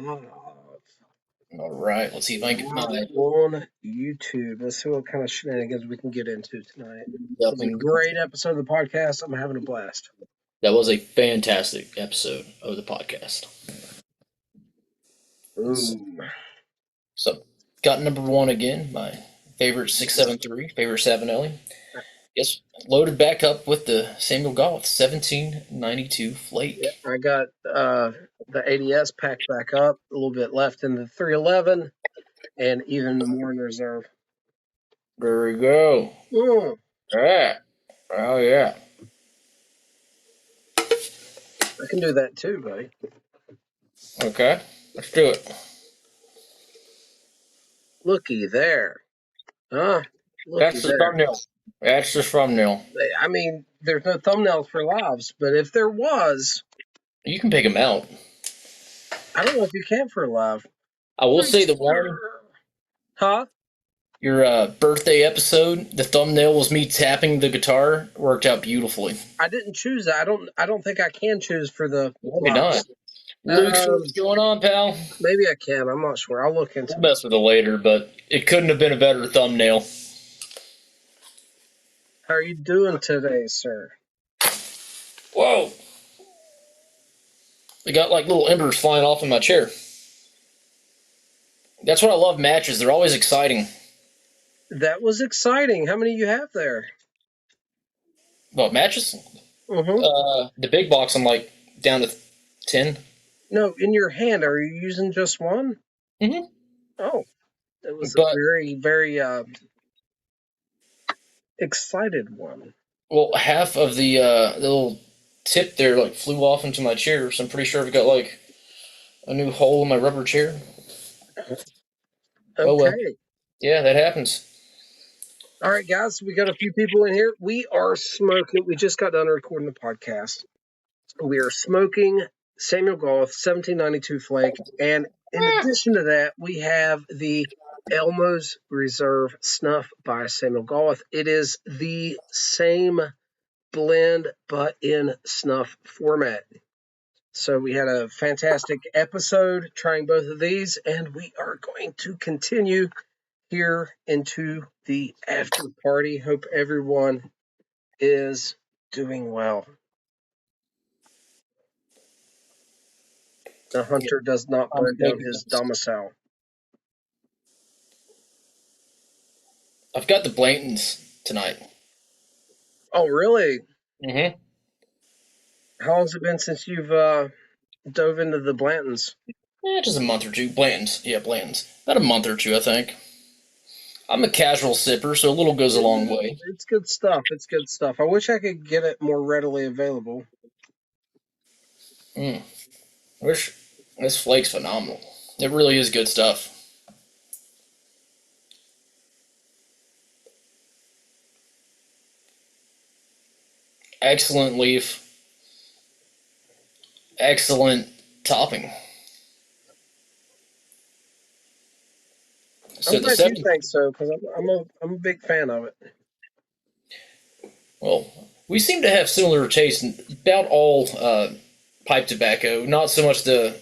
live. All right, let's see if I can get my on YouTube. Let's see what kind of shenanigans we can get into tonight. It was a great episode of the podcast. I'm having a blast. That was a fantastic episode of the podcast. Boom. So, got number one again, my favorite 673, favorite 7L. Yes, loaded back up with the Samuel Goff 1792 Flake. Yeah, I got the ADS packed back up, a little bit left in the 311, and even more in reserve. There we go. Yeah. Oh, yeah. I can do that too, buddy. Okay, let's do it. Looky there. That's the thumbnail. That's the thumbnail. I mean, there's no thumbnails for lives, but if there was... You can pick them out. I don't know if you can for live. I will say the one... Huh? Your birthday episode, the thumbnail was me tapping the guitar. Worked out beautifully. I didn't choose that. I don't think I can choose for the... Maybe not. Luke, what's going on, pal? Maybe I can. I'm not sure. I'll look into it. We'll mess with it later, but it couldn't have been a better thumbnail. How are you doing today, sir? Whoa! I got like little embers flying off in my chair. That's what I love matches. They're always exciting. That was exciting. How many you have there? What, matches? Mm-hmm. The big box, I'm like down to 10. No, in your hand. Are you using just one? Mm-hmm. Oh. It was a very, very excited one. Well, half of the little tip there like flew off into my chair, so I'm pretty sure I've got like a new hole in my rubber chair. Okay. Oh, well. Yeah, that happens. All right, guys, we got a few people in here. We are smoking. We just got done recording the podcast. We are smoking Samuel Goff 1792 Flake, and in addition to that, we have the Elmo's Reserve Snuff by Samuel Goff. It is the same blend, but in snuff format. So we had a fantastic episode trying both of these, and we are going to continue here into the after party. Hope everyone is doing well. The hunter does not burn down his domicile. I've got the Blantons tonight. Oh, really? Mm-hmm. How long has it been since you've dove into the Blantons? Just a month or two. Blantons. Yeah, Blantons. About a month or two, I think. I'm a casual sipper, so a little goes a long way. It's good stuff. It's good stuff. I wish I could get it more readily available. Wish this Flake's phenomenal. It really is good stuff. Excellent leaf. Excellent topping. So I'm glad you think so, because I'm a big fan of it. Well, we seem to have similar tastes in about all pipe tobacco. Not so much the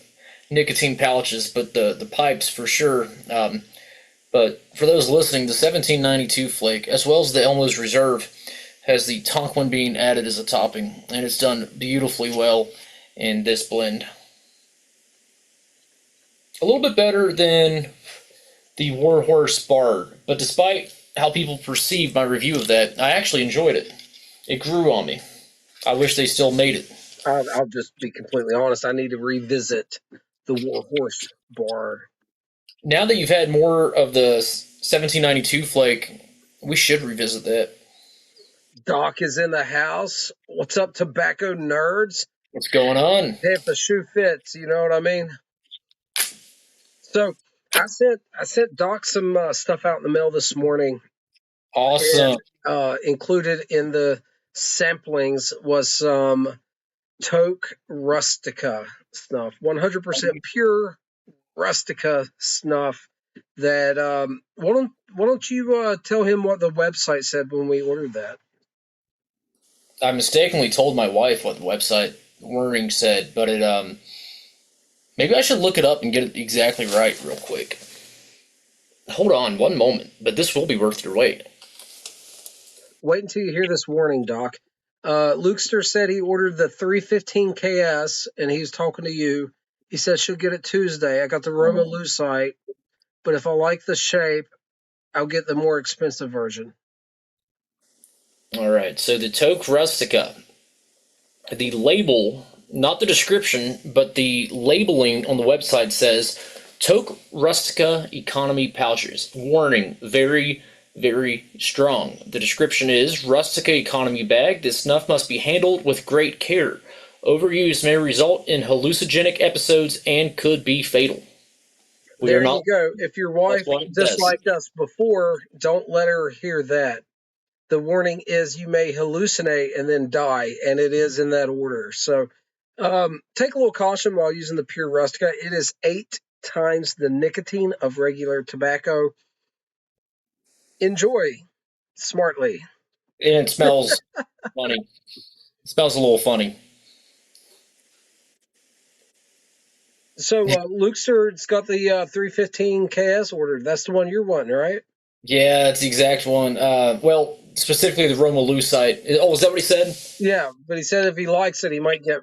nicotine pouches, but the pipes for sure. But for those listening, the 1792 Flake, as well as the Elmo's Reserve, has the Tonquin bean added as a topping, and it's done beautifully well in this blend. A little bit better than the Warhorse Bard, but despite how people perceive my review of that, I actually enjoyed it. It grew on me. I wish they still made it. I'll just be completely honest. I need to revisit the Warhorse Bard. Now that you've had more of the 1792 Flake, we should revisit that. Doc is in the house. What's up, tobacco nerds? What's going on? Hey, if the shoe fits, you know what I mean? So I sent Doc some stuff out in the mail this morning. Awesome. And, included in the samplings was some Toke Rustica snuff, 100% pure Rustica snuff. That why don't you tell him what the website said when we ordered that? I mistakenly told my wife what the website wording said, but it Maybe I should look it up and get it exactly right real quick. Hold on one moment, but this will be worth your wait. Wait until you hear this warning, Doc. Lukester said he ordered the 315 KS, and he's talking to you. He said she'll get it Tuesday. I got the Roma Lucite, but if I like the shape, I'll get the more expensive version. All right, so the Toque Rustica, the label, not the description, but the labeling on the website says Toque Rustica Economy Pouches. Warning, very, very strong. The description is Rustica Economy Bag. This snuff must be handled with great care. Overuse may result in hallucinogenic episodes and could be fatal. There you go. If your wife disliked us before, don't let her hear that. The warning is you may hallucinate and then die, and it is in that order. So take a little caution while using the pure Rustica. It is 8 times the nicotine of regular tobacco. Enjoy smartly. And it smells funny. It smells a little funny. So Lukester's got the 315 KS ordered. That's the one you're wanting, right? Yeah, it's the exact one. Well, specifically the Roma Lucite. Oh, is that what he said? Yeah, but he said if he likes it, he might get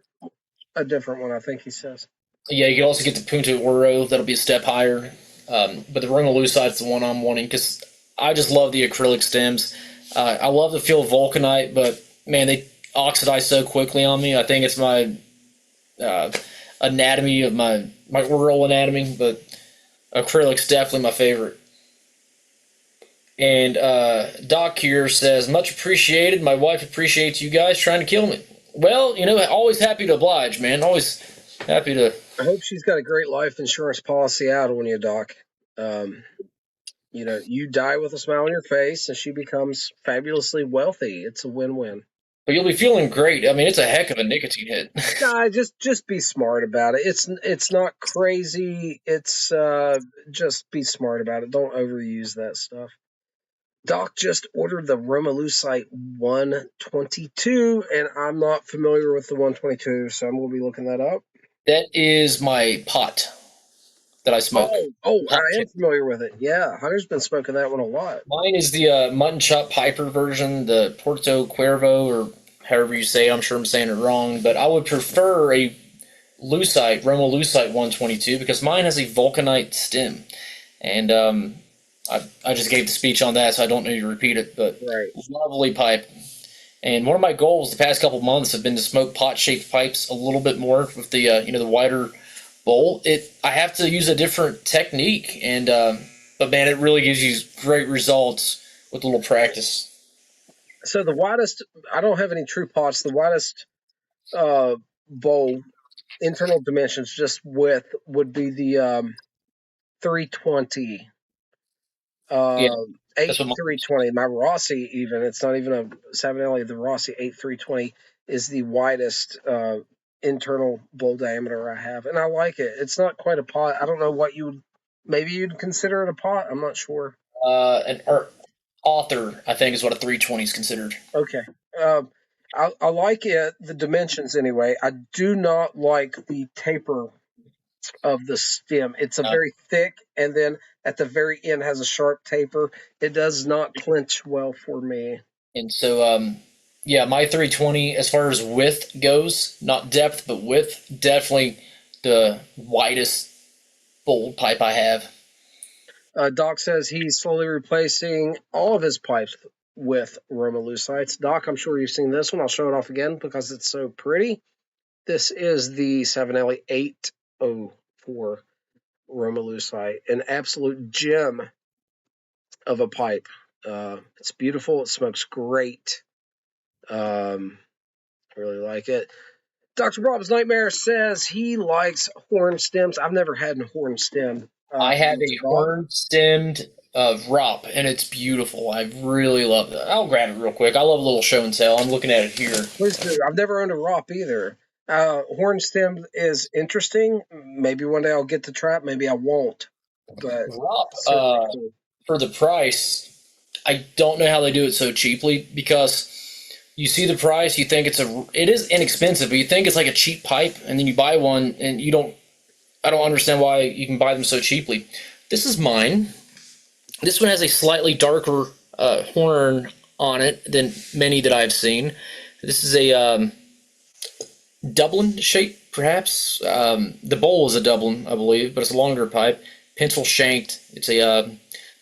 a different one, I think he says. Yeah, you can also get the Punto Oro. That'll be a step higher. But the Roma Lucite's the one I'm wanting because I just love the acrylic stems. I love the feel of Vulcanite, but, man, they oxidize so quickly on me. I think it's my anatomy of my oral anatomy, but acrylic's definitely my favorite. And Doc here says, much appreciated. My wife appreciates you guys trying to kill me. Well, always happy to oblige, man. Always happy to. I hope she's got a great life insurance policy out on you, Doc. You die with a smile on your face, and she becomes fabulously wealthy. It's a win-win. But you'll be feeling great. I mean, it's a heck of a nicotine hit. Nah, just be smart about it. It's not crazy. It's just be smart about it. Don't overuse that stuff. Doc just ordered the Roma Lucite 122, and I'm not familiar with the 122, so I'm going to be looking that up. That is my pot that I smoke. I am familiar with it. Yeah, Hunter's been smoking that one a lot. Mine is the Mutton Chop Piper version, the Porto Cuervo, or however you say it. I'm sure I'm saying it wrong, but I would prefer a Lucite, Roma Lucite 122, because mine has a Vulcanite stem. And I just gave the speech on that, so I don't need to repeat it, but right. Lovely pipe. And one of my goals the past couple of months have been to smoke pot-shaped pipes a little bit more with the the wider bowl. I have to use a different technique, and but man, it really gives you great results with a little practice. So the widest, I don't have any true pots. The widest bowl internal dimensions, just width, would be the 320. 8320. My Rossi, even, it's not even a Savinelli, the Rossi 8320 is the widest internal bowl diameter I have, and I like it. It's not quite a pot. I don't know what maybe you'd consider it a pot. I'm not sure. An author, I think, is what a 320 is considered. Okay. I like it, the dimensions anyway. I do not like the taper of the stem. It's a very thick, and then at the very end has a sharp taper. It does not clinch well for me. And so, my 320, as far as width goes, not depth, but width, definitely the widest bowl pipe I have. Doc says he's slowly replacing all of his pipes with Roma Lucites. Doc, I'm sure you've seen this one. I'll show it off again because it's so pretty. This is the Savinelli 804 Roma Lucite, an absolute gem of a pipe. It's beautiful. It smokes great. I really like it. Dr. Bob's Nightmare says he likes horn stems. I've never had a horn stem. I have a horn-stemmed ROP, and it's beautiful. I really love that. I'll grab it real quick. I love a little show and tell. I'm looking at it here. Please do. I've never owned a ROP either. Horn stem is interesting. Maybe one day I'll get to try it. Maybe I won't. But ROP, for the price, I don't know how they do it so cheaply, because you see the price, you think it is inexpensive, but you think it's like a cheap pipe, and then you buy one and you don't I don't understand why you can buy them so cheaply. This is mine. This one has a slightly darker horn on it than many that I've seen. This is a Dublin shape, perhaps. The bowl is a Dublin, I believe, but it's a longer pipe, pencil shanked. It's a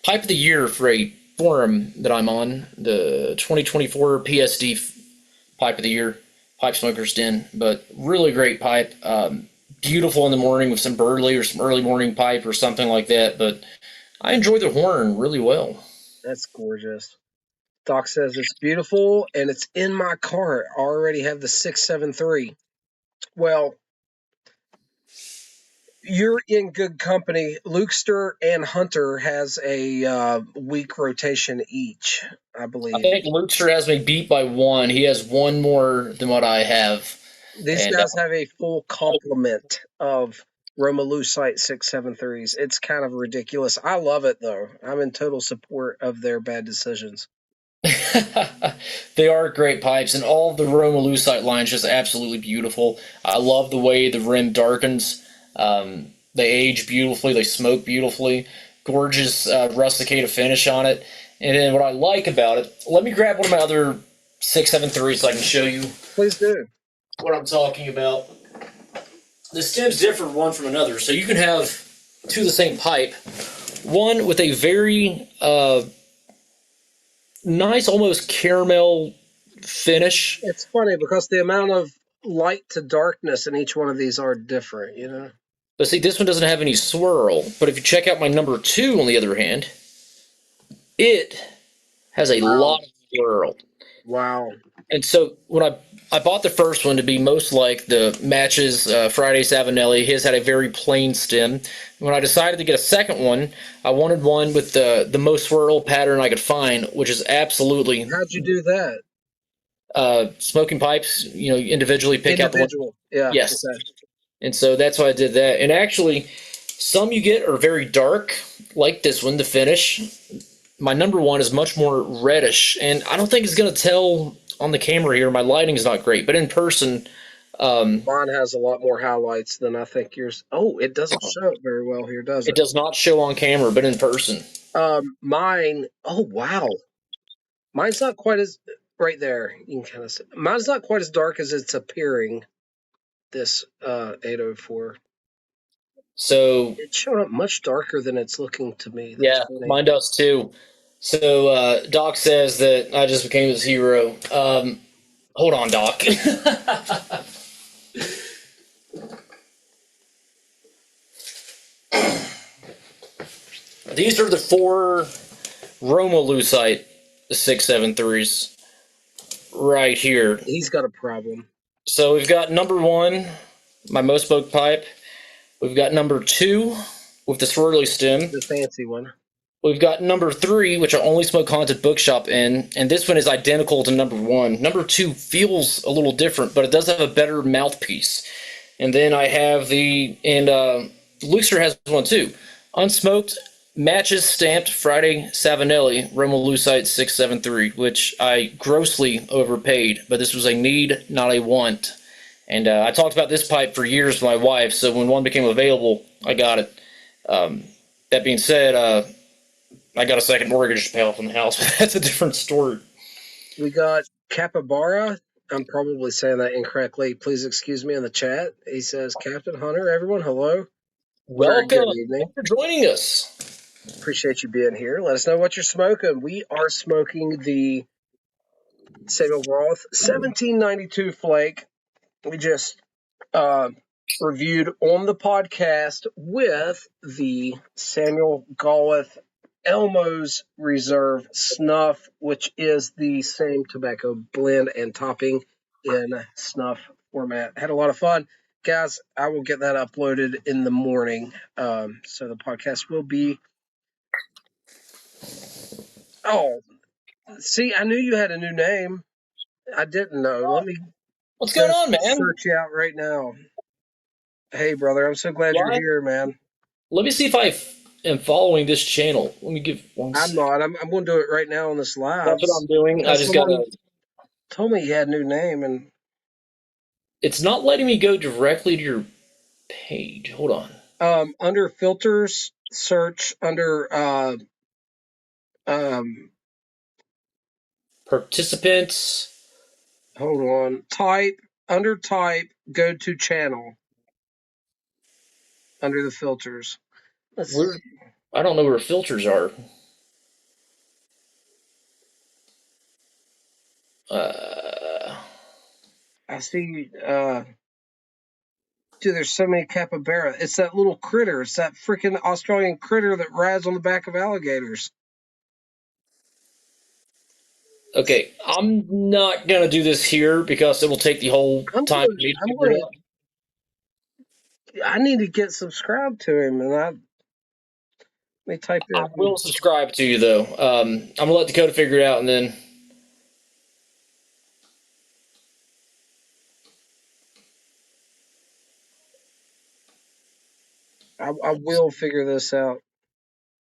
pipe of the year for a forum that I'm on, the 2024 PSD pipe of the year, Pipe Smokers Den. But really great pipe. Beautiful in the morning with some Burley or some early morning pipe or something like that. But I enjoy the horn really well. That's gorgeous. Doc says it's beautiful and it's in my cart. I already have the 673. Well, you're in good company. Lukester and Hunter has a week rotation each, I believe. I think Lukester has me beat by one. He has one more than what I have. These guys have a full complement of Roma Lucite 673s. It's kind of ridiculous. I love it, though. I'm in total support of their bad decisions. They are great pipes, and all of the Roma Lucite line is just absolutely beautiful. I love the way the rim darkens. They age beautifully. They smoke beautifully. Gorgeous rusticated finish on it. And then what I like about it, let me grab one of my other 673s so I can show you. Please do. What I'm talking about. The stems differ one from another, so you can have two of the same pipe. One with a very nice, almost caramel finish. It's funny because the amount of light to darkness in each one of these are different, you know? But see, this one doesn't have any swirl. But if you check out my number 2, on the other hand, it has a lot of swirl. Wow. And so when I bought the first one to be most like the Matches Friday Savinelli. His had a very plain stem. When I decided to get a second one, I wanted one with the most swirl pattern I could find, which is absolutely. How'd you do that? Smoking pipes, individually pick out the one. Yeah. Yes. Okay. And so that's why I did that. And actually, some you get are very dark, like this one, the finish. My number 1 is much more reddish, and I don't think it's going to tell on the camera here. My lighting's not great, but in person... mine has a lot more highlights than I think yours... Oh, it doesn't show it very well here, does it? It does not show on camera, but in person. Mine... Oh, wow. Mine's not quite as... Right there, you can kind of see. Mine's not quite as dark as it's appearing, this 804. So... It's showing up much darker than it's looking to me. Yeah, mine does too. So Doc says that I just became his hero. Hold on, Doc. These are the 4 Roma Lucite 673s right here. He's got a problem. So we've got number 1, my most smoked pipe. We've got number 2 with the swirly stem. The fancy one. We've got number 3, which I only smoke Haunted Bookshop in, and this one is identical to number 1. Number 2 feels a little different, but it does have a better mouthpiece. And then I have Lukester has one too. Unsmoked, Matches stamped Friday Savinelli, Roma Lucite 673, which I grossly overpaid, but this was a need, not a want. And I talked about this pipe for years with my wife, so when one became available, I got it. That being said, I got a second mortgage to pay off on the house, but that's a different story. We got Capybara. I'm probably saying that incorrectly. Please excuse me in the chat. He says, Captain Hunter, everyone, hello. Welcome. Thanks for joining us. Appreciate you being here. Let us know what you're smoking. We are smoking the Samuel Groth 1792 flake. We just reviewed on the podcast with the Samuel Gawith Elmo's Reserve Snuff, which is the same tobacco blend and topping in snuff format. Had a lot of fun. Guys, I will get that uploaded in the morning. So the podcast will be... Oh, see, I knew you had a new name. I didn't know. Let me... What's going on, man? Search you out right now. Hey, brother, I'm so glad you're here, man. Let me see if I am following this channel. Let me give one. I'm not. I'm going to do it right now on this live. That's what I'm doing. I just got to... Told me you had a new name, and... It's not letting me go directly to your page. Hold on. Under filters, search under Participants. hold on. Type under type. Go to channel under the filters. Where, I don't know where filters are. I see. Dude, there's so many capybara. It's that little critter. It's that freaking Australian critter that rides on the back of alligators. Okay, I'm not gonna do this here because it will take the whole time for me to figure it out. I need to get subscribed to him, and let me type I in. will subscribe to you though. I'm gonna let Dakota figure it out, and then I will figure this out.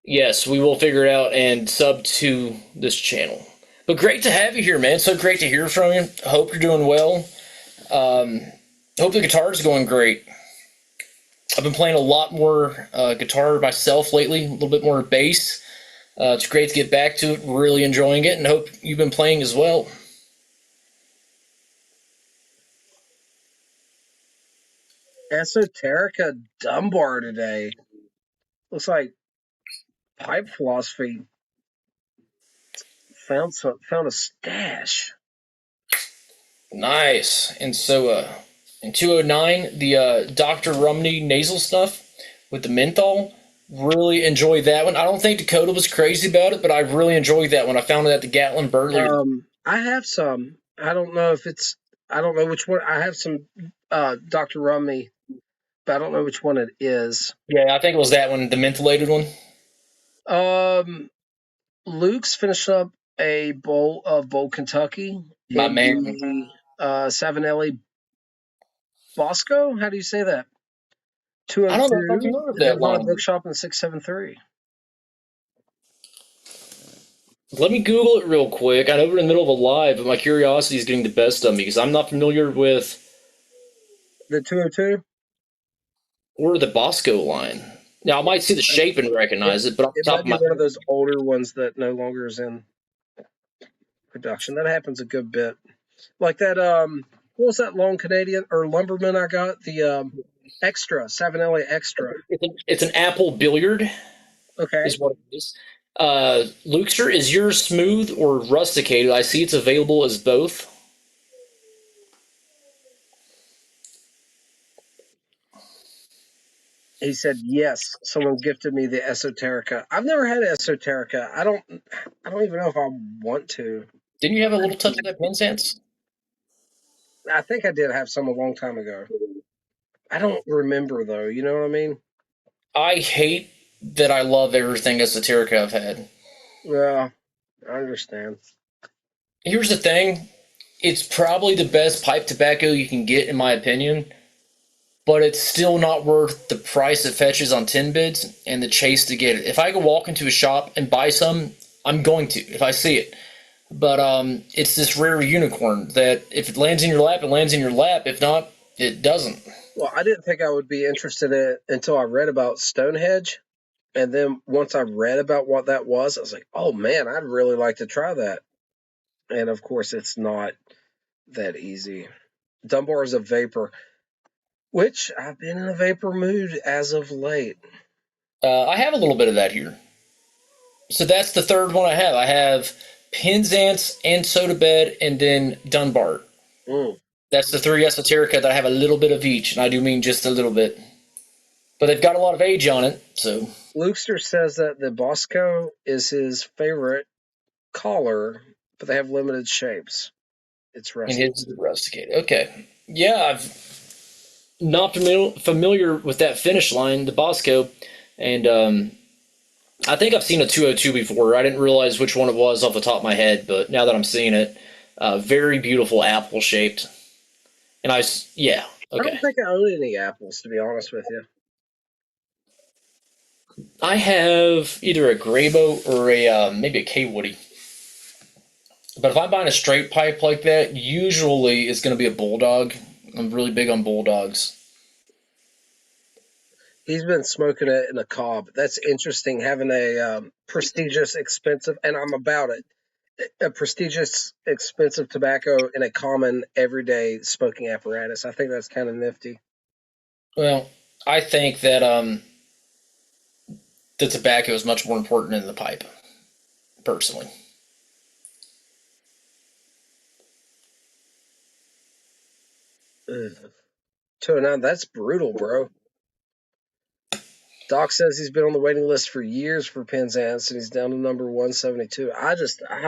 yes, we will figure it out and sub to this channel. But great to have you here, man. So great to hear from you. Hope you're doing well. Hope the guitar is going great. I've been playing a lot more guitar myself lately, a little bit more bass. It's great to get back to it, really enjoying it, and hope you've been playing as well. Esoterica Dunbar today. Looks like pipe philosophy found a stash. Nice. And so in 209, the Dr. Rumney nasal stuff with the menthol, really enjoyed that one. I don't think Dakota was crazy about it, but I really enjoyed that one. I found it at the Gatlin Burley. I have some. I don't know which one. I have some Dr. Rumney, but I don't know which one it is. Yeah, I think it was that one, the mentholated one. Luke's finished up a bowl of Bold Kentucky. My man. Savinelli Bosco. How do you say that? 202. I don't know if I remember that one. Bookshop in 673. Let me Google it real quick. I know we're in the middle of a live, but my curiosity is getting the best of me because I'm not familiar with the 202 or the Bosco line. Now I might see the shape and recognize it, but off the top of my head, one of those older ones that no longer is in production. That happens a good bit. Like that. What was that long Canadian or Lumberman I got? The Extra Savinelli Extra. It's an apple billiard. Okay, is what it is. Lukester, is yours smooth or rusticated? I see it's available as both. He said yes. Someone gifted me the Esoterica. I've never had Esoterica. I don't even know if I want to. Didn't you have a little touch of that Penzance? I think I did have some a long time ago. I don't remember though. You know what I mean? I hate that I love everything Esoterica I've had. Yeah, I understand. Here's the thing. It's probably the best pipe tobacco you can get, in my opinion. But it's still not worth the price it fetches on tin bids and the chase to get it. If I could walk into a shop and buy some, I'm going to, if I see it. But it's this rare unicorn that if it lands in your lap, it lands in your lap. If not, it doesn't. Well, I didn't think I would be interested in it until I read about Stonehenge. And then once I read about what that was, I was like, oh man, I'd really like to try that. And of course, it's not that easy. Dunbar is a vapor, which I've been in a vapor mood as of late. I have a little bit of that here. So that's the third one I have. I have Penzance and Soda Bed and then Dunbar. That's the three Esoterica that I have a little bit of each, and I do mean just a little bit. But they've got a lot of age on it, so. Lukester says that the Bosco is his favorite collar, but they have limited shapes. It's rusticated. And his rusticated. Okay. Yeah, I've not familiar with that finish line, the Bosco, and I think I've seen a 202 before. I didn't realize which one it was off the top of my head, but now that I'm seeing it, very beautiful apple shaped. And yeah, okay. I don't think I own any apples, to be honest with you. I have either a Grabo or a maybe a K Woody. But if I'm buying a straight pipe like that, usually it's going to be a Bulldog. I'm really big on Bulldogs. He's been smoking it in a cob. That's interesting, having a prestigious, expensive, and I'm about it, a prestigious, expensive tobacco in a common, everyday smoking apparatus. I think that's kind of nifty. Well, I think that the tobacco is much more important than the pipe, personally. Ugh. 209, that's brutal, bro. Doc says he's been on the waiting list for years for Penzance, and he's down to number 172. I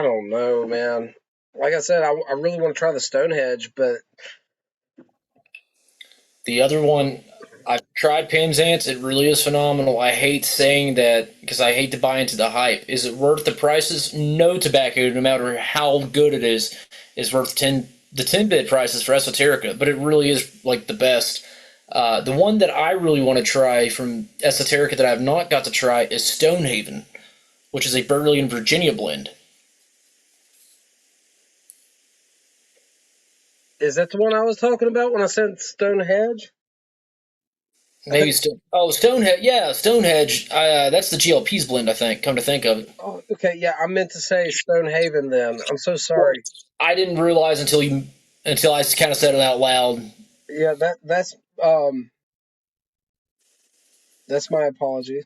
don't know, man. Like I said, I really want to try the Stonehenge, but The other one, I've tried Penzance. It really is phenomenal. I hate saying that because I hate to buy into the hype. Is it worth the prices? No tobacco, no matter how good it is worth the 10-bit prices for Esoterica. But it really is like the best. The one that I really want to try from Esoterica that I have not got to try is Stonehaven, which is a Burley and Virginia blend. is that the one I was talking about when I said Stonehenge? Maybe Stonehenge. Yeah, Stonehenge. That's the GLP's blend, I think. Come to think of it. Oh, okay, yeah, I meant to say Stonehaven then. I'm so sorry. I didn't realize until I kind of said it out loud. Yeah, that's my apology.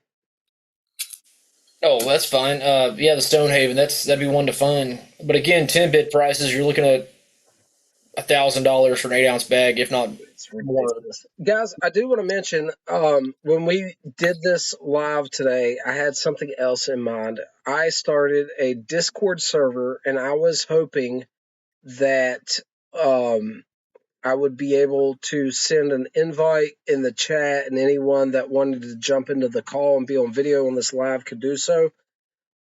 Oh, that's fine. Yeah, the Stonehaven. That'd be one to find. But again, 10-bit prices. You're looking at $1,000 for an 8-ounce bag, if not more. Guys, I do want to mention, when we did this live today, I had something else in mind. I started a Discord server, and I was hoping that I would be able to send an invite in the chat, and anyone that wanted to jump into the call and be on video on this live could do so.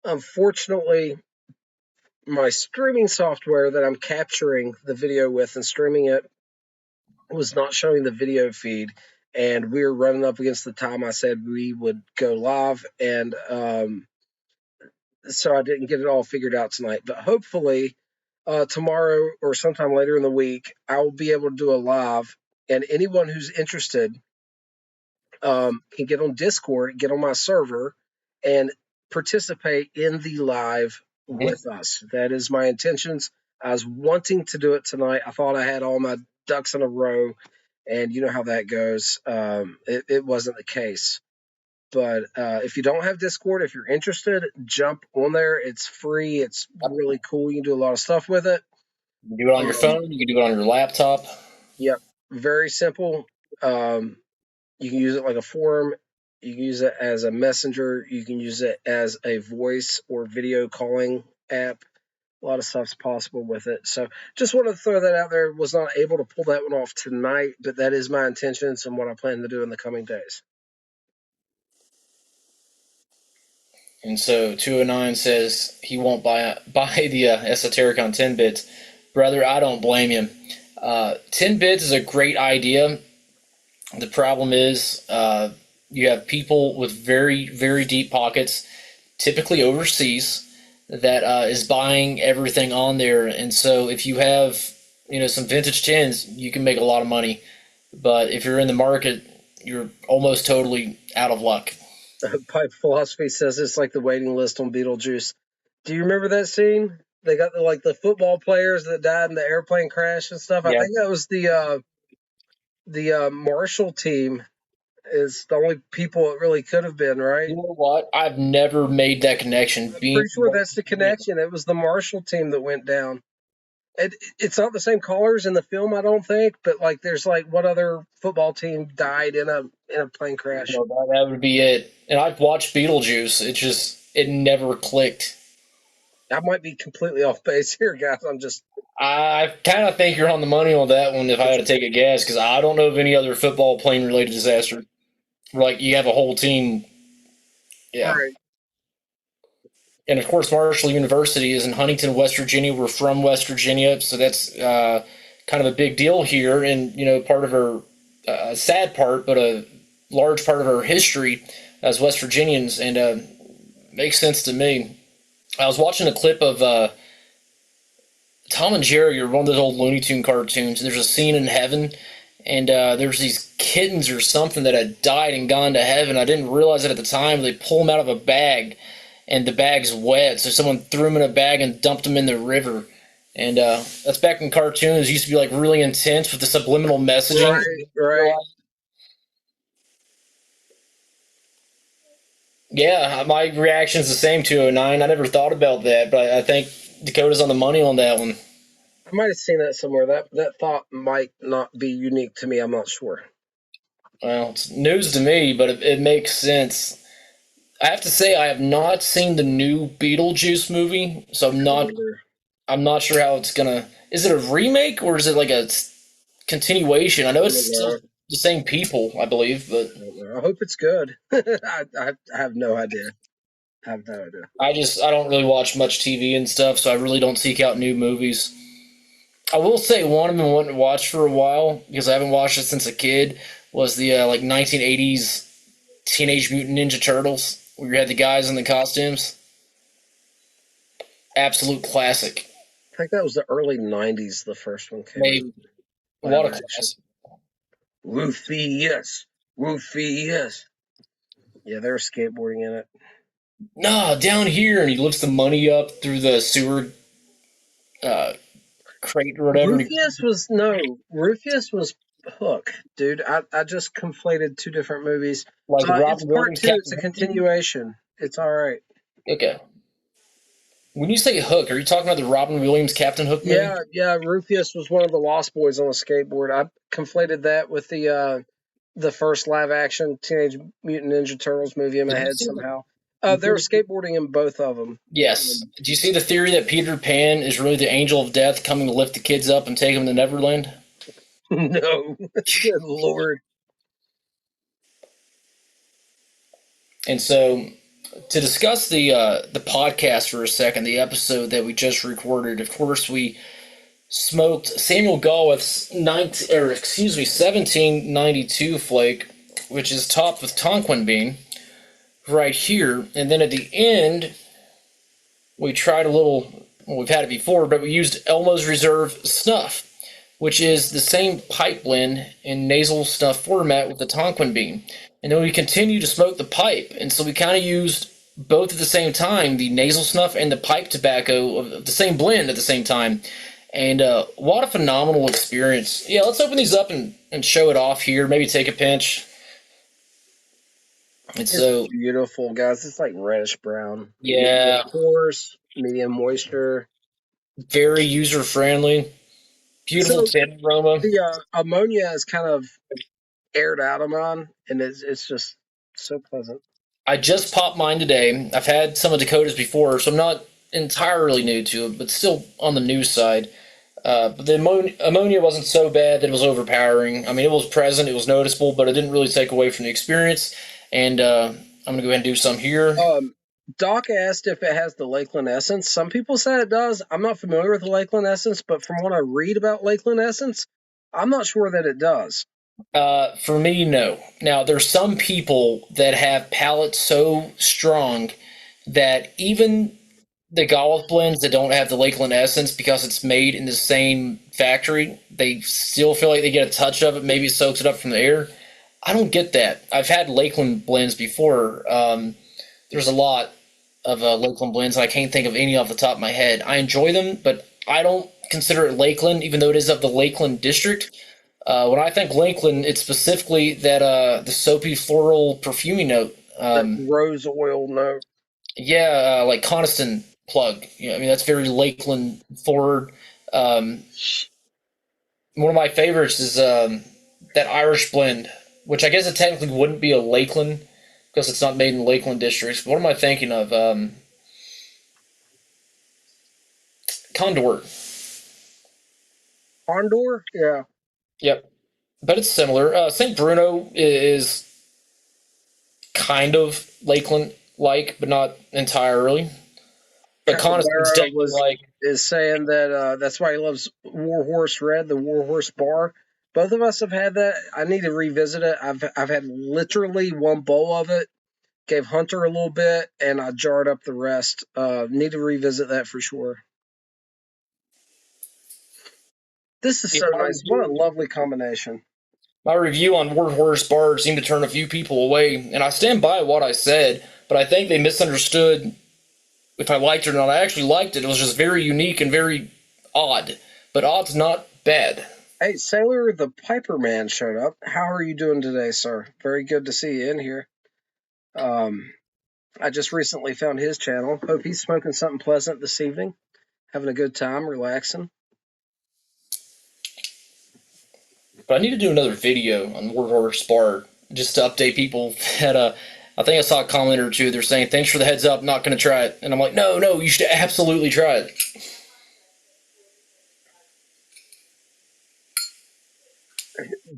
Unfortunately, my streaming software that I'm capturing the video with and streaming it was not showing the video feed, and we were running up against the time I said we would go live, and so I didn't get it all figured out tonight. But hopefully, tomorrow or sometime later in the week, I will be able to do a live, and anyone who's interested can get on Discord, get on my server, and participate in the live with us. That is my intentions. I was wanting to do it tonight. I thought I had all my ducks in a row, and you know how that goes. It wasn't the case. But if you don't have Discord, if you're interested, jump on there. It's free. It's really cool. You can do a lot of stuff with it. You can do it on your phone. You can do it on your laptop. Yep. Very simple. You can use it like a forum. You can use it as a messenger. You can use it as a voice or video calling app. A lot of stuff's possible with it. So just wanted to throw that out there. Was not able to pull that one off tonight, but that is my intentions and what I plan to do in the coming days. And so 209 says he won't buy the Esoteric on 10 bits. Brother, I don't blame him. 10 bits is a great idea. The problem is you have people with very, very deep pockets, typically overseas, that is buying everything on there. And so if you have some vintage tins, you can make a lot of money. But if you're in the market, you're almost totally out of luck. Pipe Philosophy says it's like the waiting list on Beetlejuice. Do you remember that scene? They got the football players that died in the airplane crash and stuff. Yeah. I think that was the Marshall team is the only people it really could have been, right? You know what? I've never made that connection. I'm pretty sure that's the connection. It was the Marshall team that went down. It's not the same colors in the film, I don't think, but there's what other football team died in a plane crash? That would be it. And I've watched Beetlejuice. It never clicked. I might be completely off base here, guys. I kind of think you're on the money on that one if I had to take a guess, because I don't know of any other football plane-related disaster. You have a whole team. Yeah. Right. And, of course, Marshall University is in Huntington, West Virginia. We're from West Virginia, so that's kind of a big deal here. And, part of our sad part, but a large part of our history as West Virginians, and makes sense to me. I was watching a clip of Tom and Jerry, or one of those old Looney Tune cartoons. There's a scene in heaven, and there's these kittens or something that had died and gone to heaven. I didn't realize it at the time. They pull them out of a bag, and the bag's wet, so someone threw them in a bag and dumped them in the river. And that's back in cartoons. It used to be like really intense with the subliminal messaging. Right. Yeah, my reaction's the same to '09. I never thought about that, but I think Dakota's on the money on that one. I might have seen that somewhere. That thought might not be unique to me. I'm not sure. Well, it's news to me, but it makes sense. I have to say I have not seen the new Beetlejuice movie, so I'm not sure how it's gonna. Is it a remake or is it like a continuation? I know it's still the same people, I believe, but I hope it's good. I have no idea. I have no idea. I don't really watch much TV and stuff, so I really don't seek out new movies. I will say one I've been wanting to watch for a while because I haven't watched it since a kid was the like 1980s Teenage Mutant Ninja Turtles where you had the guys in the costumes. Absolute classic. I think that was the early '90s. The first one came. Maybe. What a classic. Rufus. Yeah, they're skateboarding in it. No, down here, and he lifts the money up through the sewer crate or whatever. Rufus was Hook, dude. I just conflated two different movies. Like it's part two. It's a continuation. It's all right. Okay. When you say Hook, are you talking about the Robin Williams Captain Hook movie? Yeah. Rufus was one of the Lost Boys on a skateboard. I conflated that with the first live action Teenage Mutant Ninja Turtles movie in my head somehow. They were skateboarding in both of them. Yes. Do you see the theory that Peter Pan is really the angel of death coming to lift the kids up and take them to Neverland? No. Good Lord. And so, to discuss the podcast for a second, the episode that we just recorded, of course, we smoked Samuel Gawith's 1792 flake, which is topped with Tonquin bean, right here. And then at the end, we tried a little, well, we've had it before, but we used Elmo's Reserve Snuff, which is the same pipe blend in nasal snuff format with the Tonquin bean. And then we continue to smoke the pipe. And so we kind of used both at the same time, the nasal snuff and the pipe tobacco of the same blend at the same time. And what a phenomenal experience. Yeah, let's open these up and show it off here. Maybe take a pinch. It's so beautiful, guys. It's like reddish brown. Yeah. Coarse, medium moisture. Very user-friendly. Beautiful tan aroma. The ammonia is kind of aired out of mine, and it's just so pleasant. I just popped mine today. I've had some of Dakota's before, so I'm not entirely new to it, but still on the new side. But the ammonia wasn't so bad that it was overpowering. I mean, it was present, it was noticeable, but it didn't really take away from the experience. And I'm going to go ahead and do some here. Doc asked if it has the Lakeland Essence. Some people say it does. I'm not familiar with the Lakeland Essence, but from what I read about Lakeland Essence, I'm not sure that it does. For me, no. Now, there's some people that have palates so strong that even the Gawith blends that don't have the Lakeland Essence because it's made in the same factory, they still feel like they get a touch of it. Maybe it soaks it up from the air. I don't get that. I've had Lakeland blends before. There's a lot of Lakeland blends, and I can't think of any off the top of my head. I enjoy them, but I don't consider it Lakeland, even though it is of the Lakeland district. When I think Lakeland, it's specifically that the soapy floral perfumey note. That rose oil note. Yeah, like Coniston plug. I mean, that's very Lakeland forward. One of my favorites is that Irish blend, which I guess it technically wouldn't be a Lakeland because it's not made in Lakeland districts. What am I thinking of? Condor. Condor? Yeah. Yep. But it's similar. St. Bruno is kind of Lakeland-like, but not entirely. But Coniston's definitely is saying that that's why he loves Warhorse Red, the Warhorse Bar. Both of us have had that. I need to revisit it. I've had literally one bowl of it. Gave Hunter a little bit, and I jarred up the rest. Need to revisit that for sure. This is so nice. What a lovely combination. My review on Warhorse Bard seemed to turn a few people away, and I stand by what I said, but I think they misunderstood if I liked it or not. I actually liked it. It was just very unique and very odd, but odd's not bad. Hey, Sailor the Piper Man showed up. How are you doing today, sir? Very good to see you in here. I just recently found his channel. Hope he's smoking something pleasant this evening, having a good time, relaxing. But I need to do another video on Warhorse Bard just to update people that I think I saw a comment or two. They're saying, thanks for the heads up, not going to try it. And I'm like, no, you should absolutely try it.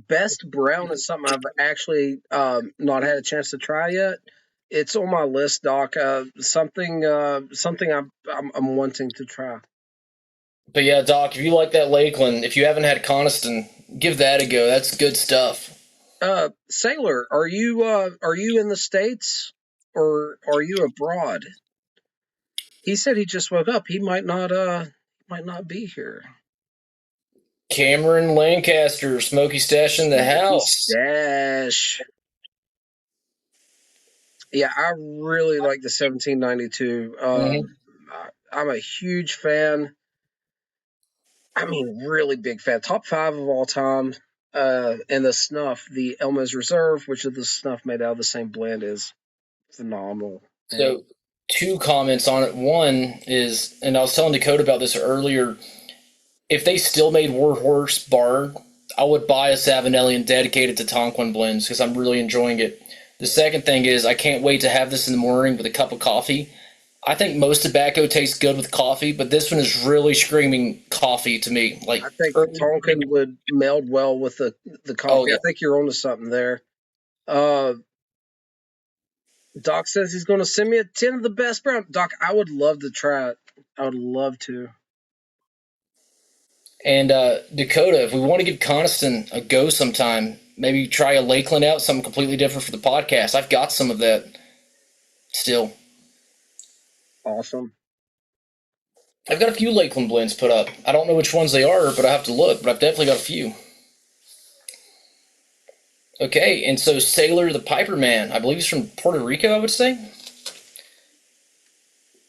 Best Brown is something I've actually not had a chance to try yet. It's on my list, Doc. Something I'm wanting to try. But yeah, Doc, if you like that Lakeland, if you haven't had Coniston, give that a go. That's good stuff. Sailor, are you in the States or are you abroad? He said he just woke up. He might not be here. Cameron Lancaster, Smoky Stash in the house. Stash. Yeah, I really like the 1792. I'm a huge fan. I mean, really big fan. Top 5 of all time. And the snuff, the Elmer's Reserve, which is the snuff made out of the same blend, is phenomenal. So, 2 comments on it. One is, and I was telling Dakota about this earlier, if they still made Warhorse Bard, I would buy a Savinelli dedicated to Tonquin blends because I'm really enjoying it. The second thing is I can't wait to have this in the morning with a cup of coffee. I think most tobacco tastes good with coffee, but this one is really screaming coffee to me. Like, I think Tonquin would meld well with the coffee. Oh, yeah. I think you're onto something there. Doc says he's going to send me a 10 of the best brown. Doc, I would love to try it. I would love to. And Dakota, if we want to give Coniston a go sometime, maybe try a Lakeland out, something completely different for the podcast. I've got some of that still. Awesome. I've got a few Lakeland blends put up. I don't know which ones they are, but I have to look. But I've definitely got a few. Okay, and so Sailor the Piper Man, I believe he's from Puerto Rico, I would say.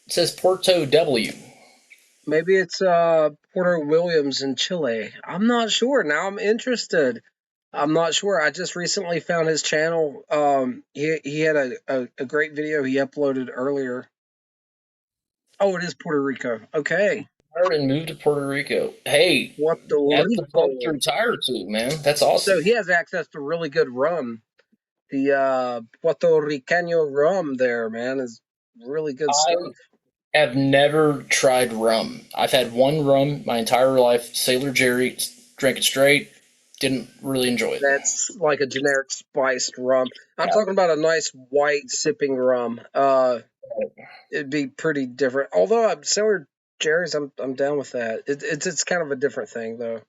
It says Porto W. Maybe it's Porter Williams in Chile. I'm not sure. Now I'm interested. I'm not sure. I just recently found his channel. He had a great video he uploaded earlier. Oh, it is Puerto Rico. Okay. And moved to Puerto Rico. Hey, what the that's the place to retire to, man. That's awesome. So he has access to really good rum. The Puerto Ricano rum there, man, is really good stuff. I have never tried rum. I've had one rum my entire life. Sailor Jerry, drank it straight. Didn't really enjoy it. That's like a generic spiced rum. I'm talking about a nice white sipping rum. It'd be pretty different. Although Sailor Jerry's, I'm down with that. It's kind of a different thing though.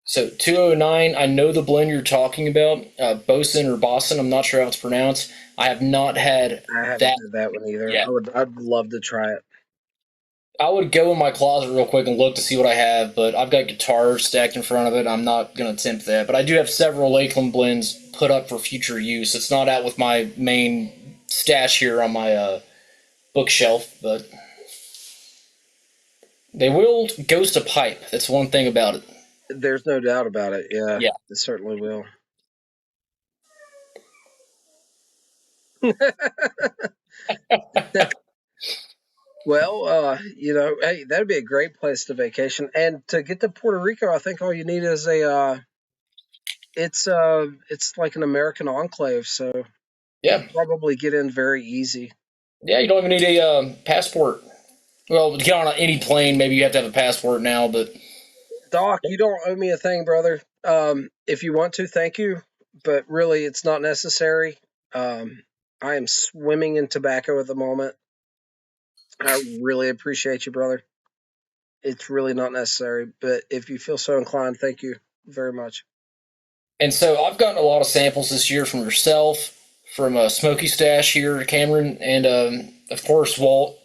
So 209, I know the blend you're talking about, Bosun or Boston. I'm not sure how it's pronounced. I have not had I haven't had that one either. Yeah. I'd love to try it. I would go in my closet real quick and look to see what I have, but I've got guitars stacked in front of it. I'm not going to attempt that. But I do have several Lakeland blends put up for future use. It's not out with my main stash here on my bookshelf, but they will ghost a pipe. That's one thing about it. There's no doubt about it. Yeah. It certainly will. Well, hey, that'd be a great place to vacation. And to get to Puerto Rico, I think all you need is it's like an American enclave, so yeah, probably get in very easy. Yeah, you don't even need a passport. Well, to get on any plane, maybe you have to have a passport now, but Doc, you don't owe me a thing, brother. If you want to, thank you, but really, it's not necessary. I am swimming in tobacco at the moment. I really appreciate you, brother. It's really not necessary, but if you feel so inclined, thank you very much. And so I've gotten a lot of samples this year from yourself, from Smoky Stash here, Cameron, and of course, Walt.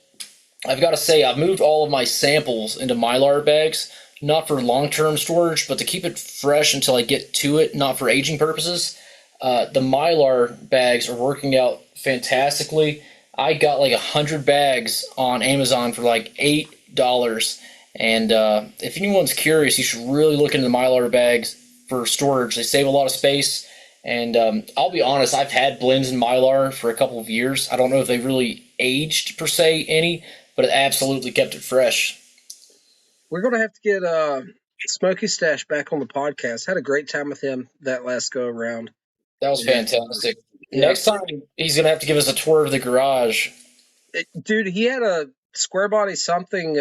I've got to say, I've moved all of my samples into Mylar bags. not for long-term storage, but to keep it fresh until I get to it, not for aging purposes. The Mylar bags are working out fantastically. I got like 100 bags on Amazon for like $8. And if anyone's curious, you should really look into the Mylar bags for storage. They save a lot of space. And I'll be honest, I've had blends in Mylar for a couple of years. I don't know if they really aged per se any, but it absolutely kept it fresh. We're going to have to get Smokey Stash back on the podcast. Had a great time with him that last go around. That was fantastic. Yeah. Next time, he's going to have to give us a tour of the garage. Dude, he had a square body something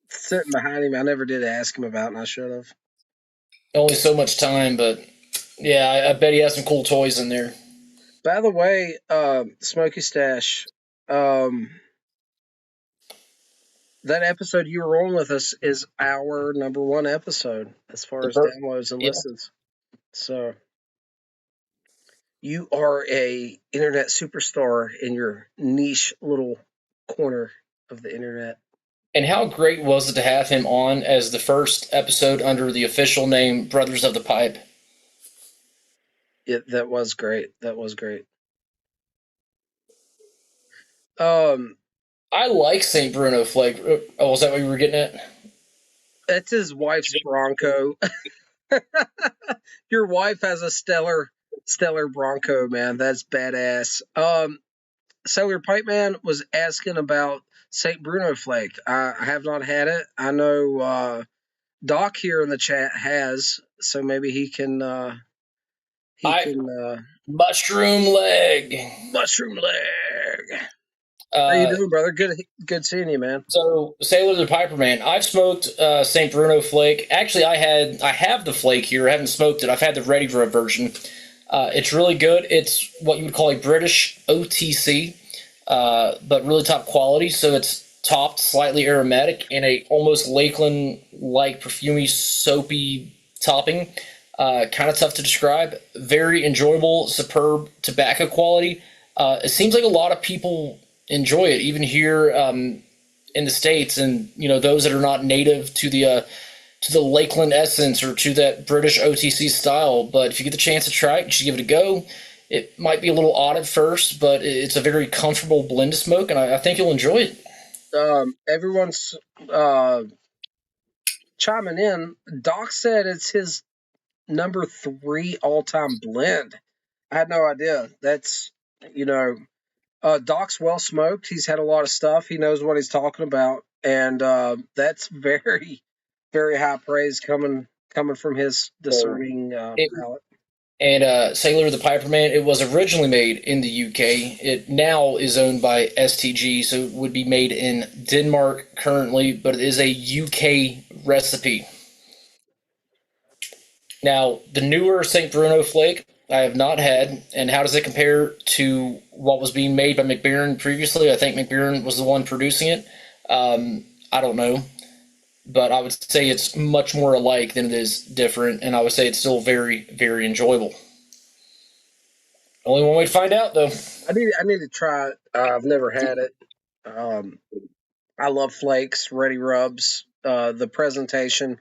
sitting behind him. I never did ask him about, and I should have. Only so much time, but yeah, I bet he has some cool toys in there. By the way, Smokey Stash, that episode you were on with us is our #1 episode as far as downloads and listens. So you are a internet superstar in your niche little corner of the internet. And how great was it to have him on as the first episode under the official name Brothers of the Pipe? That was great. That was great. I like St. Bruno Flake. Oh, is that what you were getting at? That's his wife's Bronco. Your wife has a stellar Bronco, man. That's badass. Cellular Pipe Man was asking about St. Bruno Flake. I have not had it. I know Doc here in the chat has, so maybe he can. Mushroom leg. How you doing, brother? Good seeing you, man. So, Sailor the Piper Man, I've smoked St. Bruno Flake. Actually, I have the Flake here. I haven't smoked it. I've had the ready rub version. It's really good. It's what you would call a British OTC, but really top quality. So it's topped slightly aromatic in a almost Lakeland-like perfumey, soapy topping. Kind of tough to describe. Very enjoyable, superb tobacco quality. It seems like a lot of people enjoy it, even here in the States, and those that are not native to the Lakeland essence or to that British OTC style. But if you get the chance to try it, you should give it a go. It might be a little odd at first, but it's a very comfortable blend to smoke, and I think you'll enjoy it. Everyone's chiming in. Doc said it's his #3 all-time blend. I had no idea. That's, Doc's well smoked. He's had a lot of stuff. He knows what he's talking about, and that's very, very high praise coming from his discerning palate. And Sailor the Piper Man, it was originally made in the UK. It now is owned by STG, so it would be made in Denmark currently, but it is a UK recipe. Now, the newer St. Bruno Flake, I have not had. And how does it compare to what was being made by McBaron previously? I think McBaron was the one producing it. I don't know. But I would say it's much more alike than it is different. And I would say it's still very, very enjoyable. Only one way to find out, though. I need to try it. I've never had it. I love flakes, ready rubs. The presentation,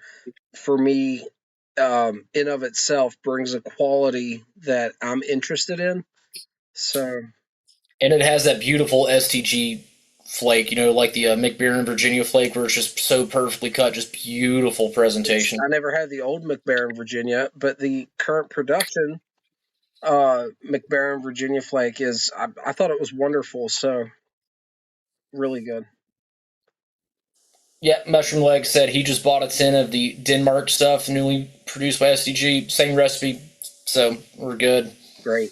for me, in of itself brings a quality that I'm interested in. So, and it has that beautiful STG flake, like the McBaron Virginia flake, where it's just so perfectly cut, just beautiful presentation. I never had the old McBaron Virginia, but the current production McBaron Virginia flake is. I thought it was wonderful. So, really good. Yeah, Mushroom Leg said he just bought a tin of the Denmark stuff, newly produced by STG. Same recipe, so we're good. Great.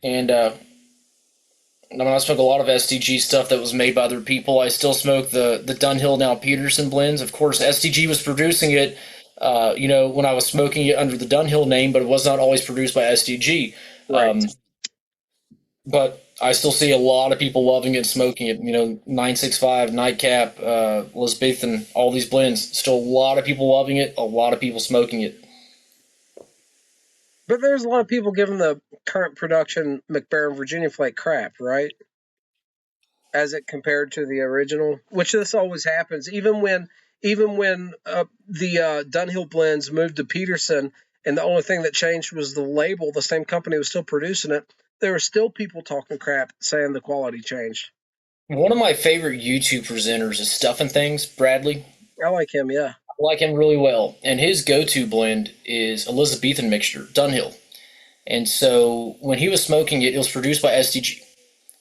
And I smoke a lot of STG stuff that was made by other people. I still smoke the Dunhill Now Peterson blends. Of course, STG was producing it, when I was smoking it under the Dunhill name, but it was not always produced by STG. Right. But I still see a lot of people loving it, smoking it. 965, Nightcap, Elizabethan, all these blends. Still a lot of people loving it, a lot of people smoking it. But there's a lot of people giving the current production McBaron Virginia flake crap, right? as it compared to the original, which this always happens. Even when the Dunhill blends moved to Peterson, and the only thing that changed was the label. The same company was still producing it. There were still people talking crap saying the quality changed. One of my favorite YouTube presenters is Stuffing Things, Bradley. I like him, yeah. I like him really well, and his go-to blend is Elizabethan mixture, Dunhill. And so when he was smoking it, it was produced by STG,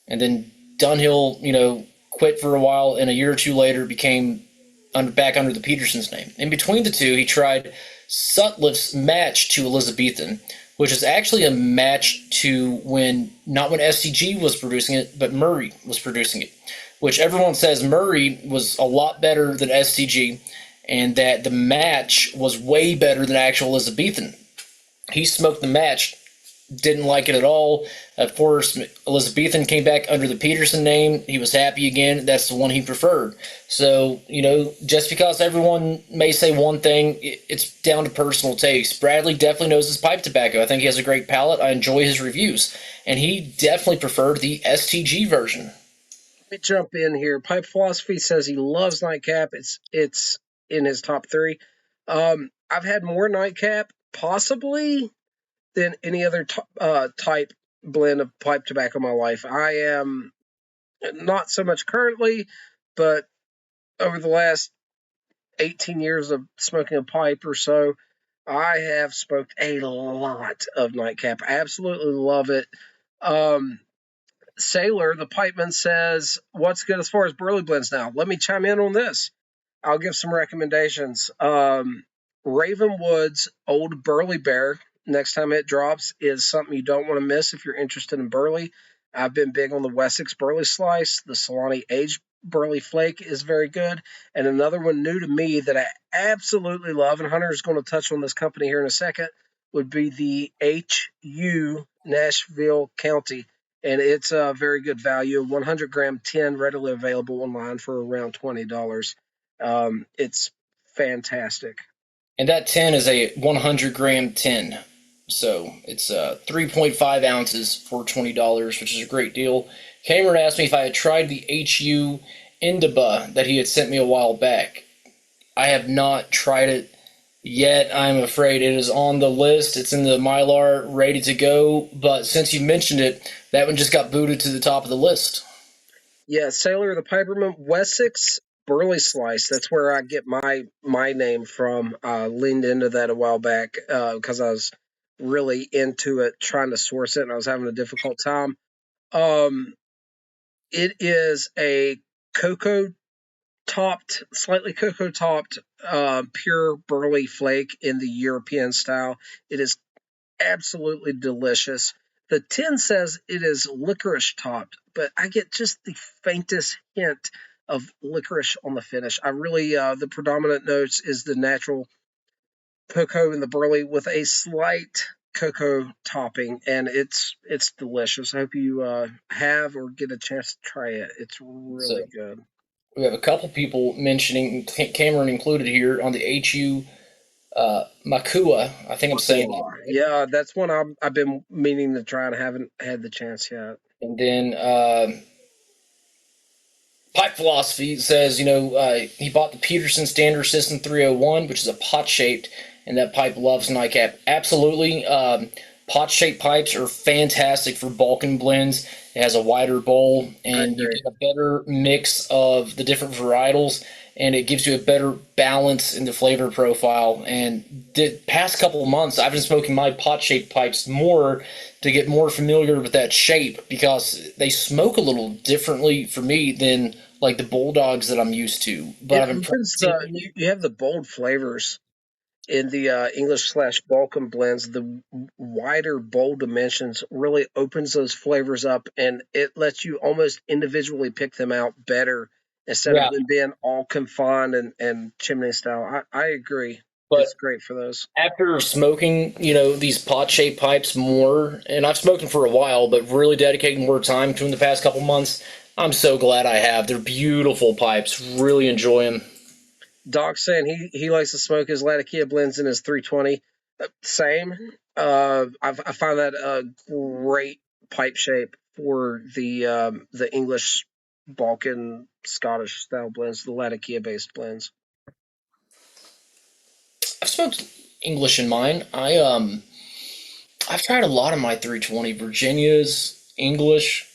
and then Dunhill, quit for a while, and a year or two later became back under the Peterson's name. In between the two, he tried Sutliff's match to Elizabethan, which is actually a match to not when STG was producing it, but Murray was producing it, which everyone says Murray was a lot better than STG, and that the match was way better than actual Elizabethan. He smoked the match, didn't like it at all. Of course, Elizabethan came back under the Peterson name. He was happy again. That's the one he preferred. So, just because everyone may say one thing, it's down to personal taste. Bradley definitely knows his pipe tobacco. I think he has a great palate. I enjoy his reviews. And he definitely preferred the STG version. Let me jump in here. Pipe Philosophy says he loves Nightcap. It's in his top 3. I've had more Nightcap, possibly, than any other type blend of pipe tobacco in my life. I am not so much currently, but over the last 18 years of smoking a pipe or so, I have smoked a lot of Nightcap. I absolutely love it. Sailor, the pipeman, says, what's good as far as burley blends now? Let me chime in on this. I'll give some recommendations. Ravenwood's Old Burley Bear, next time it drops, is something you don't want to miss if you're interested in burley. I've been big on the Wessex Burley Slice. The Solani Aged Burley Flake is very good. And another one new to me that I absolutely love, and Hunter is going to touch on this company here in a second, would be the HU Nashville County. And it's a very good value. 100 gram tin, readily available online for around $20. It's fantastic. And that tin is a 100 gram tin. So it's 3.5 ounces for $20, which is a great deal. Cameron asked me if I had tried the HU Indiba that he had sent me a while back. I have not tried it yet. I'm afraid it is on the list. It's in the Mylar, ready to go. But since you mentioned it, that one just got booted to the top of the list. Yeah, Sailor the Piperman, Wessex Burley Slice. That's where I get my name from. Leaned into that a while back because I was really into it, trying to source it, and I was having a difficult time. It is a slightly cocoa topped, pure burley flake in the European style. It is absolutely delicious. The tin says it is licorice topped, but I get just the faintest hint of licorice on the finish. I really, the predominant notes is the natural cocoa in the burley with a slight cocoa topping, and it's delicious. I hope you have or get a chance to try it. It's really So good. we have a couple people mentioning, Cameron included here, on the HU Makua. I think I'm saying that right. Yeah, that's one I've been meaning to try and haven't had the chance yet. And then Pipe Philosophy says, he bought the Peterson Standard System 301, which is a pot shaped, and that pipe loves Nightcap. Absolutely. Pot shaped pipes are fantastic for Balkan blends. It has a wider bowl, and you get a better mix of the different varietals, and it gives you a better balance in the flavor profile. And the past couple of months, I've been smoking my pot shaped pipes more to get more familiar with that shape, because they smoke a little differently for me than like the Bulldogs that I'm used to. But I've been you have the bold flavors in the English/Balkan blends. The wider bold dimensions really opens those flavors up, and it lets you almost individually pick them out better instead of them being all confined and chimney style. I agree. But it's great for those. After smoking, these pot-shaped pipes more, and I've smoked them for a while, but really dedicating more time to them the past couple months, I'm so glad I have. They're beautiful pipes. Really enjoy them. Doc saying he likes to smoke his Latakia blends in his 320. Same. I find that a great pipe shape for the English Balkan Scottish style blends, the Latakia based blends. I've smoked English in mine. I've tried a lot of my 320 Virginias, English.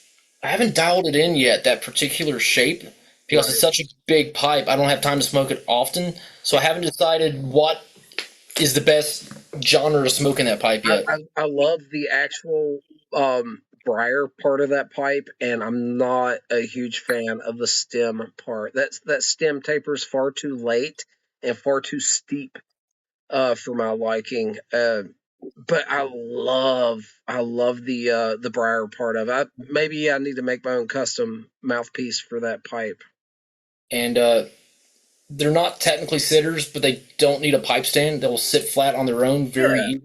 I haven't dialed it in yet, that particular shape, because it's Right. such a big pipe. I don't have time to smoke it often, so I haven't decided what is the best genre to smoke in that pipe yet. I love the actual briar part of that pipe, and I'm not a huge fan of the stem part. That stem tapers far too late and far too steep for my liking. But I love the briar part of it. Maybe I need to make my own custom mouthpiece for that pipe. And they're not technically sitters, but they don't need a pipe stand. They'll sit flat on their own very Yeah, easy.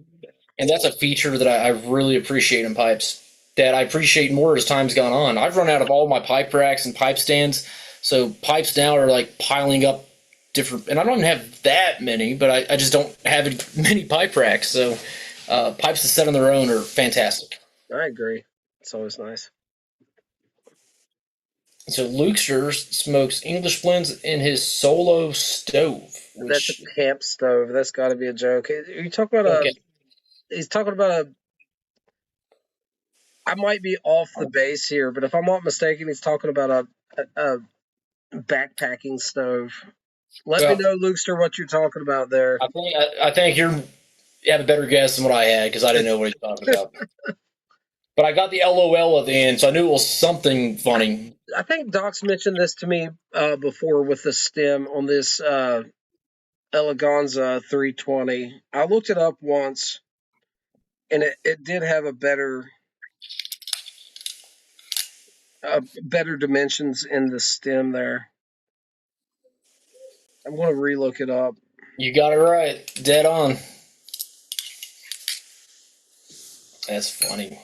And that's a feature that I really appreciate in pipes, that I appreciate more as time's gone on. I've run out of all my pipe racks and pipe stands, so pipes now are like piling up different. And I don't have that many, but I just don't have many pipe racks. So pipes that sit on their own are fantastic. I agree. It's always nice. So Lukester smokes English blends in his solo stove, That's a which camp stove. That's got to be a joke. You talk about a. okay. He's talking about a. I might be off the base here, but if I'm not mistaken, he's talking about a backpacking stove. Let me Well, know, Lukester, what you're talking about there. I think you have a better guess than what I had because I didn't know what he's talking about. But I got the LOL at the end, so I knew it was something funny. I think Doc's mentioned this to me before with the stem on this Eleganza 320. I looked it up once, and it did have a better dimensions in the stem there. I'm going to relook it up. You got it right, dead on. That's funny.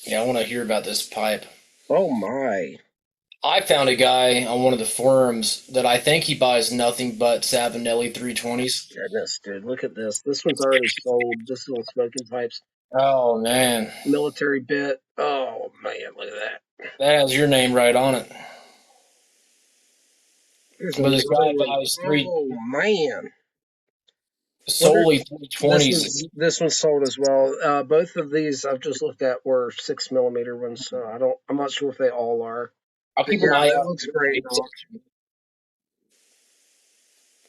Yeah, I want to hear about this pipe. Oh my. I found a guy on one of the forums that I think he buys nothing but Savinelli 320s. Goodness, dude, look at this. This one's already sold. This little smoking pipes. Oh man, Military bit. Oh man, look at that. that has your name right on it. Here's But this guy another one. buys three Oh man. solely This 320s. one's sold as well. Both of these I've just looked at were 6 millimeter ones, so I'm not sure if they all are. I'll But keep an yeah, eye that out. looks great, Doc.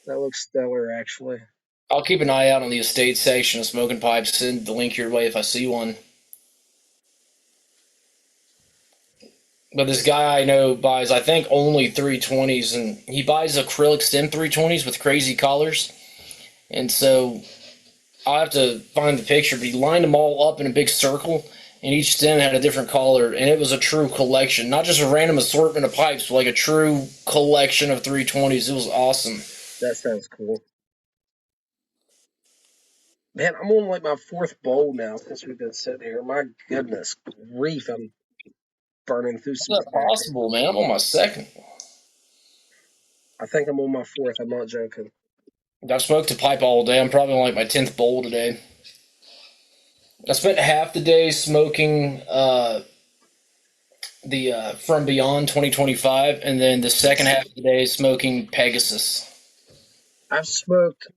That looks stellar, actually. I'll keep an eye out on the estate section of smoking pipes. Send the link your way if I see one. But this guy I know buys, I think, only 320s, and he buys acrylic stem 320s with crazy collars. And so I'll have to find the picture, but he lined them all up in a big circle, and each stem had a different color, and it was a true collection. Not just a random assortment of pipes, but like a true collection of 320s. It was awesome. That sounds cool. Man, I'm on like my fourth bowl now since we've been sitting here. My goodness grief, I'm burning through some How's that tobacco. possible, man? I'm on my second. I think I'm on my fourth. I'm not joking. I've smoked a pipe all day. I'm probably on like my 10th bowl today. I spent half the day smoking the From Beyond 2025, and then the second half of the day smoking Pegasus. I've smoked.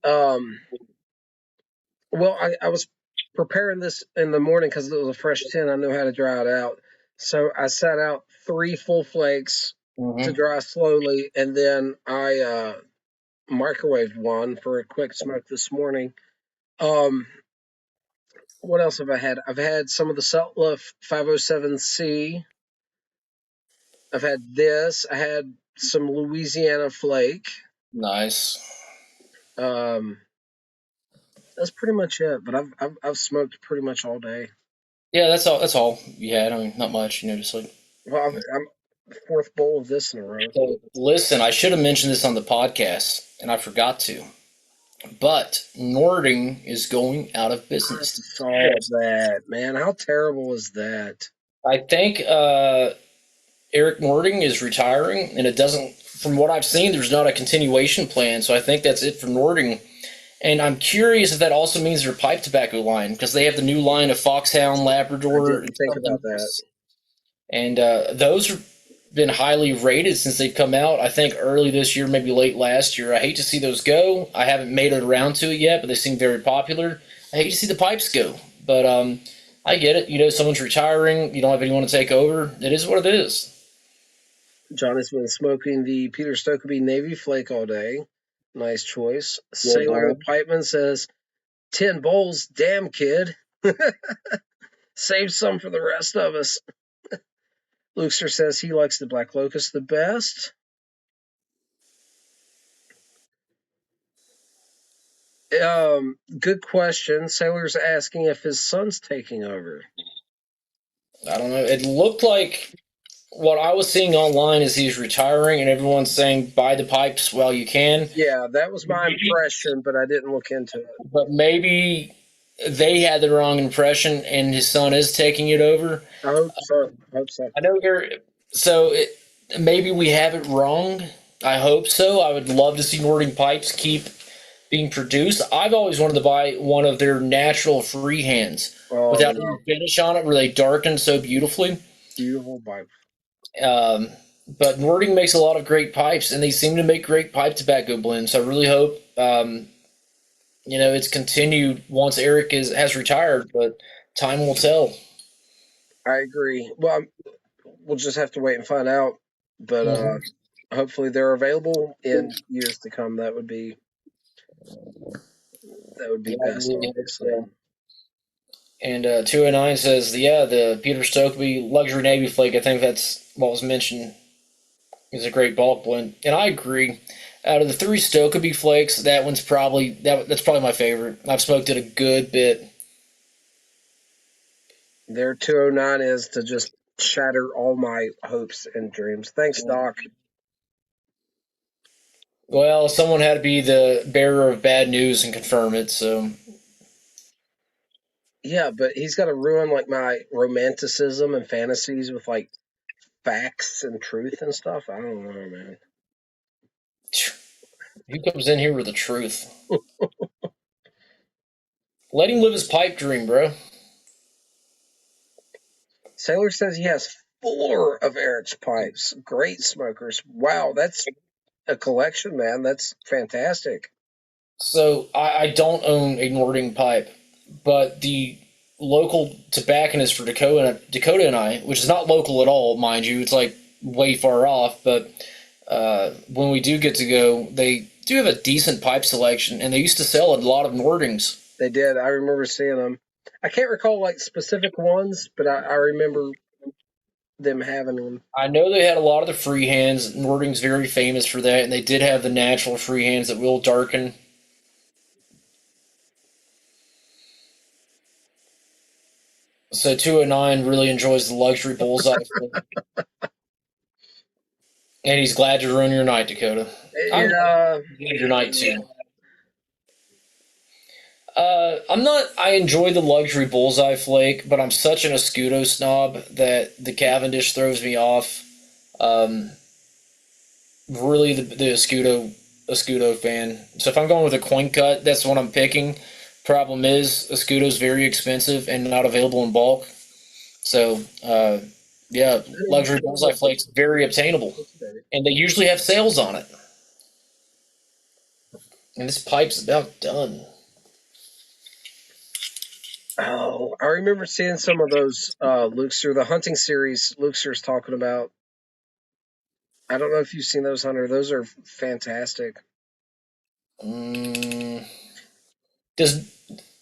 Well, I was preparing this in the morning because it was a fresh tin. I know how to dry it out, so I sat out 3 full flakes to dry slowly, and then I microwaved one for a quick smoke this morning. What else have I had? I've had some of the Sutla 507C. I've had this. I had some Louisiana Flake. Nice. That's pretty much it. But I've smoked pretty much all day. Yeah, that's all. That's all you had. I mean, not much. Just like. Well, I'm fourth bowl of this in a row. So, listen, I should have mentioned this on the podcast, and I forgot to. But Nording is going out of I business. saw that, man. How terrible is that? I think Eric Nording is retiring, and it doesn't. From what I've seen, there's not a continuation plan. So I think that's it for Nording. And I'm curious if that also means their pipe tobacco line, because they have the new line of Foxhound, I Labrador, didn't think about that. and those have been highly rated since they've come out. I think early this year, maybe late last year. I hate to see those go. I haven't made it around to it yet, but they seem very popular. I hate to see the pipes go, but I get it. You know, someone's retiring. You don't have anyone to take over. It is what it is. Johnny's been smoking the Peter Stokeby Navy Flake all day. Nice choice. Sailor Pipeman says, 10 bowls, damn kid. Save some for the rest of us. Luxer says he likes the Black Locust the best. Good question. Sailor's asking if his son's taking over. I don't know. It looked like what I was seeing online is he's retiring, and everyone's saying buy the pipes while you can. Yeah, that was my impression, but I didn't look into it. But maybe they had the wrong impression, and his son is taking it over. I hope so. I know maybe we have it wrong. I hope so. I would love to see Nording pipes keep being produced. I've always wanted to buy one of their natural freehands without any finish on it, where they darken so beautifully. Beautiful pipe. But Nording makes a lot of great pipes, and they seem to make great pipe tobacco blends. So I really hope it's continued once Eric has retired, but time will tell. I agree. Well, we'll just have to wait and find out. But hopefully they're available in years to come. That would be best, obviously. And 209 says, the Peter Stokeby Luxury Navy Flake, I think that's what was mentioned, is a great bulk blend. And I agree. Out of the 3 Stokeby flakes, that one's that's probably my favorite. I've smoked it a good bit. Their 209 is to just shatter all my hopes and dreams. Thanks, Doc. Well, someone had to be the bearer of bad news and confirm it, so. Yeah, but he's got to ruin like my romanticism and fantasies with like facts and truth and stuff. I don't know, man. He comes in here with the truth. Let him live his pipe dream, bro. Sailor says he has 4 of Eric's pipes. Great smokers. Wow, that's a collection, man. That's fantastic. So I don't own a Nording pipe, but the local tobacconist for Dakota and I, which is not local at all, mind you, it's like way far off, but when we do get to go, they do have a decent pipe selection, and they used to sell a lot of Nordings. They did. I remember seeing them. I can't recall like specific ones, but I remember them having them. I know they had a lot of the freehands. Nording's very famous for that, and they did have the natural freehands that will darken. So 209 really enjoys the luxury bullseye. And he's glad to ruin your night, Dakota. Your night too. I enjoy the luxury bullseye flake, but I'm such an Escudo snob that the Cavendish throws me off. Really the Escudo fan. So if I'm going with a coin cut, that's what I'm picking. Problem is, Escudo's very expensive and not available in bulk. So, luxury bullseye flakes very obtainable, and they usually have sales on it. And this pipe's about done. Oh, I remember seeing some of those Luxer, the hunting series Luxer's talking about. I don't know if you've seen those, Hunter. Those are fantastic.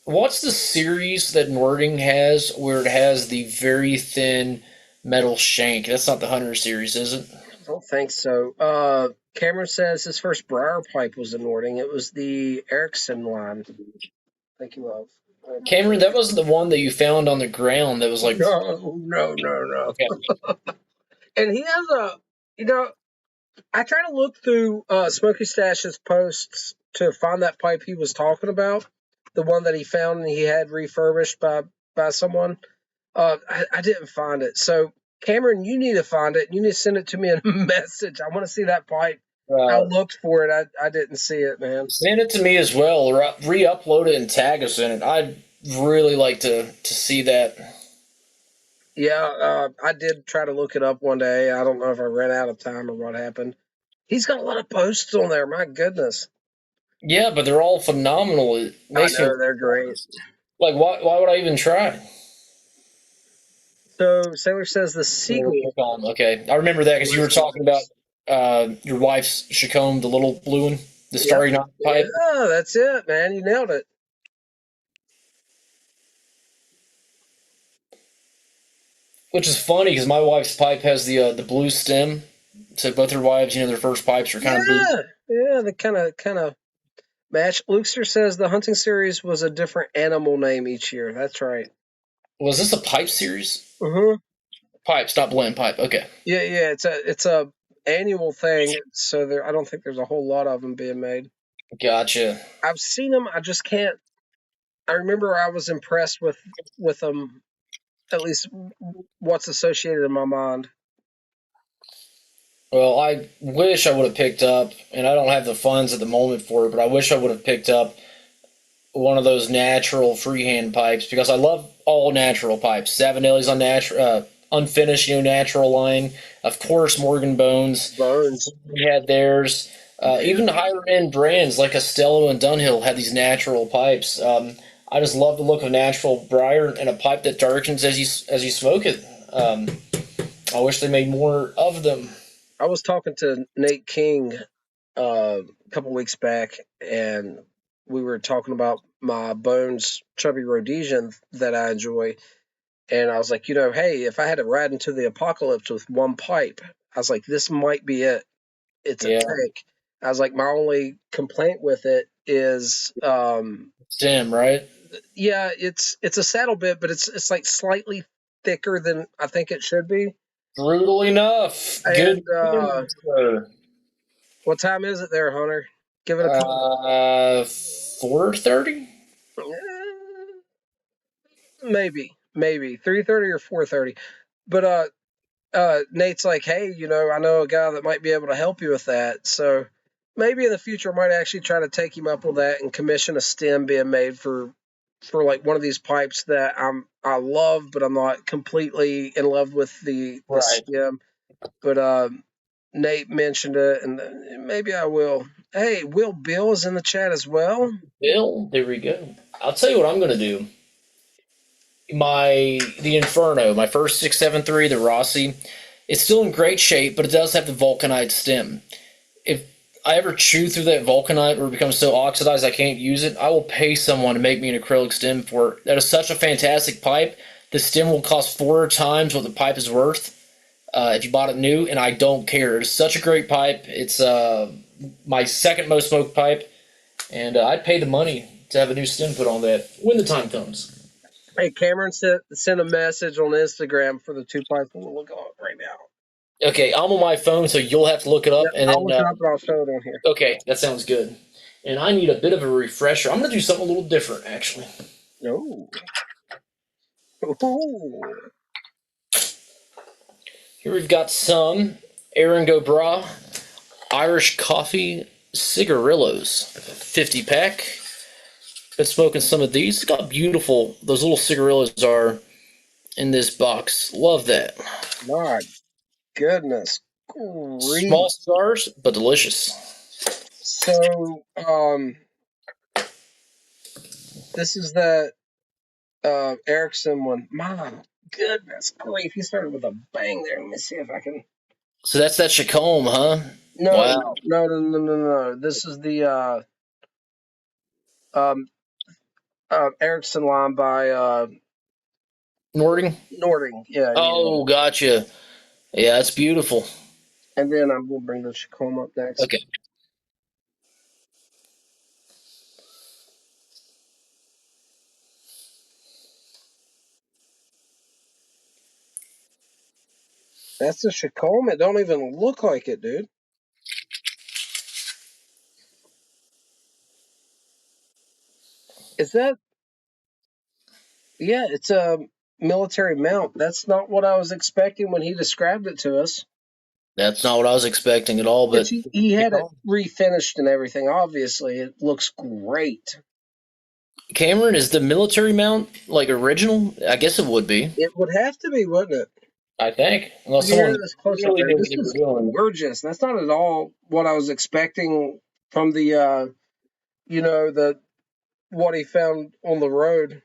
What's the series that Nording has where it has the very thin metal shank? That's not the Hunter series, is it? I don't think so. Cameron says his first briar pipe was a Nording. It was the Erickson line. Thank you, love. Cameron, that wasn't the one that you found on the ground that was like... No. Okay. And he has I try to look through Smokey Stash's posts to find that pipe he was talking about, the one that he found and he had refurbished by someone. I didn't find it. So, Cameron, you need to find it. You need to send it to me in a message. I want to see that pipe I looked for it. I didn't see it, man. Send it to me as well, or re-upload it and tag us in it. I'd really like to see that. Yeah, I did try to look it up one day. I don't know if I ran out of time or what happened. He's got a lot of posts on there. My goodness. Yeah, but they're all phenomenal. It I makes me know they're great. like, why would I even try? So Sailor says the sequel. Okay, I remember that because you were talking about your wife's Chacombe, the little blue one, the Yep. Starry Night pipe, Yeah, that's it, man. You nailed it. which is funny because my wife's pipe has the blue stem. So both her wives, their first pipes are kind of blue. Yeah, they kind of match. Luxer says the hunting series was a different animal name each year. That's right. Was this a pipe series? Uh-huh. Pipes, not blend pipe. Okay, Yeah. It's a annual thing. So I don't think there's a whole lot of them being made. gotcha. I've seen them. I just can't. I remember I was impressed with them. At least what's associated in my mind. Well, I wish I would have picked up, and I don't have the funds at the moment for it, but I wish I would have picked up one of those natural freehand pipes because I love all natural pipes. Savinelli's on unfinished, natural line. Of course, Morgan Bones. Bones. We had theirs. Even higher end brands like Castello and Dunhill had these natural pipes. I just love the look of natural briar and a pipe that darkens as you smoke it. I wish they made more of them. I was talking to Nate King a couple weeks back, and we were talking about my Bones Chubby Rhodesian that I enjoy. And I was like, hey, if I had to ride into the apocalypse with one pipe, I was like, this might be it. It's a Yeah, tank. I was like, my only complaint with it is, Sim, right? yeah, it's a saddle bit, but it's like slightly thicker than I think it should be. Brutal enough. Good. And what time is it there, Hunter? Give it a call. 4:30. Maybe 3:30 or 4:30. But Nate's like, hey, I know a guy that might be able to help you with that. So maybe in the future, I might actually try to take him up with that and commission a stem being made for like one of these pipes that I love, but I'm not completely in love with the Right. stem. But Nate mentioned it, and maybe I will. Hey, Will Bill is in the chat as well. Bill, there we go. I'll tell you what I'm going to do. The Inferno, my first 673, the Rossi, it's still in great shape, but it does have the vulcanite stem. If I ever chew through that vulcanite or it becomes so oxidized I can't use it, I will pay someone to make me an acrylic stem for it. That is such a fantastic pipe. The stem will cost 4 times what the pipe is worth if you bought it new, and I don't care. It's such a great pipe. It's my second most smoked pipe, and I'd pay the money to have a new stem put on that when the time comes. Hey, Cameron sent a message on Instagram for the two pipes. We'll look on right now. Okay, I'm on my phone, so you'll have to look it up, Yep, and I'll then look it up and I'll show it on here. okay, that sounds good. And I need a bit of a refresher. I'm going to do something a little different, actually. Oh. Ooh. Here we've got some Aaron Gobra Irish Coffee Cigarillos, 50 pack. Been smoking some of these. Look how beautiful those little cigarillos are in this box. Love that. My goodness. Grief. Small cigars, but delicious. So, this is the Erickson one. My goodness grief. He started with a bang there. Let me see if I can. So that's that Chacombe, huh? No, Wow. no. This is the um, Erickson line by Nording? Nording. Yeah. Oh, gotcha. Yeah, that's beautiful. And then I will bring the Chacombe up next. Okay. That's the Chacombe. It don't even look like it, dude. Is that? Yeah, it's a military mount. That's not what I was expecting when he described it to us. That's not what I was expecting at all, Which but he had it refinished and everything. Obviously, it looks great. Cameron, is the military mount like original? I guess it would be. It would have to be, wouldn't it? I think, Look unless here, someone this close up really there. knew what This they were is doing. gorgeous. That's not at all what I was expecting from the, the what he found on the road.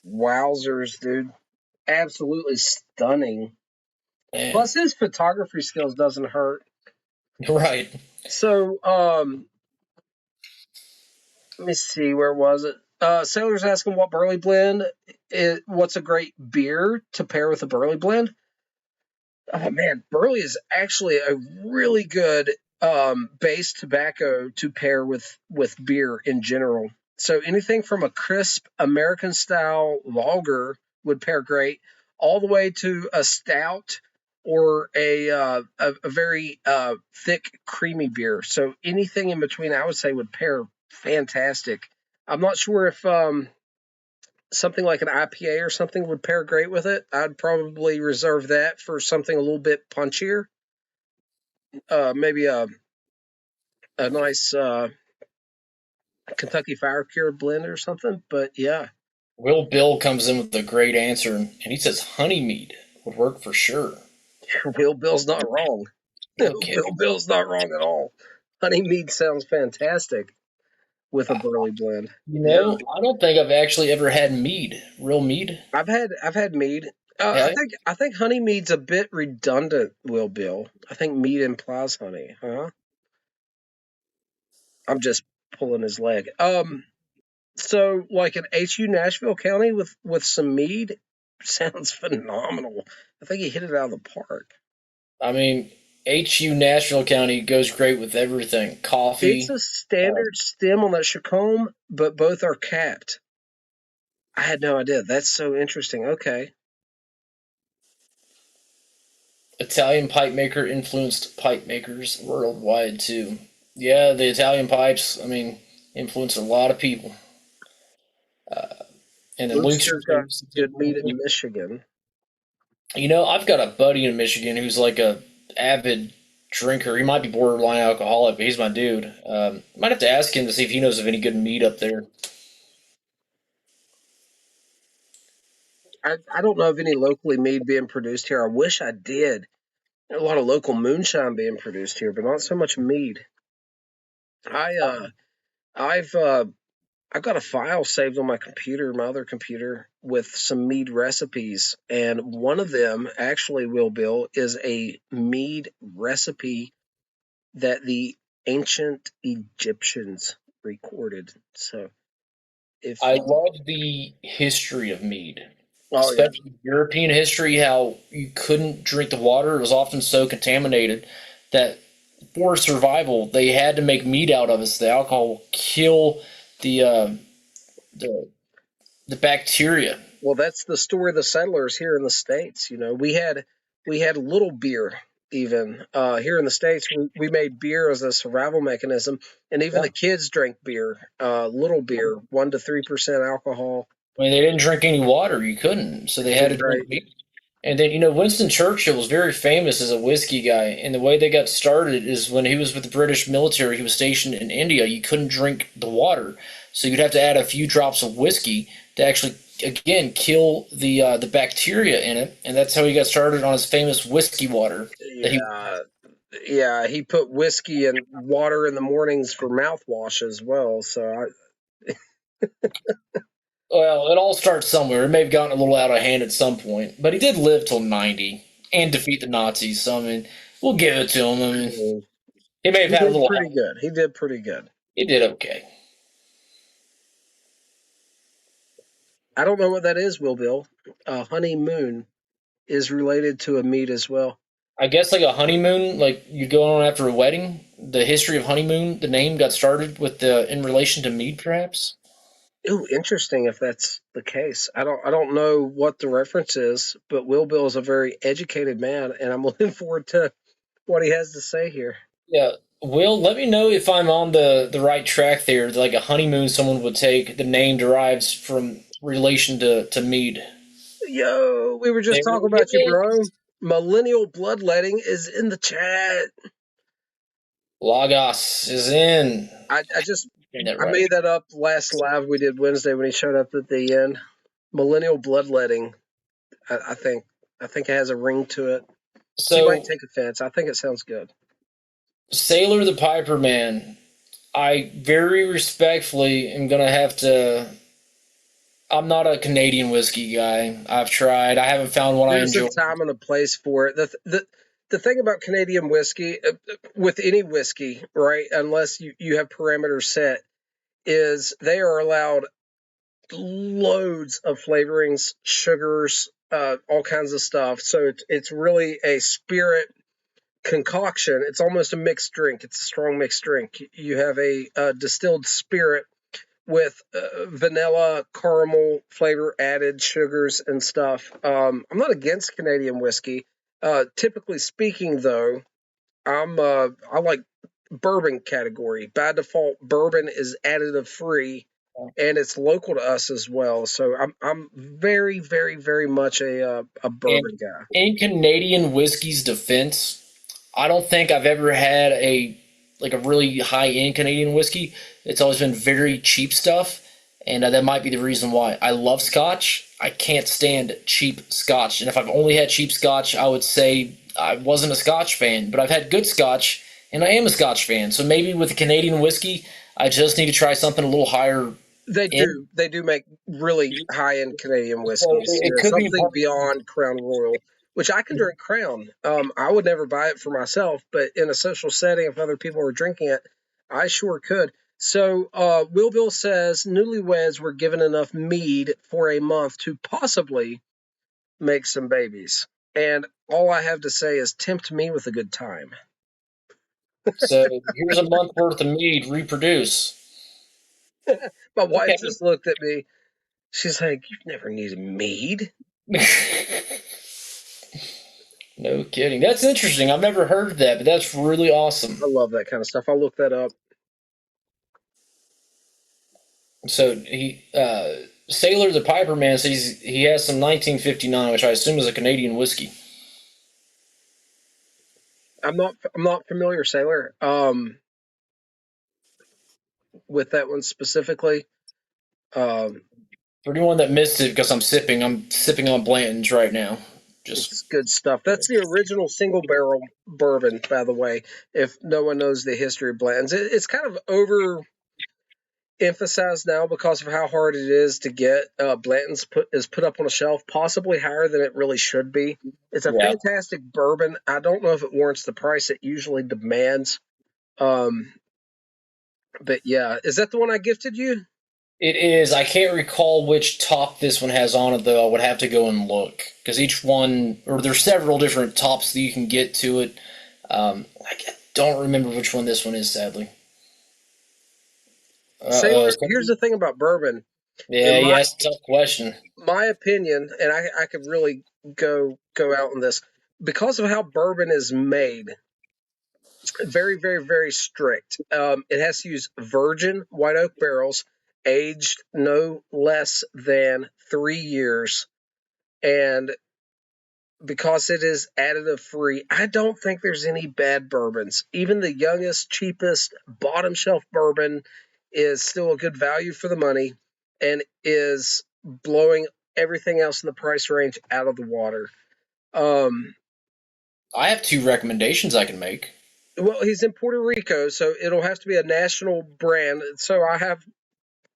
Wowzers, dude! Absolutely stunning. Man. Plus, his photography skills doesn't hurt. Right. So, let me see, where was it? Sailor's asking what burley blend, what's a great beer to pair with a burley blend? Oh man, burley is actually a really good base tobacco to pair with beer in general. So anything from a crisp American style lager would pair great, all the way to a stout or a very thick creamy beer. So anything in between, I would say, would pair fantastic. I'm not sure if something like an IPA or something would pair great with it. I'd probably reserve that for something a little bit punchier. Maybe a nice Kentucky Fire Cure blend or something. But yeah, Will Bill comes in with a great answer, and he says honey mead would work for sure. Will Bill's not wrong. Okay. Will Bill's not wrong at all. Honey mead sounds fantastic with a burley blend. Yeah, I don't think I've actually ever had mead, real mead. I've had mead. I Yeah, think honey mead's a bit redundant, Will Bill. I think mead implies honey, huh? I'm just pulling his leg. So like an HU Nashville County with some mead sounds phenomenal. I think he hit it out of the park. I mean, HU Nashville County goes great with everything. It's Coffee. a Uh, standard stem on that Chacombe, but both are capped. I had no idea. That's so interesting. Okay. Italian pipe maker influenced pipe makers worldwide too. Yeah, the Italian pipes, I mean, influenced a lot of people. And then Luke's Booster's got good meat in Michigan. I've got a buddy in Michigan who's like a avid drinker. He might be borderline alcoholic, but he's my dude. Might have to ask him to see if he knows of any good meat up there. I don't know of any locally mead being produced here. I wish I did. A lot of local moonshine being produced here, but not so much mead. I I've I've got a file saved on my computer, my other computer, with some mead recipes, and one of them actually, Will Bill, is a mead recipe that the ancient Egyptians recorded. So if I love the history of mead, oh yeah, especially European history, how you couldn't drink the water. It was often so contaminated that for survival, they had to make mead out of it. So the alcohol will kill the the the bacteria. well, that's the story of the settlers here in the states. We had little beer even here in the states. We made beer as a survival mechanism, and even Yeah. the kids drank beer, little beer, 1 to 3% alcohol. I mean, they didn't drink any water. You couldn't, so they had to Right. drink mead. And then, Winston Churchill was very famous as a whiskey guy. And the way they got started is when he was with the British military, he was stationed in India. You couldn't drink the water. So you'd have to add a few drops of whiskey to actually, again, kill the bacteria in it. And that's how he got started on his famous whiskey water. That he, Yeah, yeah. He put whiskey and water in the mornings for mouthwash as well. So well, it all starts somewhere. It may have gotten a little out of hand at some point. But he did live till 90 and defeat the Nazis. So, I mean, we'll give it to him. I mean, he may have he had a did little. pretty good. He did pretty good. He did okay. I don't know what that is, Will Bill. Honeymoon is related to a meat as well. I guess like a honeymoon, like you go on after a wedding. The history of honeymoon, the name got started with the in relation to mead, perhaps. Ooh, interesting if that's the case. I don't know what the reference is, but Will Bill is a very educated man, and I'm looking forward to what he has to say here. Yeah. Will, let me know if I'm on the right track there. Like a honeymoon, someone would take the name derives from relation to mead. Yo, we were just There talking we about you, go. bro. Millennial Bloodletting is in the chat. Lagos is in. I That I right. made that up last live we did Wednesday when he showed up at the end. Millennial Bloodletting. I think it has a ring to it. He might So take offense. I think it sounds good. Sailor the Piper Man. I very respectfully am gonna have to. I'm not a Canadian whiskey guy. I've tried. I haven't found one I There's a enjoy. time and a place for it. The thing about Canadian whiskey, with any whiskey, right, unless you have parameters set, is they are allowed loads of flavorings, sugars, all kinds of stuff. So it's really a spirit concoction. It's almost a mixed drink. It's a strong mixed drink. You have a distilled spirit with vanilla, caramel flavor added, sugars and stuff. I'm not against Canadian whiskey. Typically speaking, though, I like bourbon category. By default, bourbon is additive free, and it's local to us as well. So I'm very very very much a And bourbon guy. in Canadian whiskey's defense, I don't think I've ever had a really high end Canadian whiskey. It's always been very cheap stuff, and that might be the reason why. I love Scotch. I can't stand cheap Scotch, and if I've only had cheap Scotch, I would say I wasn't a Scotch fan. But I've had good Scotch, and I am a Scotch fan. So maybe with the Canadian whiskey, I just need to try something a little higher end. They do make really high end Canadian So whiskeys. it could be Something beyond Crown Royal, which I can drink Crown. I would never buy it for myself, but in a social setting, if other people were drinking it, I sure could. So Will Bill says newlyweds were given enough mead for a month to possibly make some babies, and all I have to say is tempt me with a good time. so. Here's a month worth of mead. Reproduce. My wife Okay. just looked at me. She's like, "You've never needed mead." No kidding. That's interesting. I've never heard of that, but that's really awesome. I love that kind of stuff. I'll look that up. So Sailor the Piper Man says he has some 1959, which I assume is a Canadian whiskey. I'm not familiar, Sailor, with that one specifically. Um, For anyone that missed it, because I'm sipping on Blanton's right now. Just it's good stuff. That's the original single barrel bourbon, by the way. If no one knows the history of Blanton's, it's kind of over emphasized now because of how hard it is to get. Blanton's is put up on a shelf, possibly higher than it really should be. It's a yeah, fantastic bourbon. I don't know if it warrants the price it usually demands. Um, but yeah, is that the one I gifted you? it is. I can't recall which top this one has on it though. I would have to go and look because each one, or there's several different tops that you can get to it. I don't remember which one this one is, sadly. Sailor, here's the thing about bourbon. In Yeah, yeah, that's a tough question. my opinion, and I could really go out on this, because of how bourbon is made, very very very strict. It has to use virgin white oak barrels, aged no less than 3 years, and because it is additive free, I don't think there's any bad bourbons. Even the youngest, cheapest, bottom shelf bourbon is still a good value for the money and is blowing everything else in the price range out of the water. Um, I have two recommendations I can make. well, he's in Puerto Rico, so it'll have to be a national brand. So I have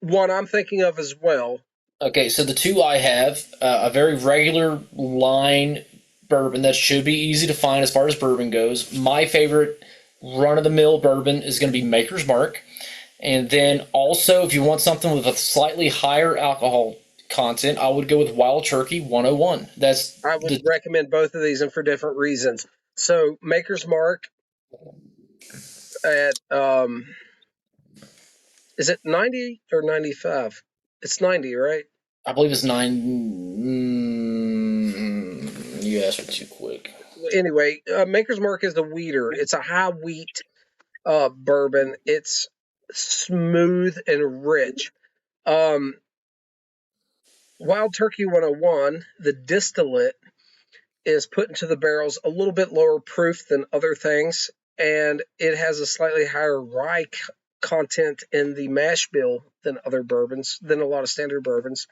one I'm thinking of as well. Okay, so the two I have, a very regular line bourbon that should be easy to find as far as bourbon goes. My favorite run of the mill bourbon is going to be Maker's Mark. And then also, if you want something with a slightly higher alcohol content, I would go with Wild Turkey 101. That's I would the recommend both of these and for different reasons. So Maker's Mark at is it 90 or 95? It's 90, right? I believe it's nine. You asked me too quick. Anyway, Maker's Mark is the wheater. It's a high wheat bourbon. It's smooth and rich. Um, Wild Turkey 101, the distillate is put into the barrels a little bit lower proof than other things, and it has a slightly higher rye content in the mash bill than other bourbons, than a lot of standard bourbons.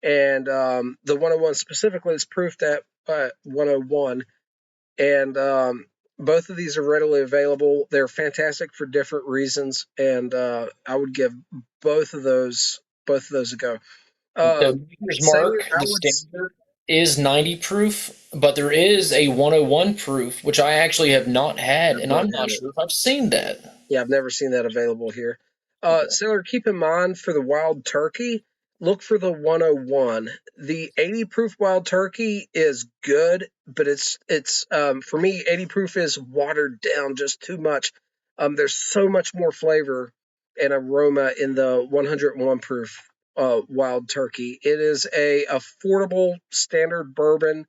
And the 101 specifically is proofed at 101. And both of these are readily available. They're fantastic for different reasons, and I would give both of those a go. So Maker's Sailor, Mark, the standard is 90 proof, but there is a 101 proof, which I actually have not had, and I'm not sure if I've seen that. Yeah, I've never seen that available here. Sailor, keep in mind for the Wild Turkey, look for the 101. The 80 proof Wild Turkey is good, but it's for me 80 proof is watered down just too much. There's so much more flavor and aroma in the 101 proof Wild Turkey. It is a affordable standard bourbon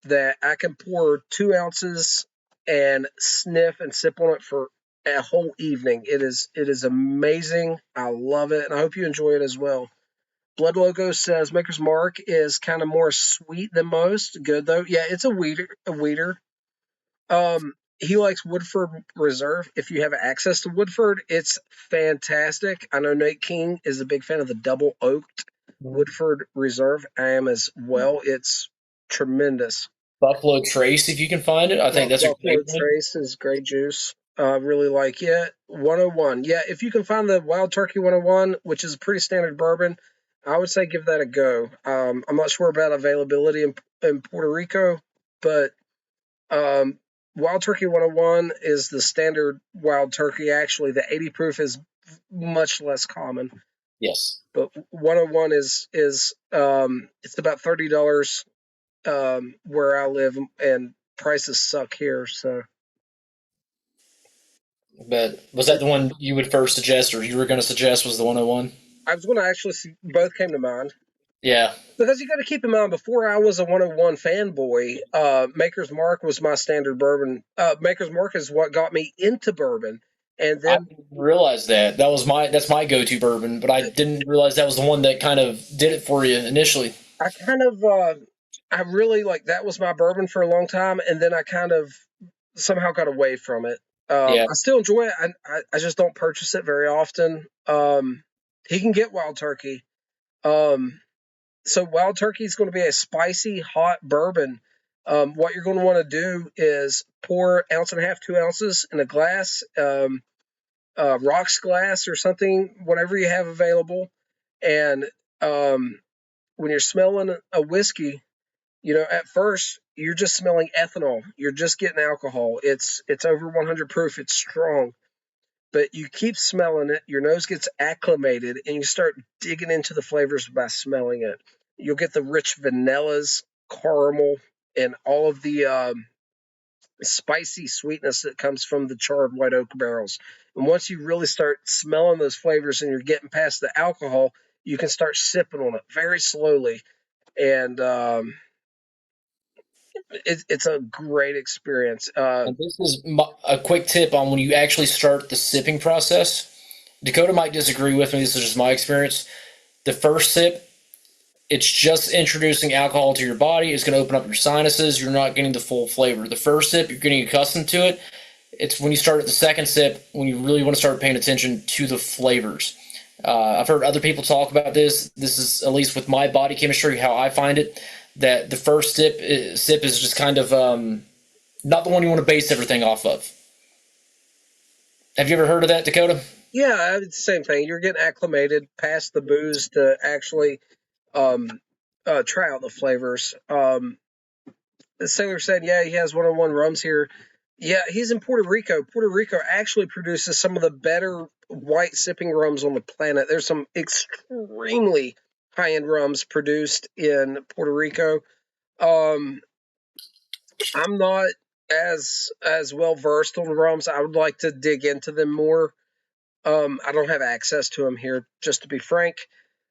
that I can pour 2 ounces and sniff and sip on it for a whole evening. It is amazing. I love it, and I hope you enjoy it as well. Blood Logo says Maker's Mark is kind of more sweet than most. Good though. Yeah, it's a weeder. He likes Woodford Reserve. If you have access to Woodford, it's fantastic. I know Nate King is a big fan of the double oaked Woodford Reserve. I am as well. It's tremendous. Buffalo Trace, if you can find it. I think that's a Buffalo great one. Trace is great juice. Really like it. 101. Yeah, if you can find the Wild Turkey 101, which is a pretty standard bourbon, I would say give that a go. I'm not sure about availability in Puerto Rico, but Wild Turkey 101 is the standard Wild Turkey. Actually, the 80 proof is much less common. Yes. But 101 is it's about $30 where I live, and prices suck here. So, but was that the one you would first suggest, or you were going to suggest was the 101? I was going to actually see both came to mind. Yeah. Because you got to keep in mind, before I was a 101 fanboy, Maker's Mark was my standard bourbon. Maker's Mark is what got me into bourbon, and then I didn't realize that's my go-to bourbon, but I didn't realize that was the one that kind of did it for you initially. I kind of I really like that was my bourbon for a long time, and then I kind of somehow got away from it. Yeah. I still enjoy it. I just don't purchase it very often. He can get Wild Turkey. So Wild Turkey is going to be a spicy, hot bourbon. What you're going to want to do is pour 1.5 ounces, 2 ounces in a glass, rocks glass or something, whatever you have available. And when you're smelling a whiskey, at first you're just smelling ethanol. You're just getting alcohol. It's over 100 proof. It's strong. But you keep smelling it, your nose gets acclimated, and you start digging into the flavors by smelling it. You'll get the rich vanillas, caramel, and all of the spicy sweetness that comes from the charred white oak barrels. And once you really start smelling those flavors and you're getting past the alcohol, you can start sipping on it very slowly. And it's a great experience. And this is a quick tip on when you actually start the sipping process. Dakota might disagree with me. This is just my experience. The first sip, it's just introducing alcohol to your body. It's going to open up your sinuses. You're not getting the full flavor. The first sip, you're getting accustomed to it. It's when you start at the second sip when you really want to start paying attention to the flavors. I've heard other people talk about this. This is, at least with my body chemistry, how I find it, that the first sip is just kind of not the one you want to base everything off of. Have you ever heard of that, Dakota? Yeah, it's the same thing. You're getting acclimated past the booze to actually try out the flavors. The sailor said, yeah, he has 101 rums here. Yeah, he's in Puerto Rico. Puerto Rico actually produces some of the better white sipping rums on the planet. There's some extremely high-end rums produced in Puerto Rico. I'm not as well versed on rums. I would like to dig into them more. I don't have access to them here, just to be frank.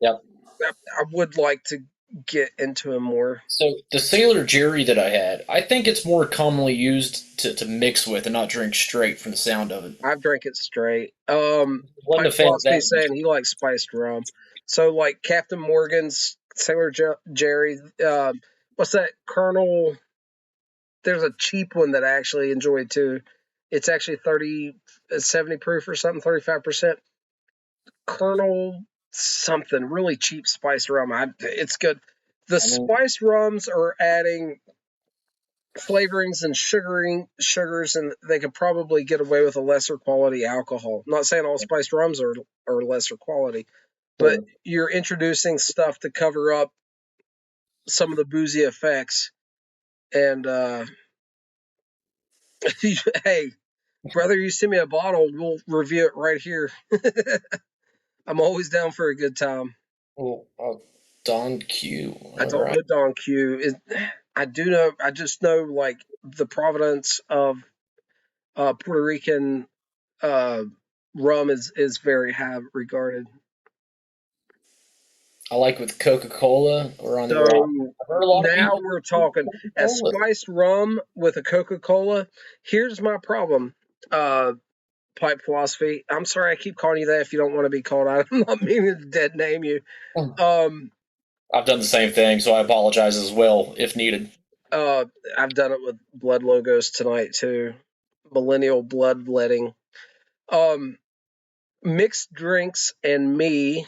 Yep. I would like to get into them more. So the Sailor Jerry that I had, I think it's more commonly used to mix with and not drink straight from the sound of it. I've drank it straight. Wasn't a fan of that. Saying he likes spiced rum. So like Captain Morgan's Sailor Jerry, what's that? Colonel there's a cheap one that I actually enjoy too. It's actually 70 proof or something, 35%. Colonel something, really cheap spiced rum. It's good. The spiced rums are adding flavorings and sugars, and they could probably get away with a lesser quality alcohol. I'm not saying all spiced rums are lesser quality, but you're introducing stuff to cover up some of the boozy effects. And hey, brother, you send me a bottle, we'll review it right here. I'm always down for a good time. Well, Don Q. I don't know Don Q. I do know. I just know like the provenance of Puerto Rican rum is very high regarded. I like with Coca-Cola or on the rock. Now we're talking a spiced rum with a Coca-Cola. Here's my problem. Pipe Philosophy. I'm sorry I keep calling you that if you don't want to be called out. I'm not meaning to dead name you. I've done the same thing, so I apologize as well if needed. I've done it with Blood Logos tonight too. Millennial bloodletting. Mixed drinks and me.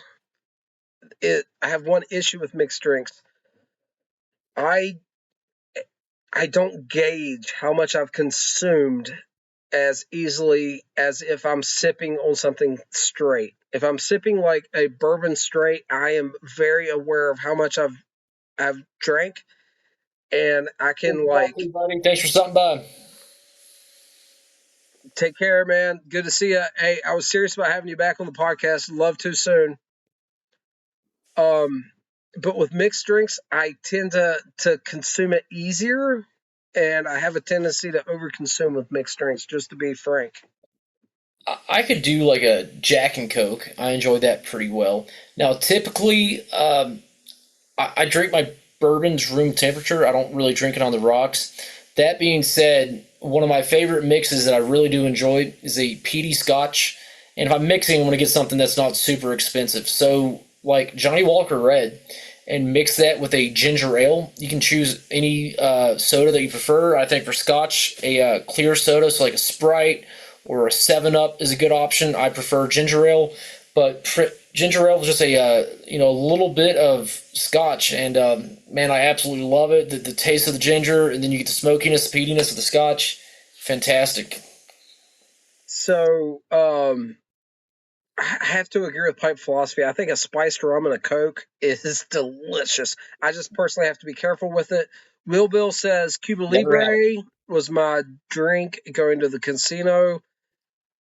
I have one issue with mixed drinks. I don't gauge how much I've consumed as easily as if I'm sipping on something straight. If I'm sipping like a bourbon straight, I am very aware of how much I've drank, and I can Thanks for stopping by. Take care, man. Good to see you. Hey, I was serious about having you back on the podcast. Love to soon. But with mixed drinks, I tend to consume it easier, and I have a tendency to overconsume with mixed drinks, just to be frank. I could do like a Jack and Coke. I enjoy that pretty well. Now, typically, I drink my bourbons room temperature. I don't really drink it on the rocks. That being said, one of my favorite mixes that I really do enjoy is a peaty Scotch. And if I'm mixing, I want to get something that's not super expensive. So, like Johnny Walker Red, and mix that with a ginger ale. You can choose any soda that you prefer. I think for Scotch, a clear soda, so like a Sprite or a 7-Up is a good option. I prefer ginger ale, but ginger ale is just a little bit of Scotch, and man, I absolutely love it. The taste of the ginger, and then you get the smokiness, the peatiness of the Scotch. Fantastic. So, I have to agree with Pipe Philosophy. I think a spiced rum and a Coke is delicious. I just personally have to be careful with it. Will Bill says Cuba Libre was my drink going to the casino.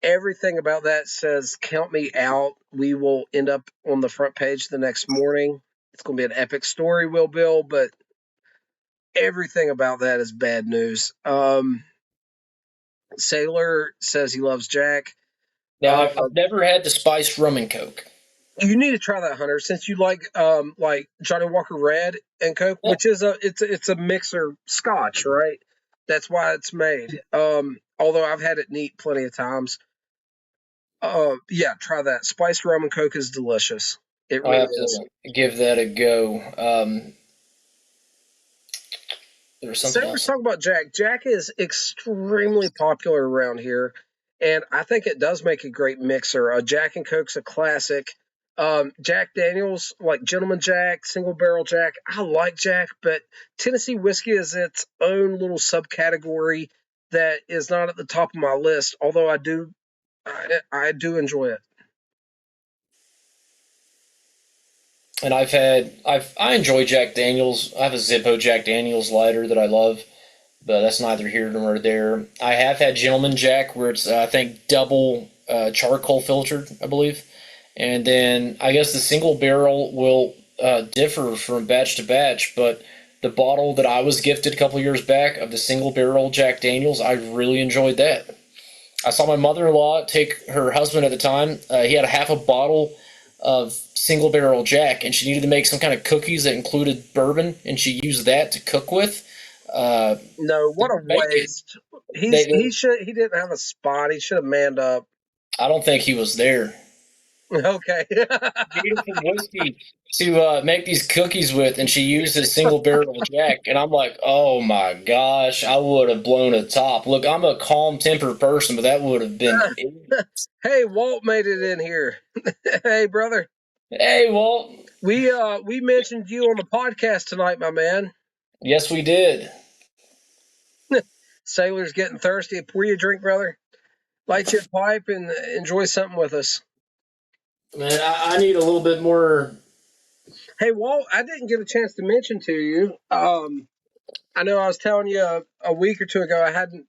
Everything about that says count me out. We will end up on the front page the next morning. It's going to be an epic story, Will Bill, but everything about that is bad news. Sailor says he loves Jack. Now, I've never had the spiced rum and Coke. You need to try that, Hunter, since you like Johnny Walker Red and Coke, which is it's a mixer Scotch, right? That's why it's made. Although I've had it neat plenty of times. Yeah, try that. Spiced rum and Coke is delicious. It really is. Give that a go. There's something else. Let's talk about Jack. Jack is extremely popular around here, and I think it does make a great mixer. Jack and Coke's a classic. Jack Daniels, like Gentleman Jack, Single Barrel Jack. I like Jack, but Tennessee whiskey is its own little subcategory that is not at the top of my list. Although I do enjoy it. And I enjoy Jack Daniels. I have a Zippo Jack Daniels lighter that I love, but that's neither here nor there. I have had Gentleman Jack, where it's I think double charcoal filtered, I believe. And then I guess the single barrel will differ from batch to batch, but the bottle that I was gifted a couple years back of the single barrel Jack Daniels, I really enjoyed that. I saw my mother-in-law take her husband at the time. He had a half a bottle of single barrel Jack, and she needed to make some kind of cookies that included bourbon, and she used that to cook with. No, what a waste! He didn't have a spot. He should have manned up. I don't think he was there. Okay. Gave some whiskey to make these cookies with, and she used a single barrel Jack. And I'm like, oh my gosh, I would have blown a top. Look, I'm a calm tempered person, but that would have been it. Hey, Walt made it in here. Hey, brother. Hey, Walt. We mentioned you on the podcast tonight, my man. Yes, we did. Sailor's getting thirsty. Pour you a drink, brother. Light your pipe and enjoy something with us. Man, I need a little bit more. Hey, Walt, I didn't get a chance to mention to you. I know I was telling you a week or two ago I hadn't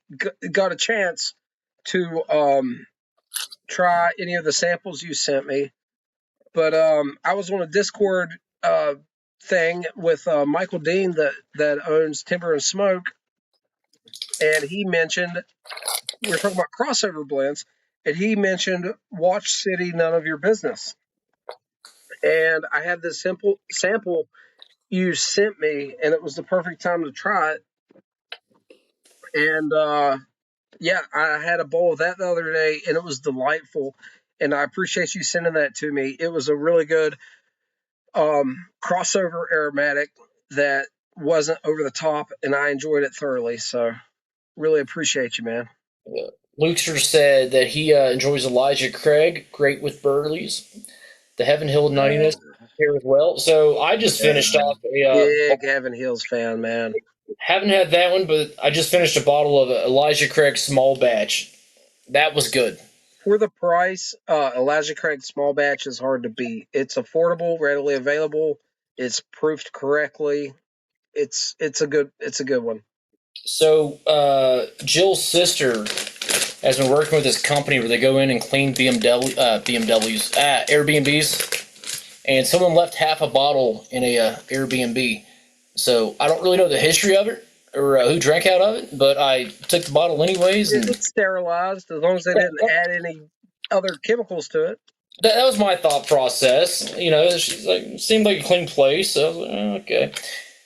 got a chance to try any of the samples you sent me, but I was on a Discord thing with Michael Dean that owns Timber and Smoke, and he mentioned we were talking about crossover blends, and he mentioned Watch City, None of Your Business, and I had this simple sample you sent me, and it was the perfect time to try it, and yeah, I had a bowl of that the other day, and it was delightful. And I appreciate you sending that to me. It was a really good crossover aromatic that wasn't over the top, and I enjoyed it thoroughly. So, really appreciate you, man. Luxor said that he enjoys Elijah Craig, great with Burleys. The Heaven Hill nuttiness here as well. So I just finished off Big Heaven Hills fan, man. haven't had that one, but I just finished a bottle of Elijah Craig small batch. That was good. For the price, Elijah Craig small batch is hard to beat. It's affordable, readily available. It's proofed correctly. It's a good one. So Jill's sister has been working with this company where they go in and clean Airbnbs, and someone left half a bottle in a Airbnb. So I don't really know the history of it or who drank out of it, but I took the bottle anyways. And It's sterilized as long as they didn't add any other chemicals to it. that was my thought process. You know, she's like, it seemed like a clean place. So I was like, okay.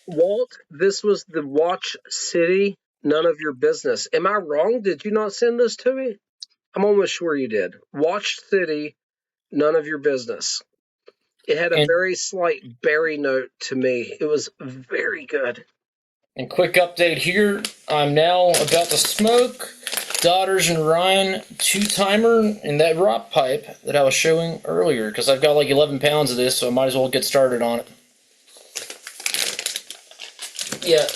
Walt, this was the Watch City, None of Your Business. Am I wrong? Did you not send this to me? I'm almost sure you did. Watch City, None of Your Business. It had a very slight berry note to me. It was very good. And quick update here. I'm now about to smoke Daughters and Ryan 2-timer in that rock pipe that I was showing earlier because I've got like 11 pounds of this, so I might as well get started on it. Yeah.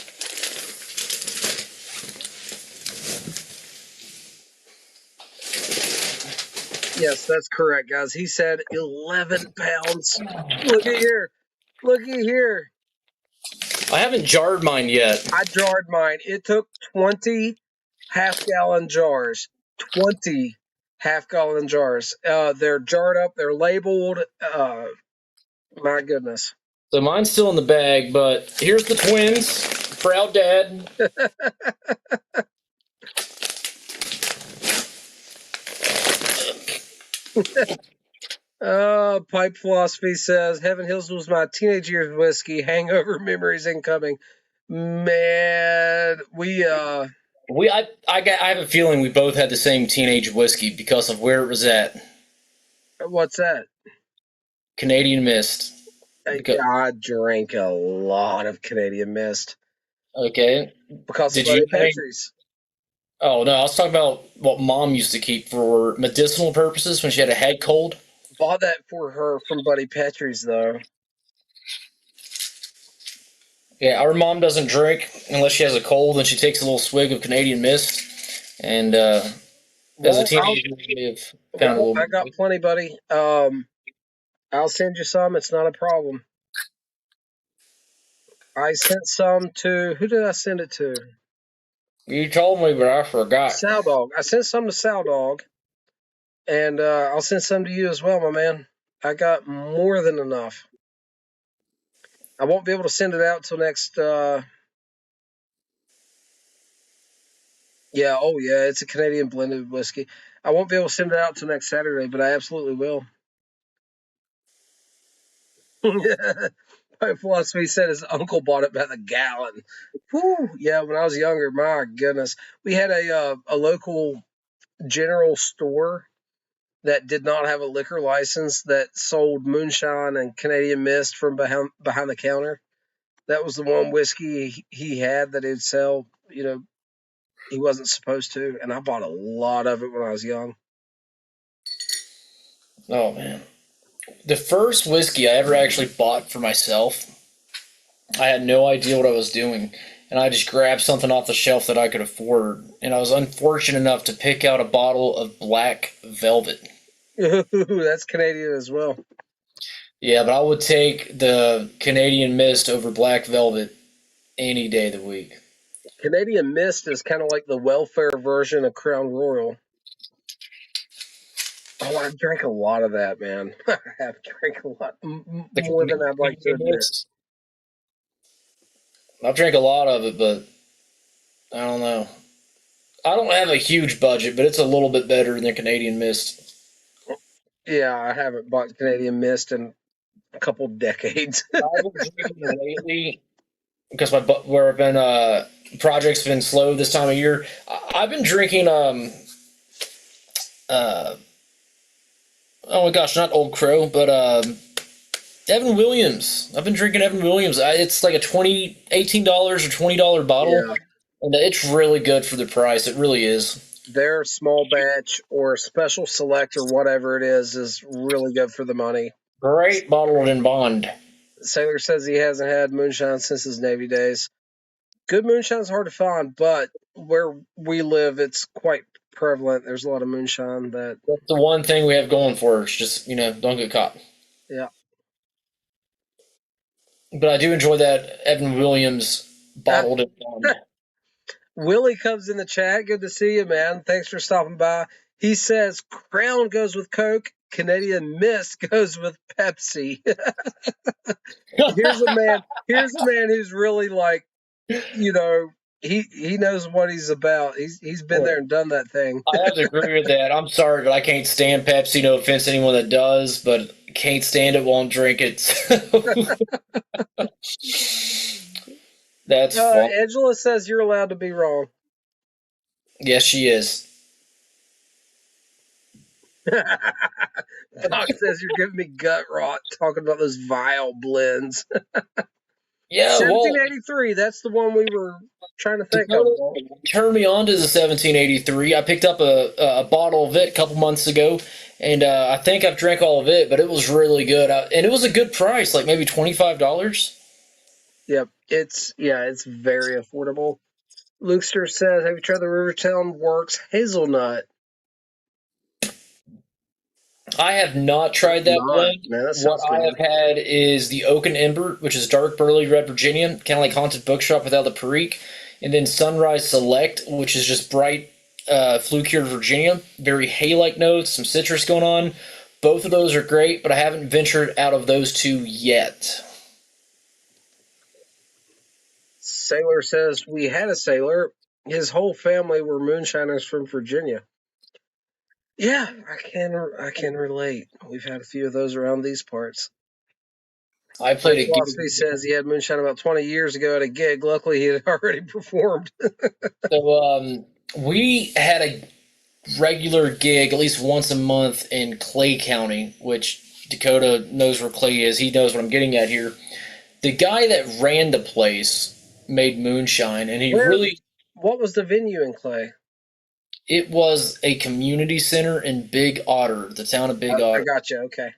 Yes, that's correct, guys. He said 11 pounds. Look at here. Look at here. I haven't jarred mine yet. I jarred mine. It took 20 half-gallon jars. 20 half-gallon jars. They're jarred up. They're labeled. My goodness. So mine's still in the bag, but here's the twins. Proud dad. Pipe Philosophy says Heaven Hills was my teenage years whiskey. Hangover memories incoming. Man, I have a feeling we both had the same teenage whiskey because of where it was at. What's that? Canadian Mist. I drank a lot of Canadian Mist. Okay. Because of Buddy Petrie's. Oh, no, I was talking about what Mom used to keep for medicinal purposes when she had a head cold. Bought that for her from Buddy Petrie's, though. Yeah, our mom doesn't drink unless she has a cold, and she takes a little swig of Canadian Mist. And as a teenager, I got plenty, buddy. I'll send you some. It's not a problem. I sent some to... Who did I send it to? You told me, but I forgot. Sow Dog. I sent some to Sow Dog. And I'll send some to you as well, my man. I got more than enough. I won't be able to send it out until next... Yeah, oh yeah, it's a Canadian blended whiskey. I won't be able to send it out till next Saturday, but I absolutely will. My philosophy said his uncle bought it by the gallon. Whew, yeah, when I was younger, my goodness. We had a local general store that did not have a liquor license that sold moonshine and Canadian Mist from behind the counter. That was the one whiskey he had that he'd sell. He wasn't supposed to, and I bought a lot of it when I was young. Oh man, the first whiskey I ever actually bought for myself, I had no idea what I was doing, and I just grabbed something off the shelf that I could afford, and I was unfortunate enough to pick out a bottle of Black Velvet. That's Canadian as well. Yeah, but I would take the Canadian Mist over Black Velvet any day of the week. Canadian Mist is kind of like the welfare version of Crown Royal. Oh, I drank a lot of that, man. I have drank a lot more than I'd like to admit. I've drank a lot of it, but I don't know. I don't have a huge budget, but it's a little bit better than Canadian Mist. Yeah, I haven't bought Canadian Mist in a couple decades. I've been drinking lately because where I've been projects been slow this time of year. I've been drinking oh my gosh, not Old Crow, but Evan Williams. I've been drinking Evan Williams. It's like a $18 or $20 bottle, Yeah. And it's really good for the price. It really is. Their small batch or special select or whatever it is really good for the money. Great bottled in bond. Sailor says he hasn't had moonshine since his Navy days. Good moonshine's hard to find, but where we live, it's quite prevalent. There's a lot of moonshine that. That's the one thing we have going for us. Just, don't get caught. Yeah. But I do enjoy that Evan Williams bottled in bond. Willie comes in the chat. Good to see you, man. Thanks for stopping by. He says Crown goes with Coke, Canadian Mist goes with Pepsi. Here's a man who's really like, he knows what he's about. He's been there and done that thing. I have to agree with that. I'm sorry, but I can't stand Pepsi. No offense to anyone that does, but can't stand it, won't drink it. That's fun. Angela says you're allowed to be wrong. Yes, she is. Doc says you're giving me gut rot talking about those vile blends. Yeah, 1783. That's the one we were trying to think of. Turned me on to the 1783. I picked up a bottle of it a couple months ago, and I think I've drank all of it, but it was really good. And it was a good price, like maybe $25. Yep, it's very affordable. Lukester says, have you tried the Rivertown Works hazelnut? I have not tried that blend. What I have had is the Oak and Ember, which is dark burley red Virginia, kind of like Haunted Bookshop without the perique, and then Sunrise Select, which is just bright flue-cured Virginia, very hay-like notes, some citrus going on. Both of those are great, but I haven't ventured out of those two yet. Sailor says, we had a sailor. His whole family were moonshiners from Virginia. Yeah, I can relate. We've had a few of those around these parts. I played a gig. Says he had moonshine about 20 years ago at a gig. Luckily, he had already performed. So we had a regular gig at least once a month in Clay County, which Dakota knows where Clay is. He knows what I'm getting at here. The guy that ran the place made moonshine, and What was the venue in Clay? It was a community center in Big Otter, the town of Big Otter. I got you. Okay.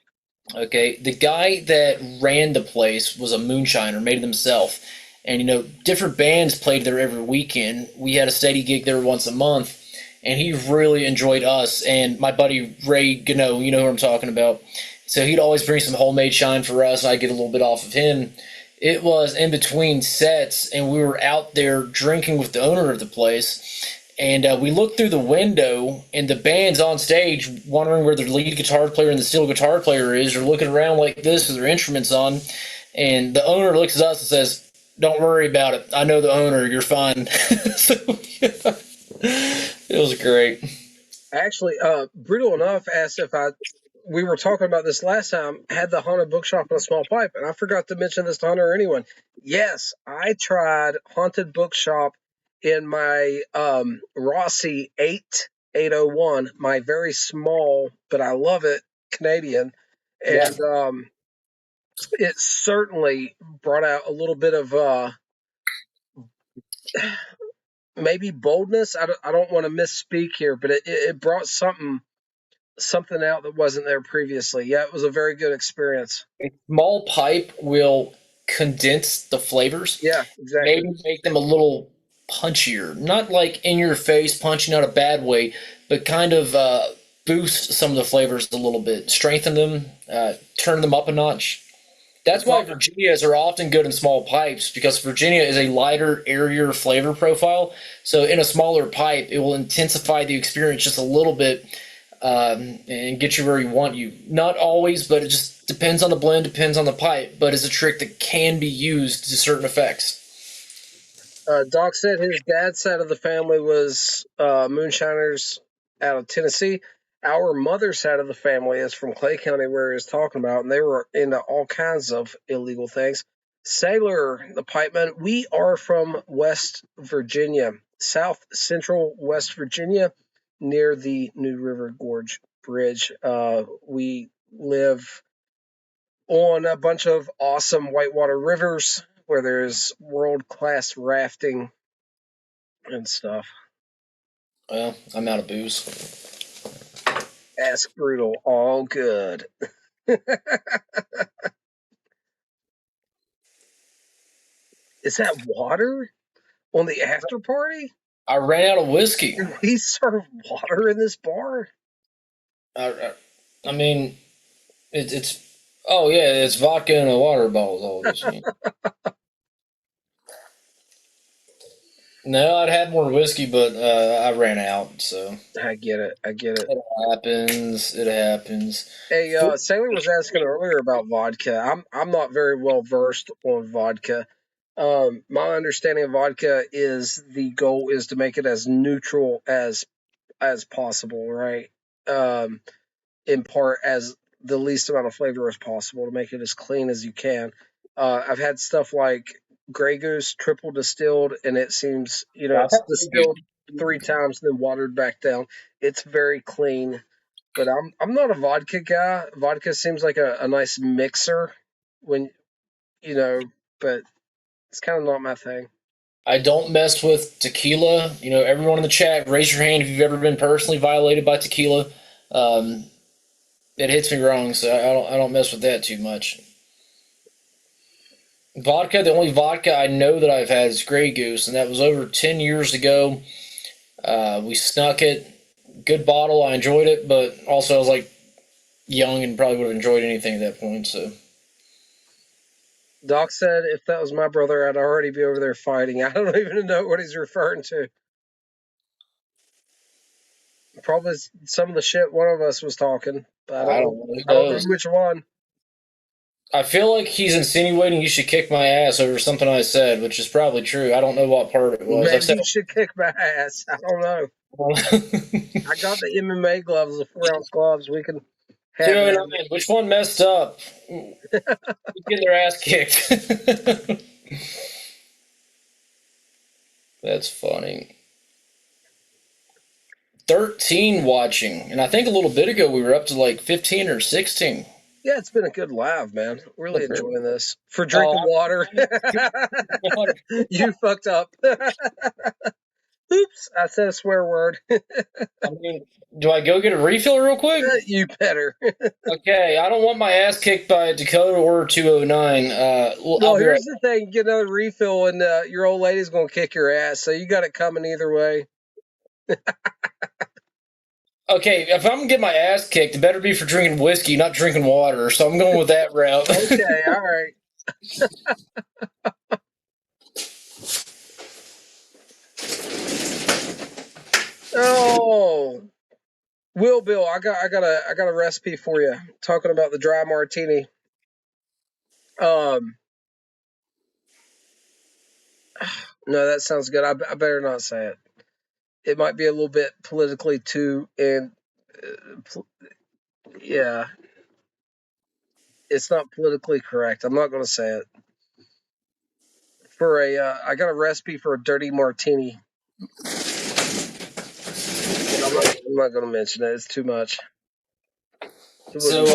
Okay. The guy that ran the place was a moonshiner, made it himself. And, different bands played there every weekend. We had a steady gig there once a month, and he really enjoyed us. And my buddy Ray Gano, you know who I'm talking about. So he'd always bring some homemade shine for us, and I'd get a little bit off of him. It was in between sets, and we were out there drinking with the owner of the place. And we looked through the window, and the band's on stage wondering where the lead guitar player and the steel guitar player is. They're looking around like this with their instruments on. And the owner looks at us and says, "Don't worry about it. I know the owner. You're fine." So, yeah, it was great. Actually, Brutal Enough asked if we were talking about this last time, had the Haunted Bookshop on a small pipe. And I forgot to mention this to Hunter or anyone. Yes, I tried Haunted Bookshop in my Rossi 8 801, my very small, but I love it, Canadian. And it certainly brought out a little bit of maybe boldness. I don't want to misspeak here, but it brought something out that wasn't there previously. Yeah, it was a very good experience. A small pipe will condense the flavors. Yeah, exactly. Maybe make them a little punchier. Not like in your face, punching out a bad way, but kind of boost some of the flavors a little bit, strengthen them, turn them up a notch. That's why Virginias are often good in small pipes, because Virginia is a lighter, airier flavor profile. So in a smaller pipe, it will intensify the experience just a little bit and get you where you want you. Not always, but it just depends on the blend, depends on the pipe, but it's a trick that can be used to certain effects. Doc said his dad's side of the family was moonshiners out of Tennessee. Our mother's side of the family is from Clay County, where he was talking about, and they were into all kinds of illegal things. Sailor, the pipeman, we are from West Virginia, South Central West Virginia, near the New River Gorge Bridge. We live on a bunch of awesome whitewater rivers where there's world-class rafting and stuff. Well, I'm out of booze. Ask Brutal, all good. Is that water on the after party? I ran out of whiskey. Did we serve water in this bar? I mean, it's oh yeah, it's vodka in a water bottle. All this. No, I'd had more whiskey, but I ran out. So I get it. It happens. It happens. Hey, Sailor was asking earlier about vodka. I'm not very well versed on vodka. My understanding of vodka is the goal is to make it as neutral as possible, right? In part as the least amount of flavor as possible to make it as clean as you can. I've had stuff like Grey Goose triple distilled, and it seems it's distilled 3 times then watered back down. It's very clean, but I'm not a vodka guy. Vodka seems like a nice mixer when but it's kind of not my thing. I don't mess with tequila. Everyone in the chat, raise your hand if you've ever been personally violated by tequila. It hits me wrong, so I don't mess with that too much. Vodka, the only vodka I know that I've had is Grey Goose, and that was over 10 years ago. We snuck it. Good bottle. I enjoyed it, but also I was like young and probably would have enjoyed anything at that point. So Doc said if that was my brother, I'd already be over there fighting. I don't even know what he's referring to. Probably some of the shit one of us was talking, but I don't know which one. I feel like he's insinuating you should kick my ass over something I said, which is probably true. I don't know what part it was. Maybe you should kick my ass. I don't know. I got the MMA gloves, the 4-ounce gloves. We can have them. Which one messed up? Get their ass kicked. That's funny. 13 watching, and I think a little bit ago we were up to like 15 or 16. Yeah, it's been a good live, man. Really enjoying this. For drinking water. You fucked up. Oops, I said a swear word. I mean, do I go get a refill real quick? You better. Okay, I don't want my ass kicked by Dakota or 209. Well, here's the thing. Get another refill, and your old lady's going to kick your ass, so you got it coming either way. Okay, if I'm going to get my ass kicked, it better be for drinking whiskey, not drinking water, so I'm going with that route. Okay, all right. Oh, Will Bill, I got a recipe for you. Talking about the dry martini. No, that sounds good. I better not say it. It might be a little bit politically too, and yeah, it's not politically correct. I'm not going to say it. I got a recipe for a dirty martini. And I'm not going to mention it. It's too much. So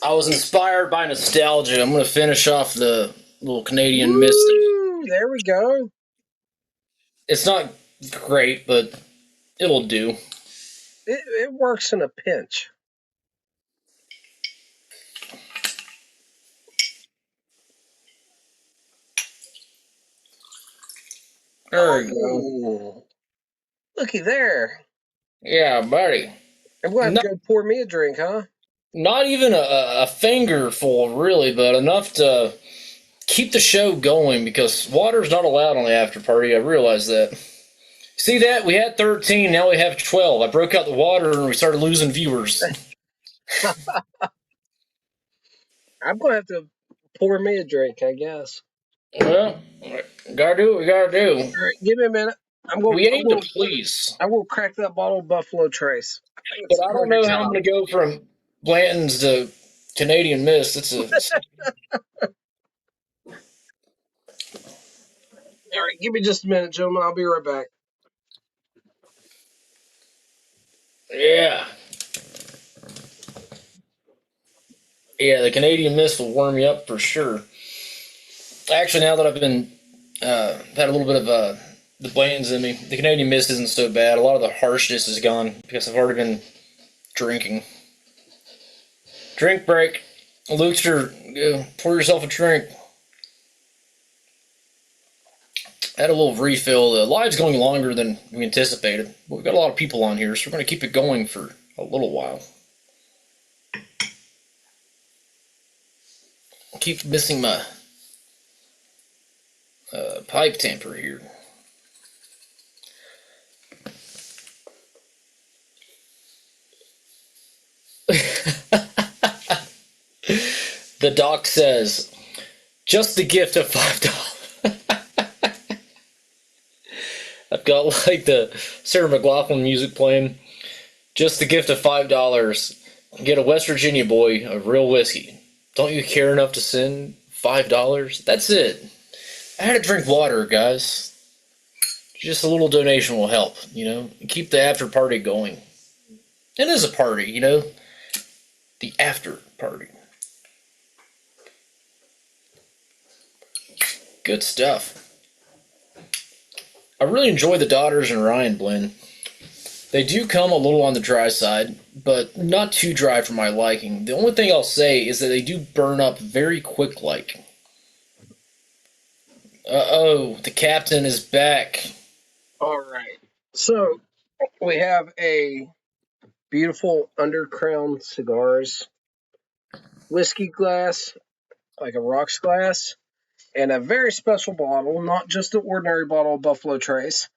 I was inspired by nostalgia. I'm going to finish off the little Canadian Mist. There we go. It's not great, but it'll do. It works in a pinch. There we go. Looky there. Yeah, buddy. I'm going to have to go pour me a drink, huh? Not even a finger full, really, but enough to keep the show going because water's not allowed on the after party. I realize that. See that? We had 13, now we have 12. I broke out the water and we started losing viewers. I'm going to have to pour me a drink, I guess. Well, gotta do what we gotta do. All right, give me a minute. We aim to please. I will crack that bottle of Buffalo Trace. But I don't know how I'm going to go from Blanton's to Canadian Mist. It's a. All right, give me just a minute, gentlemen. I'll be right back. Yeah. Yeah, the Canadian Mist will warm you up for sure. Actually, now that I've been had a little bit of the Blanton's in me, the Canadian Mist isn't so bad. A lot of the harshness is gone because I've already been drinking. Drink break. Lukester, pour yourself a drink. Had a little refill. The live's going longer than we anticipated. We've got a lot of people on here, so we're going to keep it going for a little while. I keep missing my pipe tamper here. The doc says, just the gift of $5. I've got like the Sarah McLachlan music playing. Just the gift of $5. Get a West Virginia boy a real whiskey. Don't you care enough to send $5? That's it. I had to drink water, guys. Just a little donation will help, you know. Keep the after party going. It is a party, you know. The after party. Good stuff. I really enjoy the Daughters and Ryan blend. They do come a little on the dry side, but not too dry for my liking. The only thing I'll say is that they do burn up very quick like. Uh-oh, the captain is back. All right. So we have a beautiful Undercrown Cigars whiskey glass, like a rocks glass, and a very special bottle, not just an ordinary bottle of Buffalo Trace.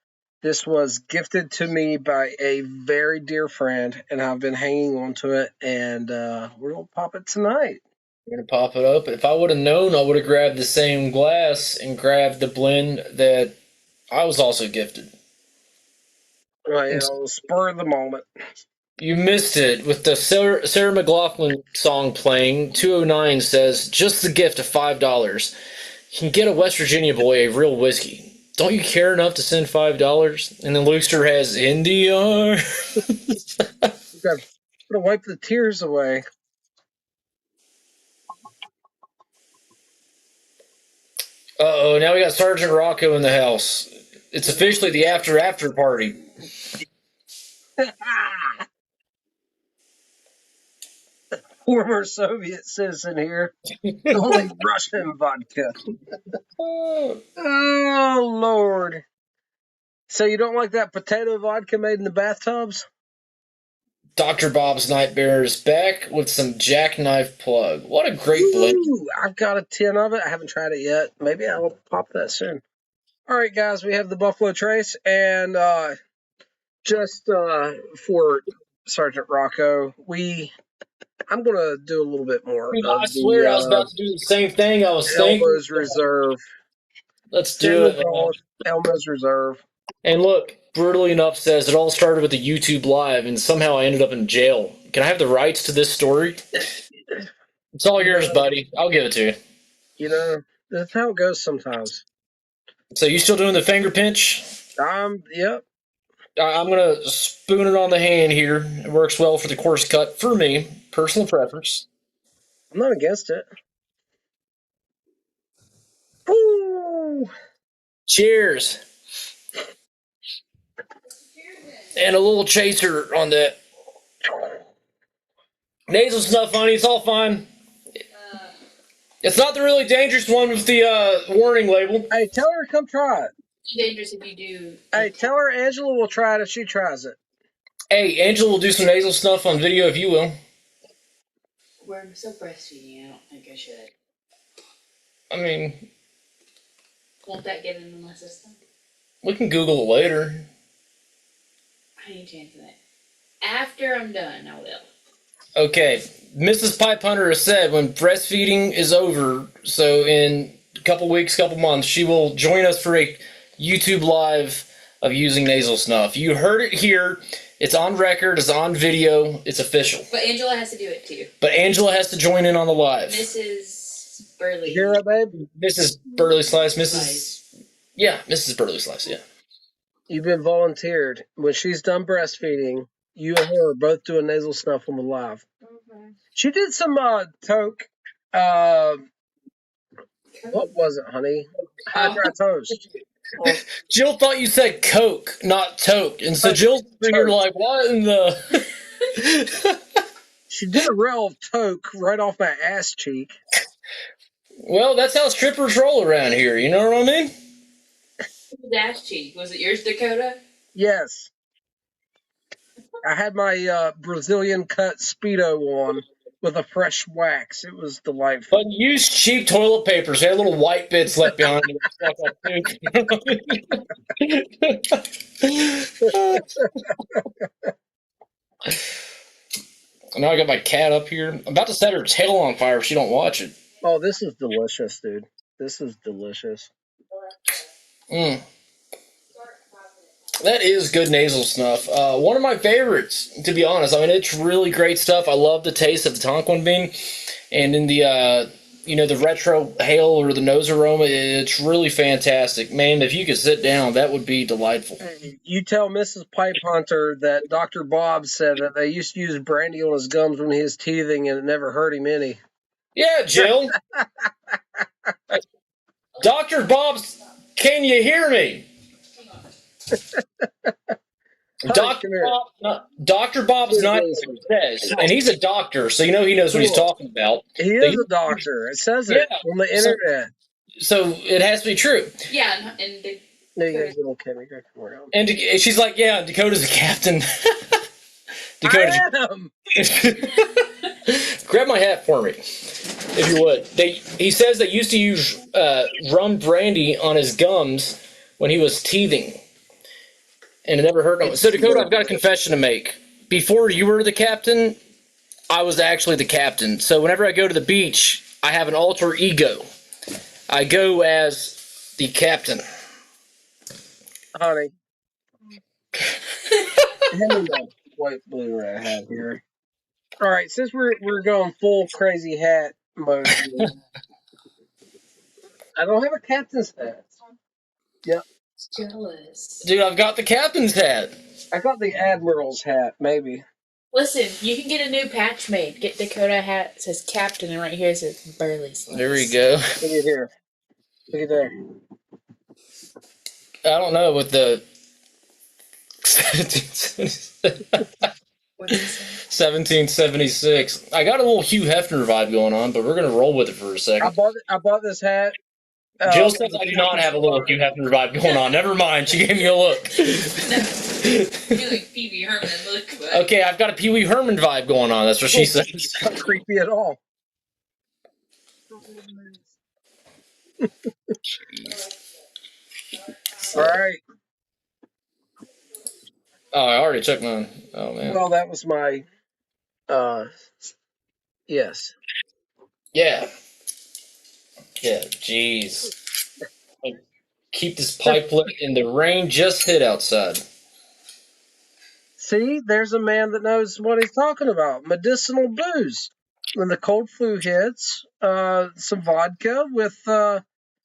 This was gifted to me by a very dear friend, and I've been hanging on to it, and we're going to pop it tonight. We're going to pop it up. If I would have known, I would have grabbed the same glass and grabbed the blend that I was also gifted. Right, it'll spur the moment. You missed it. With the Sarah McLachlan song playing, 209 says, just the gift of $5. You can get a West Virginia boy a real whiskey. Don't you care enough to send $5? And then Lukester has NDR. Gotta wipe the tears away. Uh-oh, now we got Sergeant Rocco in the house. It's officially the after party. Former Soviet citizen here. Only Russian vodka. Oh, Lord. So you don't like that potato vodka made in the bathtubs? Dr. Bob's Nightmare is back with some Jackknife Plug. What a great blend. I've got a tin of it. I haven't tried it yet. Maybe I'll pop that soon. All right, guys, we have the Buffalo Trace. And just for Sergeant Rocco, I'm going to do a little bit more. I swear I was about to do the same thing. I was thinking. Elmo's Reserve. Let's do it. Elmo's Reserve. And look, Brutally Enough says it all started with the YouTube Live, and somehow I ended up in jail. Can I have the rights to this story? It's all yours, buddy. I'll give it to you. You know, that's how it goes sometimes. So you still doing the finger pinch? Yep. I'm gonna spoon it on the hand here. It works well for the coarse cut for me, personal preference. I'm not against it. Ooh. Cheers. And a little chaser on that. Nasal snuff, honey. It's all fine. It's not the really dangerous one with the warning label. Hey, tell her to come try it. Dangerous if you do. Hey, tell her Angela will try it if she tries it. Hey, Angela will do some nasal snuff on video if you will. Where I'm still breastfeeding, I don't think I should. I mean, Won't that get into my system? we can Google it later. Any chance of that? After I'm done, I will. Okay, Mrs. Pipe Hunter has said when breastfeeding is over, so in a couple weeks, couple months, she will join us for a YouTube live of using nasal snuff. You heard it here. It's on record. It's on video. It's official. But Angela has to do it too. But Angela has to join in on the live. Mrs. Burley. You hear it, babe? Mrs. Burley Slice. Slice. Mrs. Burley Slice, yeah. You've been volunteered. When she's done breastfeeding, you and her are both doing nasal snuff on the live. Okay. She did some toke. What was it, honey? High dry toast. Jill thought you said Coke, not toke. And so Jill figured, like, what in the... She did a real toke right off my ass cheek. Well, that's how strippers roll around here. You know what I mean? Dash cheek. Was it yours, Dakota? Yes. I had my Brazilian cut Speedo on with a fresh wax. It was delightful. But use cheap toilet paper. So they had little white bits left behind. Now I got my cat up here. I'm about to set her tail on fire if she don't watch it. Oh, this is delicious, dude. This is delicious. That is good nasal snuff. One of my favorites, to be honest. I mean, it's really great stuff. I love the taste of the Tonquin bean, and in the the retro hail or the nose aroma, it's really fantastic. Man, if you could sit down, that would be delightful. You tell Mrs. Pipe Hunter that Dr. Bob said that they used to use brandy on his gums when he was teething, and it never hurt him any. Yeah, Jill. Dr. Bob's, can you hear me? Dr. Bob's not says, and he's a doctor, so you know he knows what he's talking about. He is a doctor. It says it on the internet. So it has to be true. Yeah, and No, you guys don't care. Come around. And she's like, yeah, Dakota's a captain. Dakota, I am. grab my hat for me, if you would. He says they used to use rum brandy on his gums when he was teething, and it never hurt him. So Dakota, I've got a confession to make. Before you were the captain, I was actually the captain. So whenever I go to the beach, I have an alter ego. I go as the captain. Honey. Hand me that white Blu-ray I have here. All right, since we're going full crazy hat mode here, I don't have a captain's hat. Yep. jealous. Dude, I've got the captain's hat. I got the admiral's hat, maybe. Listen, you can get a new patch made. Get Dakota hat. It says captain, and right here it says Burley Slice. There we go. Look at here. Look at there. I don't know with the 1776. I got a little Hugh Hefner vibe going on, but we're gonna roll with it for a second. I bought this hat. Jill says I do not have a little Hugh Hefner vibe going on. Never mind. She gave me a look. You like Pee Wee Herman look. But... Okay, I've got a Pee Wee Herman vibe going on. That's what she says. Not creepy at all. All right. Oh, I already checked mine. Oh man. Well, that was my. Yes. Yeah. Yeah. Jeez. Keep this pipe lit, and the rain just hit outside. See, there's a man that knows what he's talking about. Medicinal booze. When the cold flu hits, some vodka with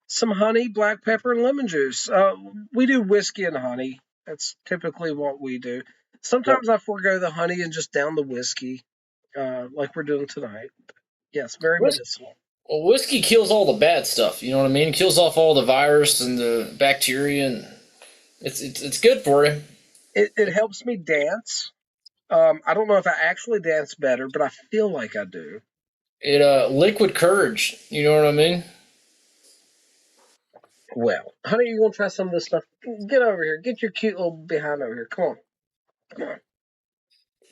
some honey, black pepper, and lemon juice. We do whiskey and honey That's typically what we do. Sometimes I forego the honey and just down the whiskey, like we're doing tonight. Yes, very Whis- medicinal. Well, whiskey kills all the bad stuff. You know what I mean? It kills off all the virus and the bacteria, and it's good for you. It helps me dance. I don't know if I actually dance better, but I feel like I do. It liquid courage. You know what I mean? Well, honey, you want to try some of this stuff? Get over here. Get your cute little behind over here. Come on. Come on.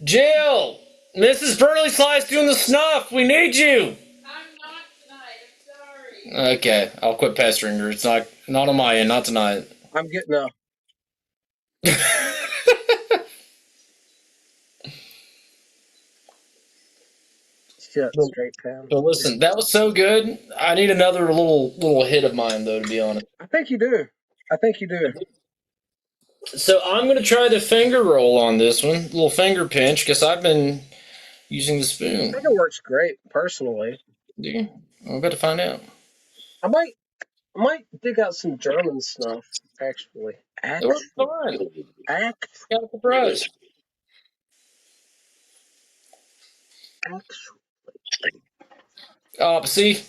Jill, Mrs. Burley Slice doing the snuff. We need you. I'm not tonight. I'm sorry. Okay, I'll quit pestering her. It's not on my end. Not tonight. I'm getting up. Shit, straight pan. So listen, that was so good. I need another little hit of mine though, to be honest. I think you do. I think you do. So I'm gonna try the finger roll on this one, little finger pinch, because I've been using the I spoon. think it works great, personally. Do you? I'm about to find out. I might dig out some German stuff, actually. It works fine. Got a surprise. Oh, see.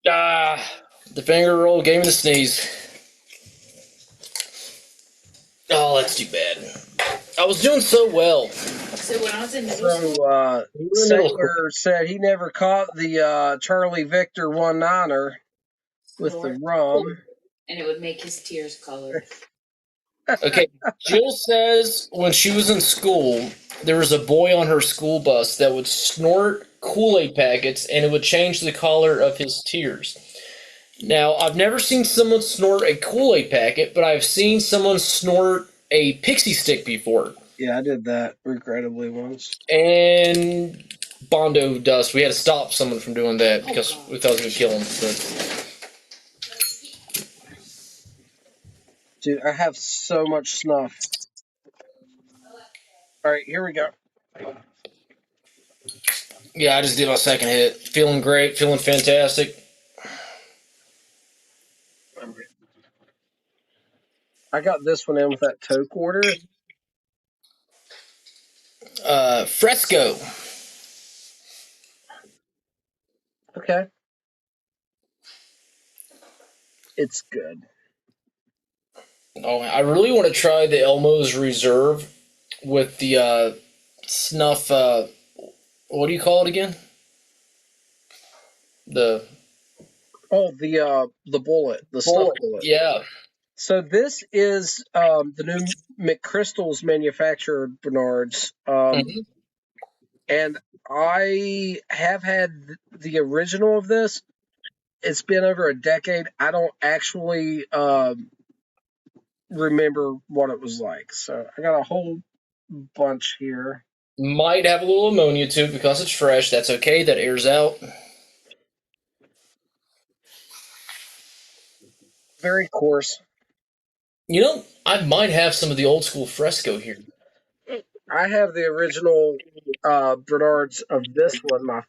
The finger roll gave me the sneeze. Oh, that's too bad. I was doing so well. So when I was in middle school, So, Sailor said he never caught the Charlie Victor 1-9er with the rum. and it would make his tears colored. Okay, Jill says when she was in school, there was a boy on her school bus that would snort Kool-Aid packets and it would change the color of his tears. Now, I've never seen someone snort a Kool-Aid packet, but I've seen someone snort a pixie stick before. Yeah, I did that regrettably once. And Bondo dust. We had to stop someone from doing that because we thought it was going to kill him. But Dude, I have so much snuff. All right, here we go. yeah, I just did my second hit. Feeling great, feeling fantastic. I got this one in with that toe quarter. Fresco. Okay. It's good. Oh, I really want to try the Elmo's Reserve with the snuff. What do you call it again? The The bullet, the snuff bullet. Yeah. So this is the new McChrystal's manufactured Bernard's, and I have had the original of this. It's been over a decade. I don't actually remember what it was like, so I got a whole bunch here. Might have a little ammonia to it because it's fresh. That's okay. That airs out. Very coarse. You know, I might have some of the old school Fresco here. I have the original Bernard's of this one. My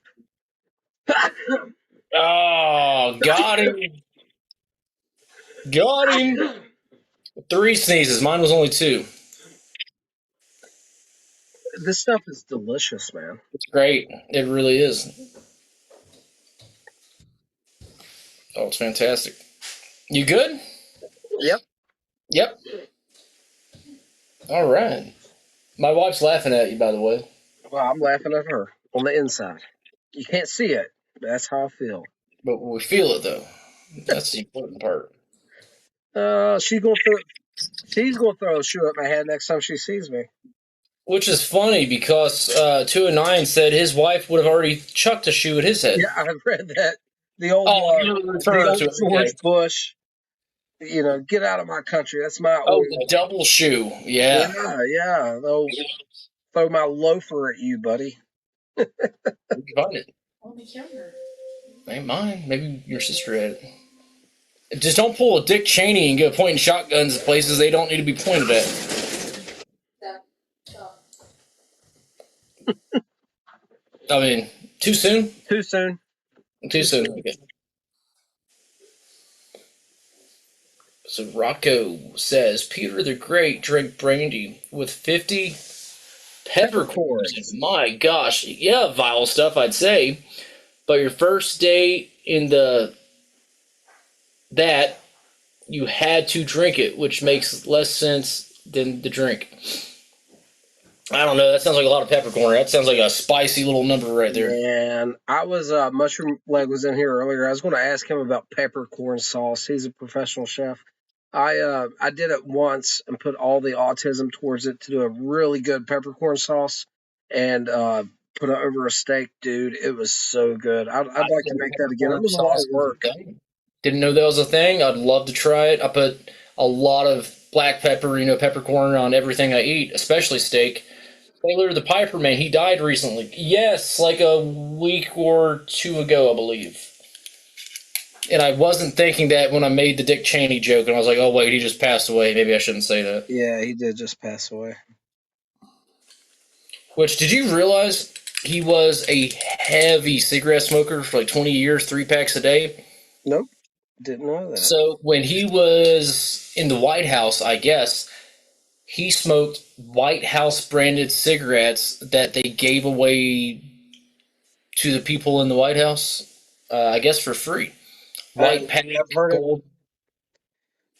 Oh, got him. Got him. 3 sneezes. Mine was only 2. This stuff is delicious, man. It's great. It really is. Oh, it's fantastic. You good? Yep. Yep. All right. My wife's laughing at you, by the way. Well, I'm laughing at her on the inside. You can't see it, but that's how I feel. But we feel it, though. That's the important part. She's gonna throw a shoe at my head next time she sees me. Which is funny because 209 said his wife would have already chucked a shoe at his head. Yeah, I've read that. The old George Bush. You know, get out of my country. That's my old. The double shoe. Yeah. Yeah. They'll throw my loafer at you, buddy. Where'd you find it? Only younger. Ain't mine. Maybe your sister had it. Just don't pull a Dick Cheney and go pointing shotguns at places they don't need to be pointed at. I mean, too soon? Too soon. Too soon. Okay. So Rocco says Peter the Great drank brandy with 50 peppercorns. My gosh, yeah, vile stuff, I'd say. But your first day in that you had to drink it, which makes less sense than the drink. I don't know. That sounds like a lot of peppercorn. That sounds like a spicy little number right there. And I was Mushroom Leg was in here earlier. I was going to ask him about peppercorn sauce. He's a professional chef. I did it once and put all the autism towards it to do a really good peppercorn sauce and put it over a steak, dude. It was so good. I'd like to make that again. It was a lot of work. Didn't know that was a thing. I'd love to try it. I put a lot of black pepper, peppercorn on everything I eat, especially steak. Taylor the Piper Man, he died recently. Yes, like a week or two ago, I believe. And I wasn't thinking that when I made the Dick Cheney joke, and I was like, oh, wait, he just passed away. Maybe I shouldn't say that. Yeah, he did just pass away. Which, did you realize he was a heavy cigarette smoker for like 20 years, 3 packs a day? Nope, didn't know that. So when he was in the White House, I guess, he smoked White House branded cigarettes that they gave away to the people in the White House, I guess for free. White pack, gold.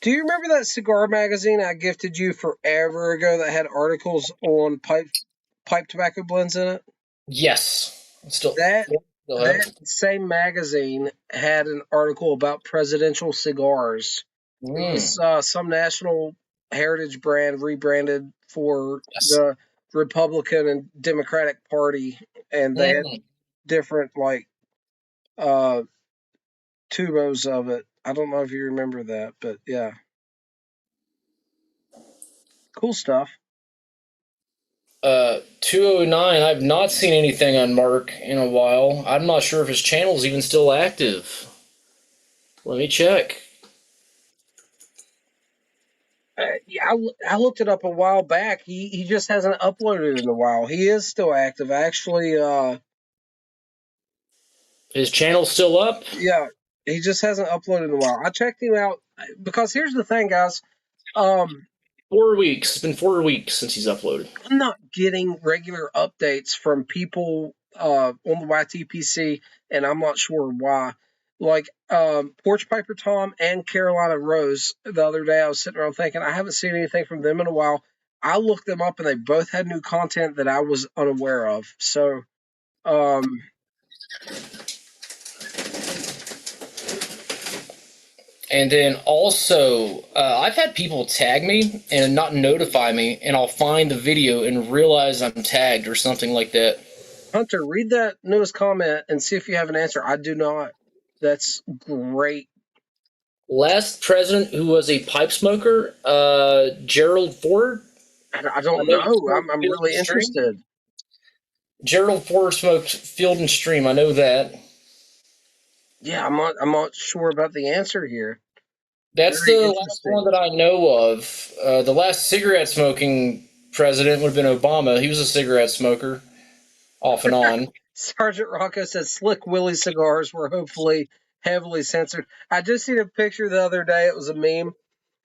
Do you remember that cigar magazine I gifted you forever ago that had articles on pipe tobacco blends in it? Yes. That same magazine had an article about presidential cigars. It was some national heritage brand rebranded for the Republican and Democratic Party, and they had different tubos of it. I don't know if you remember that, but yeah. Cool stuff. 209, I've not seen anything on Mark in a while. I'm not sure if his channel's even still active. Let me check. Yeah, I looked it up a while back. He just hasn't uploaded in a while. He is still active. Actually, his channel's still up? Yeah, he just hasn't uploaded in a while. I checked him out because here's the thing, guys. 4 weeks. It's been 4 weeks since he's uploaded. I'm not getting regular updates from people on the YTPC, and I'm not sure why. Like Porch Piper Tom and Carolina Rose, the other day I was sitting around thinking, I haven't seen anything from them in a while. I looked them up, and they both had new content that I was unaware of. So, and then also, I've had people tag me and not notify me, and I'll find the video and realize I'm tagged or something like that. Hunter, read that newest comment and see if you have an answer. I do not. That's great. Last president who was a pipe smoker, Gerald Ford. I don't know. I'm really interested. Gerald Ford smoked Field and Stream. I know that. Yeah, I'm not sure about the answer here. That's the last one that I know of. The last cigarette smoking president would have been Obama. He was a cigarette smoker, off and on. Sergeant Rocco says Slick Willie cigars were hopefully heavily censored. I just seen a picture the other day. It was a meme.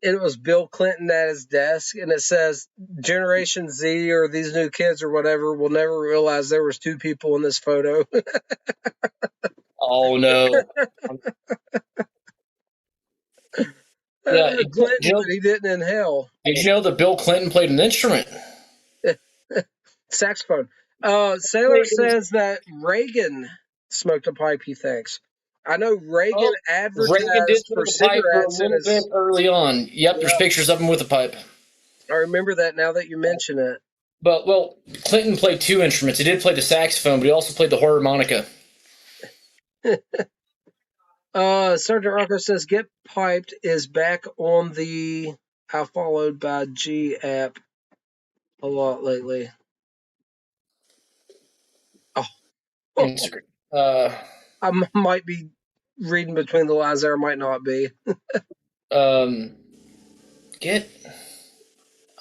It was Bill Clinton at his desk, and it says Generation Z or these new kids or whatever will never realize there was 2 people in this photo. Oh no! Yeah, Clinton, but he didn't inhale. Did you know that Bill Clinton played an instrument? Saxophone. Sailor says that Reagan smoked a pipe, he thinks. I know Reagan advertised for cigarettes for a little bit early on. Yep, there's pictures of him with a pipe. I remember that now that you mention it. But, well, Clinton played 2 instruments. He did play the saxophone, but he also played the harmonica. Sergeant Rocco says Get Piped is back on the I Followed by G app a lot lately. Instagram. I might be reading between the lines there, might not be. I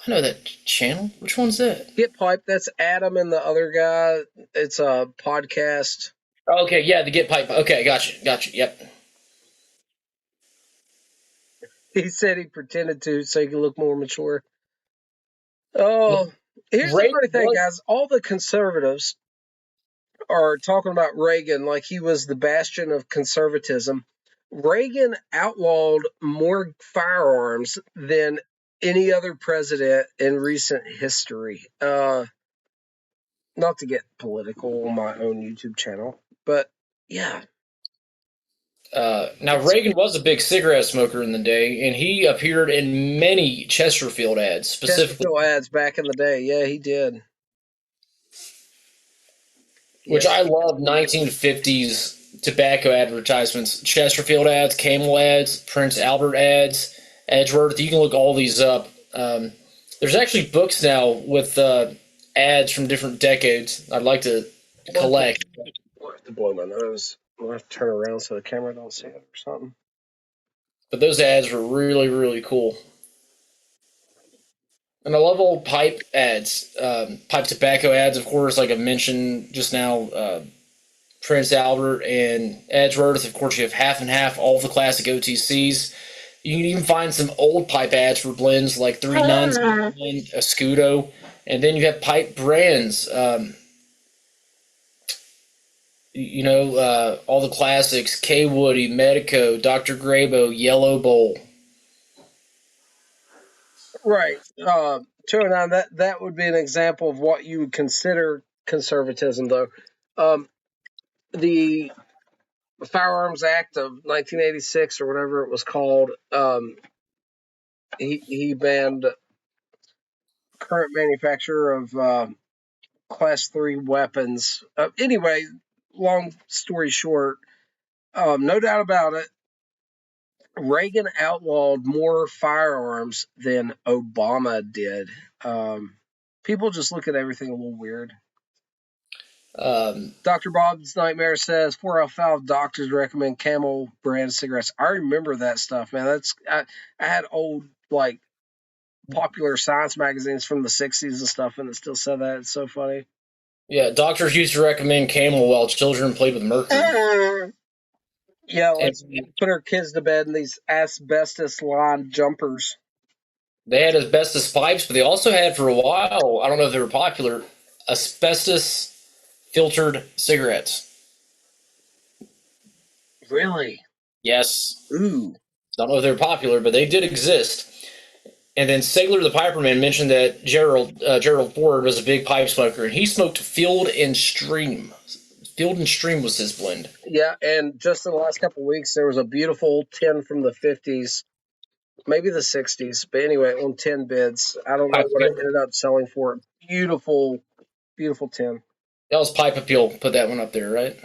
know that channel. Which one's that? Get Pipe. That's Adam and the other guy. It's a podcast. Okay, yeah, the Get Pipe. Okay, gotcha. Yep. He said he pretended to so he could look more mature. Oh, here's the Reagan funny thing, was- guys. All the conservatives are talking about Reagan like he was the bastion of conservatism. Reagan outlawed more firearms than any other president in recent history. Not to get political on my own YouTube channel, but yeah. Now, Reagan was a big cigarette smoker in the day, and he appeared in many Chesterfield ads, specifically, Chesterfield ads back in the day. Yeah, he did. which Yes. I love 1950s tobacco advertisements. Chesterfield ads, Camel ads, Prince Albert ads, Edgeworth. You can look all these up. There's actually books now with ads from different decades I'd like to collect. I'll have to blow my nose. I'll have to turn around so the camera don't see it or something. But those ads were really, really cool. And I love old pipe ads, pipe tobacco ads, of course, like I mentioned just now. Prince Albert and Edgeworth. Of course, you have Half and Half, all the classic OTCs. You can even find some old pipe ads for blends like Three Nuns, Escudo, and then you have pipe brands. All the classics: K Woody, Medico, Dr. Grabo, Yellow Bowl. Right. 209, that would be an example of what you would consider conservatism, though. The Firearms Act of 1986 or whatever it was called, he banned current manufacture of Class 3 weapons. Anyway, long story short, no doubt about it, Reagan outlawed more firearms than Obama did. People just look at everything a little weird. Dr. Bob's Nightmare says 4 out of 5 doctors recommend Camel brand cigarettes. I remember that stuff, man. I had old like Popular Science magazines from the 60s and stuff, and it still said that. It's so funny. Yeah, doctors used to recommend Camel while children played with mercury. Yeah, let's put our kids to bed in these asbestos lined jumpers. They had asbestos pipes, but they also had for a while, I don't know if they were popular, asbestos filtered cigarettes. Really? Yes. Ooh. Don't know if they were popular, but they did exist. And then Segler the Piperman mentioned that Gerald Ford was a big pipe smoker, and he smoked Field and Stream. Field and Stream was his blend. Yeah, and just in the last couple of weeks, there was a beautiful 10 from the 50s, maybe the 60s, but anyway, on 10 bids. I don't know what it ended up selling for. Beautiful, beautiful 10. That was Pipe Appeal. Put that one up there, right?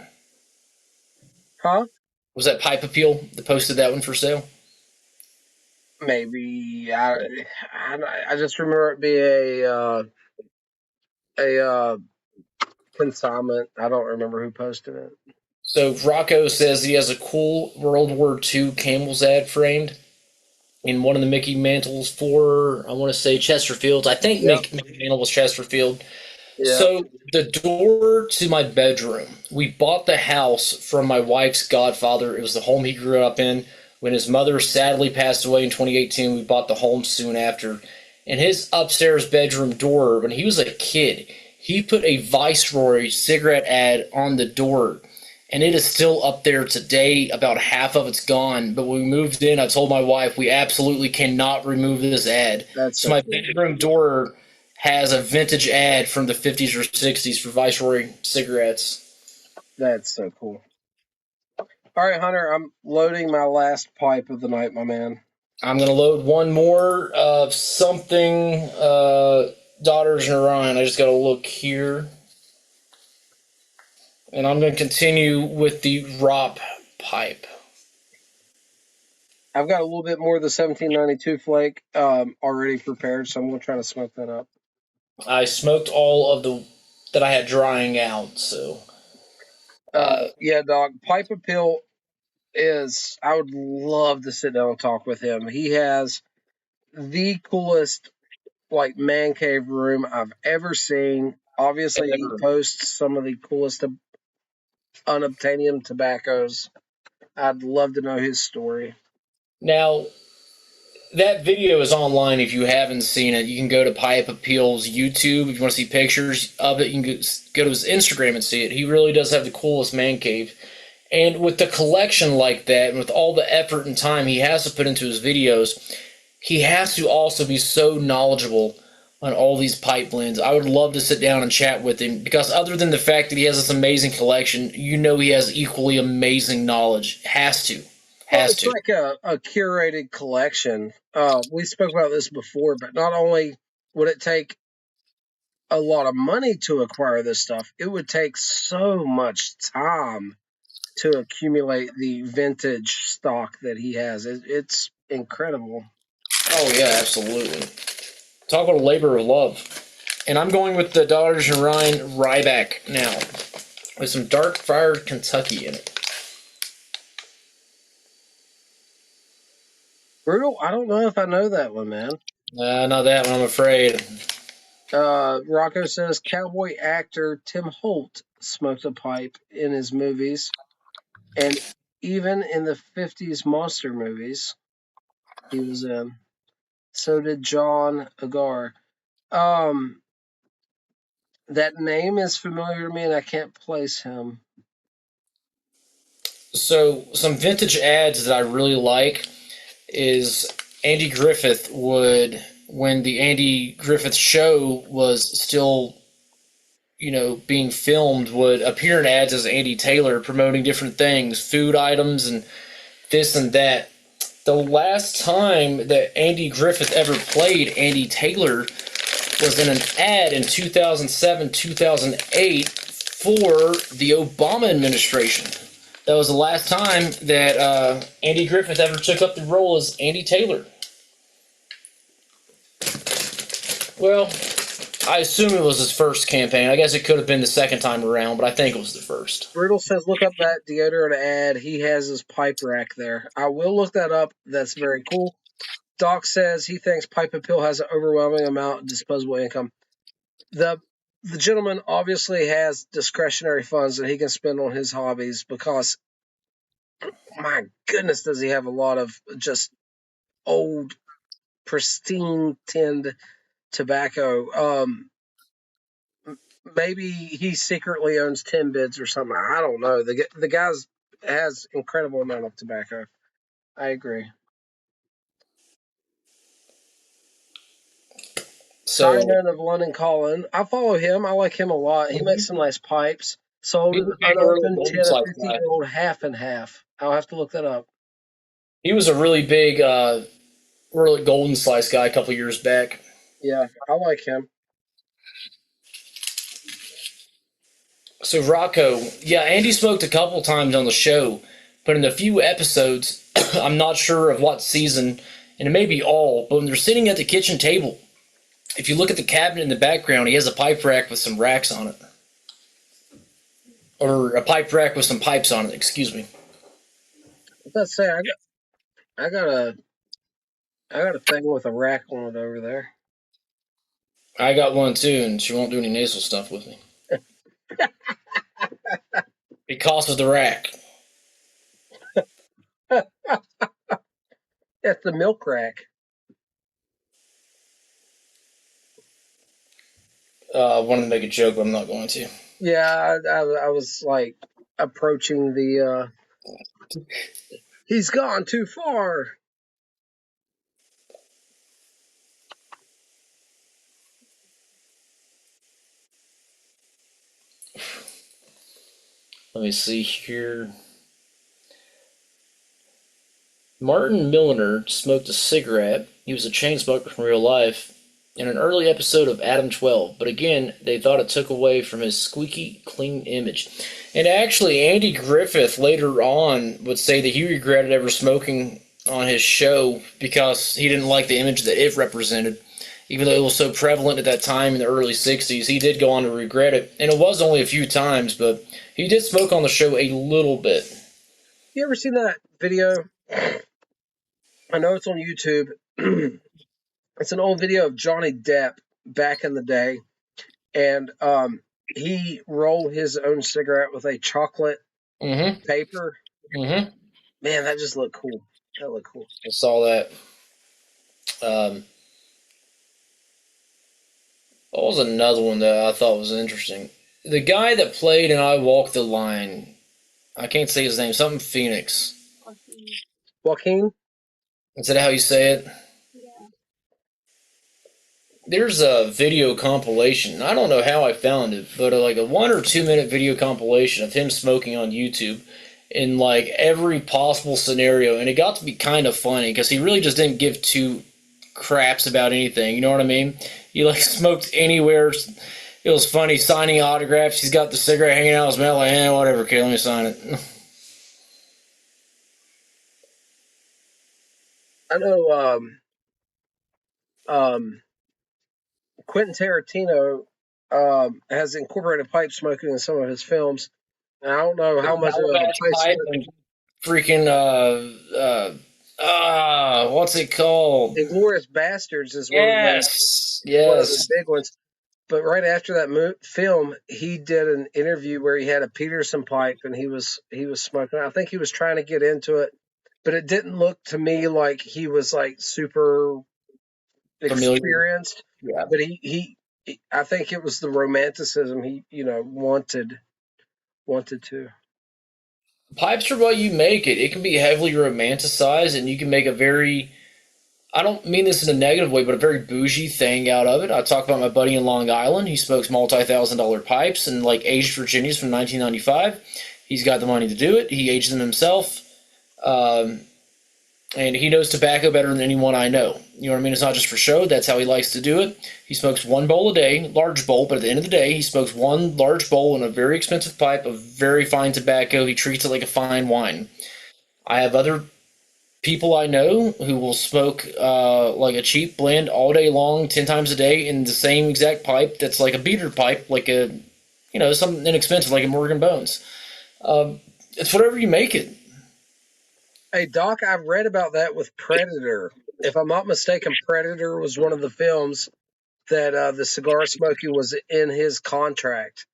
Huh? Was that Pipe Appeal that posted that one for sale? Maybe. I just remember it being a consignment. I don't remember who posted it. So Rocco says he has a cool World War II Camel's ad framed in one of the Mickey Mantles for, I want to say, Chesterfield. I think Mickey Mantle was Chesterfield. Yeah. So the door to my bedroom, we bought the house from my wife's godfather. It was the home he grew up in. When his mother sadly passed away in 2018, we bought the home soon after. And his upstairs bedroom door, when he was a kid, he put a Viceroy cigarette ad on the door. And it is still up there today. About half of it's gone. But when we moved in, I told my wife we absolutely cannot remove this ad. So my bedroom door has a vintage ad from the 50s or 60s for Viceroy cigarettes. That's so cool. All right, Hunter, I'm loading my last pipe of the night, my man. I'm going to load one more of something, Daughters in Orion. I just got to look here. And I'm going to continue with the ROP pipe. I've got a little bit more of the 1792 flake already prepared, so I'm going to try to smoke that up. I smoked all of the that I had drying out, so... Yeah, dog. Pipe Appeal is... I would love to sit down and talk with him. He has the coolest, like, man cave room I've ever seen. Obviously, he posts some of the coolest unobtainium tobaccos. I'd love to know his story. Now, that video is online if you haven't seen it. You can go to Pipe Appeal's YouTube if you want to see pictures of it. You can go to his Instagram and see it. He really does have the coolest man cave. And with the collection like that, and with all the effort and time he has to put into his videos, he has to also be so knowledgeable on all these pipe blends. I would love to sit down and chat with him because other than the fact that he has this amazing collection, you know he has equally amazing knowledge. Has to. It's like a curated collection. We spoke about this before, but not only would it take a lot of money to acquire this stuff, it would take so much time to accumulate the vintage stock that he has. It's incredible. Oh, yeah, absolutely. Talk about a labor of love. And I'm going with the Daughters of Rhine Ryback now, with some Dark Fire Kentucky in it. Brutal? I don't know if I know that one, man. Not that one, I'm afraid. Rocco says cowboy actor Tim Holt smoked a pipe in his movies, and even in the 50s monster movies he was in. So did John Agar. That name is familiar to me, and I can't place him. So, some vintage ads that I really like is Andy Griffith would, when the Andy Griffith show was still, being filmed, would appear in ads as Andy Taylor promoting different things, food items and this and that. The last time that Andy Griffith ever played Andy Taylor was in an ad in 2007, 2008 for the Obama administration. That was the last time that Andy Griffith ever took up the role as Andy Taylor. Well, I assume it was his first campaign. I guess it could have been the second time around, but I think it was the first. Brutal says, look up that deodorant ad. He has his pipe rack there. I will look that up. That's very cool. Doc says he thinks Pipe Appeal has an overwhelming amount of disposable income. The gentleman obviously has discretionary funds that he can spend on his hobbies because, my goodness, does he have a lot of just old, pristine tinned tobacco. Maybe he secretly owns 10 bids or something. I don't know. The guy's has incredible amount of tobacco. I agree. So, Simon of London Calling. I follow him. I like him a lot. He makes some nice pipes. Sold an unopened 10 or 15-year-old half and half. I'll have to look that up. He was a really big, really golden slice guy a couple years back. Yeah, I like him. So Rocco, yeah, Andy smoked a couple times on the show, but in a few episodes, I'm not sure of what season, and it may be all, but when they're sitting at the kitchen table, if you look at the cabinet in the background, he has a pipe rack with some racks on it. Or a pipe rack with some pipes on it, excuse me. Let's say I got a thing with a rack on it over there. I got one too, and she won't do any nasal stuff with me. Because of the rack. That's the milk rack. I wanted to make a joke, but I'm not going to. Yeah, I was like approaching the. He's gone too far. Let me see here. Martin Milner smoked a cigarette. He was a chain smoker from real life in an early episode of Adam 12, but again, they thought it took away from his squeaky clean image. And actually, Andy Griffith later on would say that he regretted ever smoking on his show because he didn't like the image that it represented. Even though it was so prevalent at that time in the early 60s, he did go on to regret it. And it was only a few times, but he did smoke on the show a little bit. You ever seen that video? I know it's on YouTube. It's an old video of Johnny Depp back in the day. And he rolled his own cigarette with a chocolate paper. Mm-hmm. Man, that just looked cool. That looked cool. I saw that. Um, what was another one that I thought was interesting? The guy that played in I Walk the Line, I can't say his name, something Phoenix. Joaquin? Is that how you say it? There's a video compilation. I don't know how I found it, but like a 1 or 2 minute video compilation of him smoking on YouTube in like every possible scenario, and it got to be kind of funny because he really just didn't give two craps about anything. You know what I mean? He like smoked anywhere. It was funny signing autographs. He's got the cigarette hanging out of his mouth, like, whatever, kid, let me sign it. I know Quentin Tarantino has incorporated pipe smoking in some of his films. And I don't know how much of a Calabash pipe pipe smoking. and freaking what's it called? Inglourious Bastards is one of Yes, the big ones. But right after that film, he did an interview where he had a Peterson pipe and he was smoking. I think he was trying to get into it, but it didn't look to me like he was like super Familiar. experienced. Yeah. But he I think it was the romanticism he wanted to. Pipes are what you make it. It can be heavily romanticized, and you can make a very, I don't mean this in a negative way, but a very bougie thing out of it. I talk about my buddy in Long Island. He smokes multi-$1,000 pipes and like aged Virginias from 1995. He's got the money to do it. He aged them himself. And he knows tobacco better than anyone I know. You know what I mean? It's not just for show. That's how he likes to do it. He smokes one bowl a day, large bowl, but at the end of the day, he smokes one large bowl in a very expensive pipe of very fine tobacco. He treats it like a fine wine. I have other people I know who will smoke like a cheap blend all day long, 10 times a day in the same exact pipe that's like a beater pipe, like something inexpensive like a Morgan Bones. It's whatever you make it. Hey, Doc, I've read about that with Predator. If I'm not mistaken, Predator was one of the films that the cigar smoking was in his contract,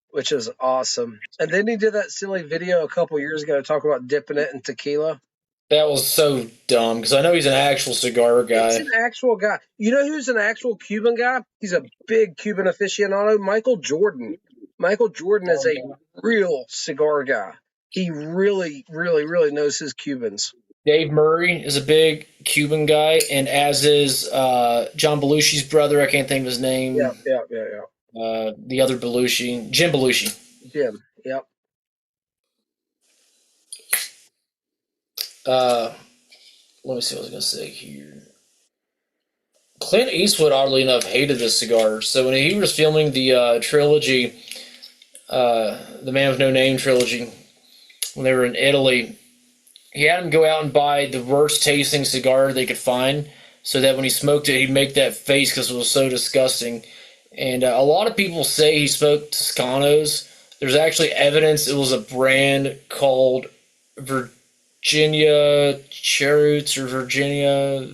which is awesome. And then he did that silly video a couple years ago talking about dipping it in tequila. That was so dumb because I know he's an actual cigar guy. He's an actual guy. You know who's an actual Cuban guy? He's a big Cuban aficionado, Michael Jordan. Michael Jordan is a real cigar guy. He really, really, really knows his Cubans. Dave Murray is a big Cuban guy, and as is John Belushi's brother. I can't think of his name. Yeah. The other Belushi, Jim Belushi. Jim, yep. Let me see what I was going to say here. Clint Eastwood, oddly enough, hated this cigar. So when he was filming the trilogy, the Man with No Name trilogy, when they were in Italy, he had him go out and buy the worst tasting cigar they could find so that when he smoked it, he'd make that face because it was so disgusting. And a lot of people say he smoked Toscanos. There's actually evidence it was a brand called Virginia Cheroots or Virginia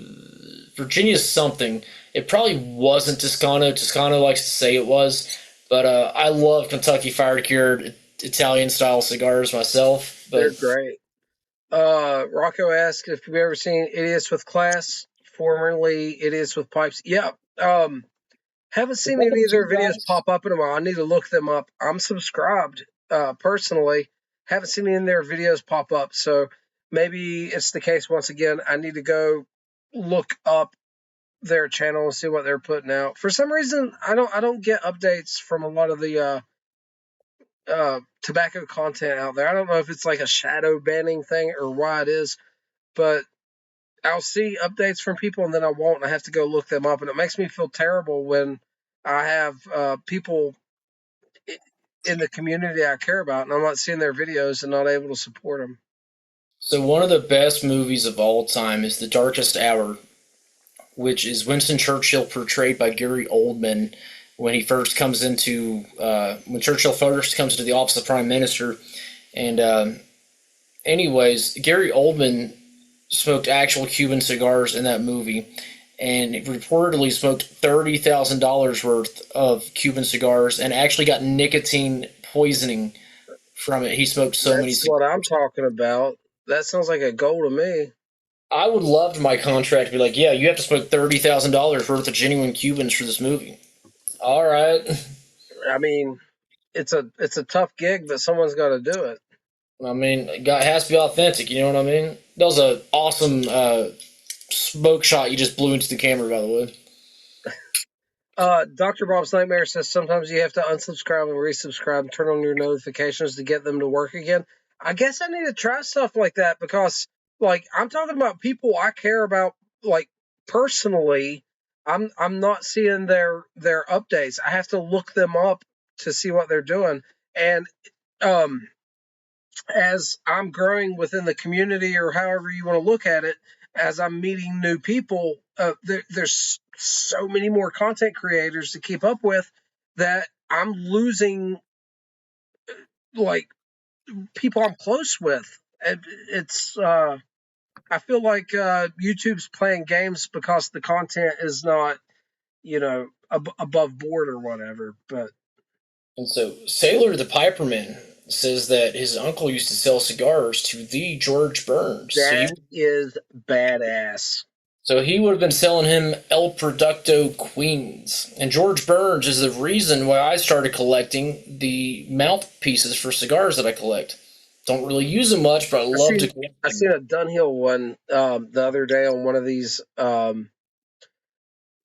something. It probably wasn't Toscano. Toscano likes to say it was. But I love Kentucky Fire Cured Italian-style cigars myself. But they're great. Rocco asked if we've ever seen Idiots with Class, formerly Idiots with Pipes. Yeah. Haven't seen any of their videos pop up in a while. I need to look them up. I'm subscribed personally. Haven't seen any of their videos pop up. So maybe it's the case once again. I need to go look up their channel and see what they're putting out. For some reason, I don't get updates from a lot of the tobacco content out there. I don't know if it's like a shadow banning thing or why it is, but I'll see updates from people and then I won't, and I have to go look them up, and it makes me feel terrible when I have people in the community I care about and I'm not seeing their videos and not able to support them. So one of the best movies of all time is The Darkest Hour, which is Winston Churchill portrayed by Gary Oldman when Churchill first comes to the office of Prime Minister. And anyways, Gary Oldman smoked actual Cuban cigars in that movie, and reportedly smoked $30,000 worth of Cuban cigars and actually got nicotine poisoning from it. He smoked so many cigars. That's what I'm talking about. That sounds like a goal to me. I would love my contract to be like, yeah, you have to smoke $30,000 worth of genuine Cubans for this movie. All right. I mean, it's a tough gig, but someone's got to do it. I mean, it has to be authentic. You know what I mean? That was an awesome smoke shot you just blew into the camera, by the way. Dr. Bob's Nightmare says sometimes you have to unsubscribe and resubscribe and turn on your notifications to get them to work again. I guess I need to try stuff like that because, like, I'm talking about people I care about, like, personally. I'm not seeing their updates. I have to look them up to see what they're doing. And as I'm growing within the community or however you want to look at it, as I'm meeting new people, there's so many more content creators to keep up with that I'm losing like people I'm close with. It's I feel like YouTube's playing games because the content is not, above board or whatever. But And so Sailor the Piperman says that his uncle used to sell cigars to the George Burns. that is badass. So he would have been selling him El Producto Queens. And George Burns is the reason why I started collecting the mouthpieces for cigars that I collect. Don't really use them much, but I love to collect I them. seen a Dunhill one the other day on one of these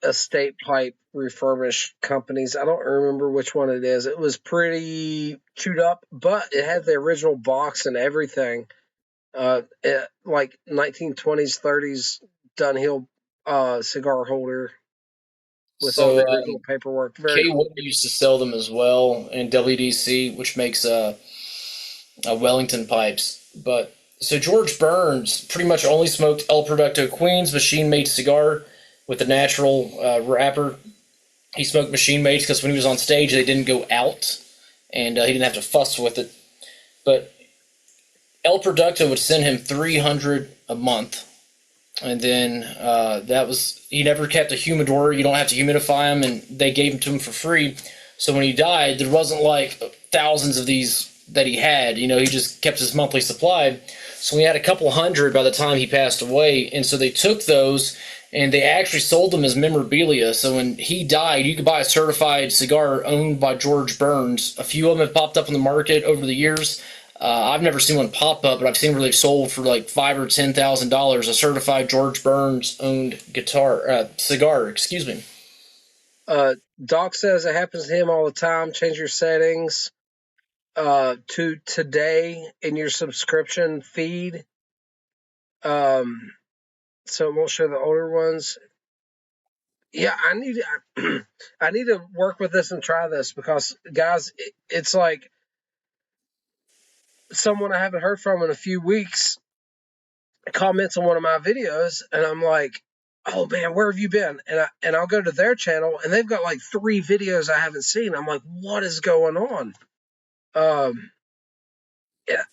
estate pipe refurbished companies. I don't remember which one it is. It was pretty chewed up, but it had the original box and everything. Like 1920s, 30s Dunhill cigar holder with all the original paperwork. Very K. cool. Wood used to sell them as well in WDC, which makes Wellington pipes. But so George Burns pretty much only smoked El Producto Queens machine-made cigar with a natural wrapper. He smoked machine-made because when he was on stage, they didn't go out, and he didn't have to fuss with it. But El Producto would send him 300 a month. And then he never kept a humidor. You don't have to humidify them, and they gave them to him for free. So when he died, there wasn't like thousands of these that he had. He just kept his monthly supply. So he had a couple hundred by the time he passed away. And so they took those and they actually sold them as memorabilia. So when he died, you could buy a certified cigar owned by George Burns. A few of them have popped up in the market over the years. I've never seen one pop up, but I've seen where they've sold for like $5,000 or $10,000 a certified George Burns owned cigar. Excuse me. Doc says it happens to him all the time. Change your settings to today in your subscription feed. So it won't show the older ones. Yeah, I need to work with this and try this because, guys, it's like someone I haven't heard from in a few weeks comments on one of my videos, and I'm like, "Oh man, where have you been?" And I'll go to their channel, and they've got like 3 videos I haven't seen. I'm like, "What is going on?" I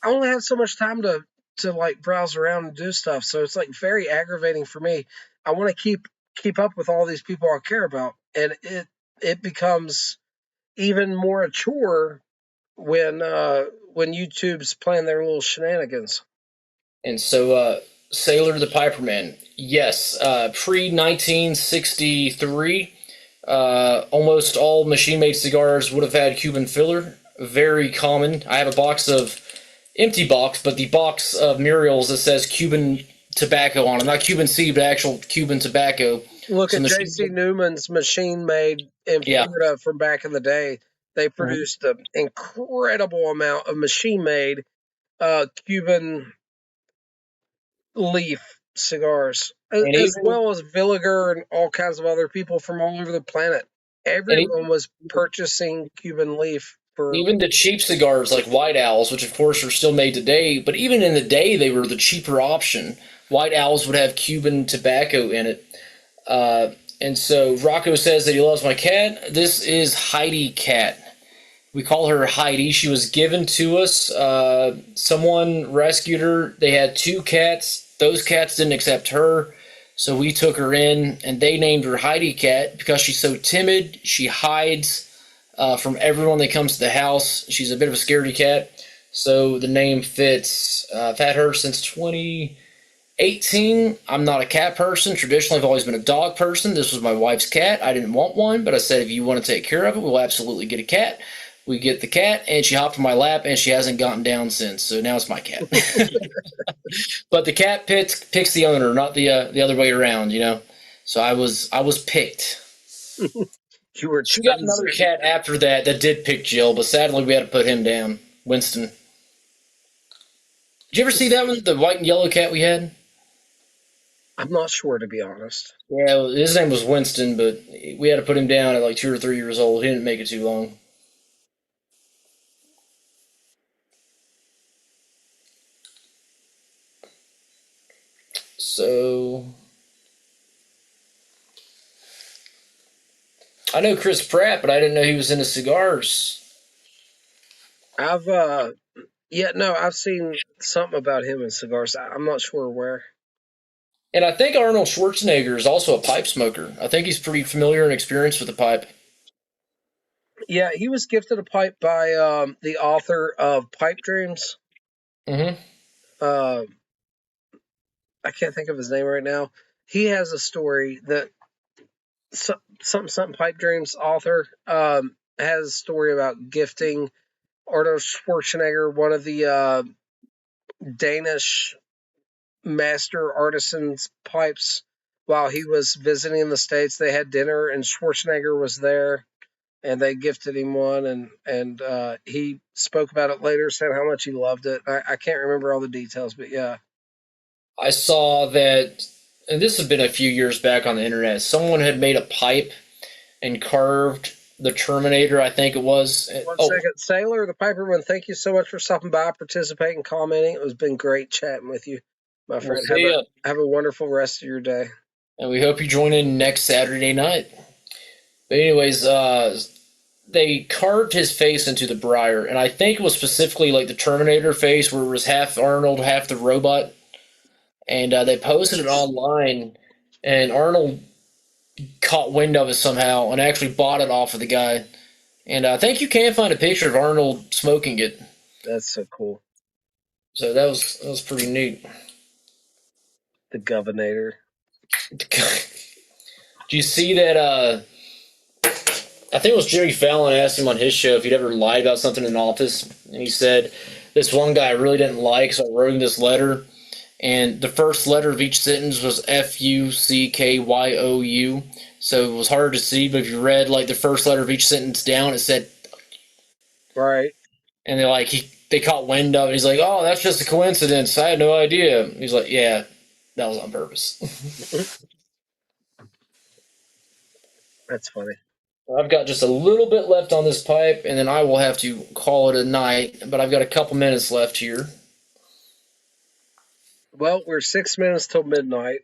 only have so much time to like browse around and do stuff, so it's like very aggravating for me. I want to keep up with all these people I care about, and it becomes even more a chore when YouTube's playing their little shenanigans. And so Sailor the Piperman, yes, pre-1963, almost all machine-made cigars would have had Cuban filler. Very common. I have a box of empty box, but the box of Muriel's that says Cuban tobacco on it. Not Cuban seed, but actual Cuban tobacco. Look at J.C. Newman's machine-made in Florida from back in the day. They produced an incredible amount of machine-made Cuban leaf cigars, as well as Villiger and all kinds of other people from all over the planet. Everyone was purchasing Cuban leaf. Even the cheap cigars like White Owls, which of course are still made today, but even in the day they were the cheaper option. White Owls would have Cuban tobacco in it. And so Rocco says that he loves my cat. This is Heidi Cat. We call her Heidi. She was given to us. Someone rescued her. They had 2 cats. Those cats didn't accept her. So we took her in, and they named her Heidi Cat because she's so timid. She hides from everyone that comes to the house. She's a bit of a scaredy cat. So the name fits. I've had her since 2018, 18, I'm not a cat person. Traditionally, I've always been a dog person. This was my wife's cat. I didn't want one, but I said, if you want to take care of it, we'll absolutely get a cat. We get the cat, and she hopped on my lap, and she hasn't gotten down since. So now it's my cat. But the cat picks the owner, not the other way around. So I was picked. You were She got chosen. another cat after that did pick Jill, but sadly we had to put him down. Winston. Did you ever see that one? The white and yellow cat we had? I'm not sure, to be honest. Yeah, his name was Winston, but we had to put him down at like 2 or 3 years old. He didn't make it too long. So I know Chris Pratt, but I didn't know he was into cigars. I've seen something about him in cigars. I'm not sure where. And I think Arnold Schwarzenegger is also a pipe smoker. I think he's pretty familiar and experienced with the pipe. Yeah, he was gifted a pipe by the author of Pipe Dreams. Mm-hmm. I can't think of his name right now. He has a story that something Pipe Dreams author has a story about gifting Arnold Schwarzenegger one of the Danish master artisans pipes while he was visiting the States. They had dinner and Schwarzenegger was there, and they gifted him one, and he spoke about it later, saying how much he loved it. I can't remember all the details, but yeah. I saw that, and this has been a few years back on the internet, someone had made a pipe and carved the Terminator, I think it was. One second. Sailor, the Piperman, thank you so much for stopping by, participating, commenting. It has been great chatting with you, my friend. Have a wonderful rest of your day. And we hope you join in next Saturday night. But anyways, they carved his face into the briar, and I think it was specifically like the Terminator face, where it was half Arnold, half the robot. And they posted it online, and Arnold caught wind of it somehow and actually bought it off of the guy. And I think you can find a picture of Arnold smoking it. That's so cool. So that was pretty neat. The Governator. Do you see that? I think it was Jimmy Fallon asked him on his show if he'd ever lied about something in office, and he said this one guy I really didn't like, so I wrote him this letter, and the first letter of each sentence was Fuckyou, so it was hard to see. But if you read like the first letter of each sentence down, it said right, and they caught wind of it. He's like, "Oh, that's just a coincidence. I had no idea." He's like, "Yeah, that was on purpose." That's funny. I've got just a little bit left on this pipe, and then I will have to call it a night. But I've got a couple minutes left here. Well, we're 6 minutes till midnight.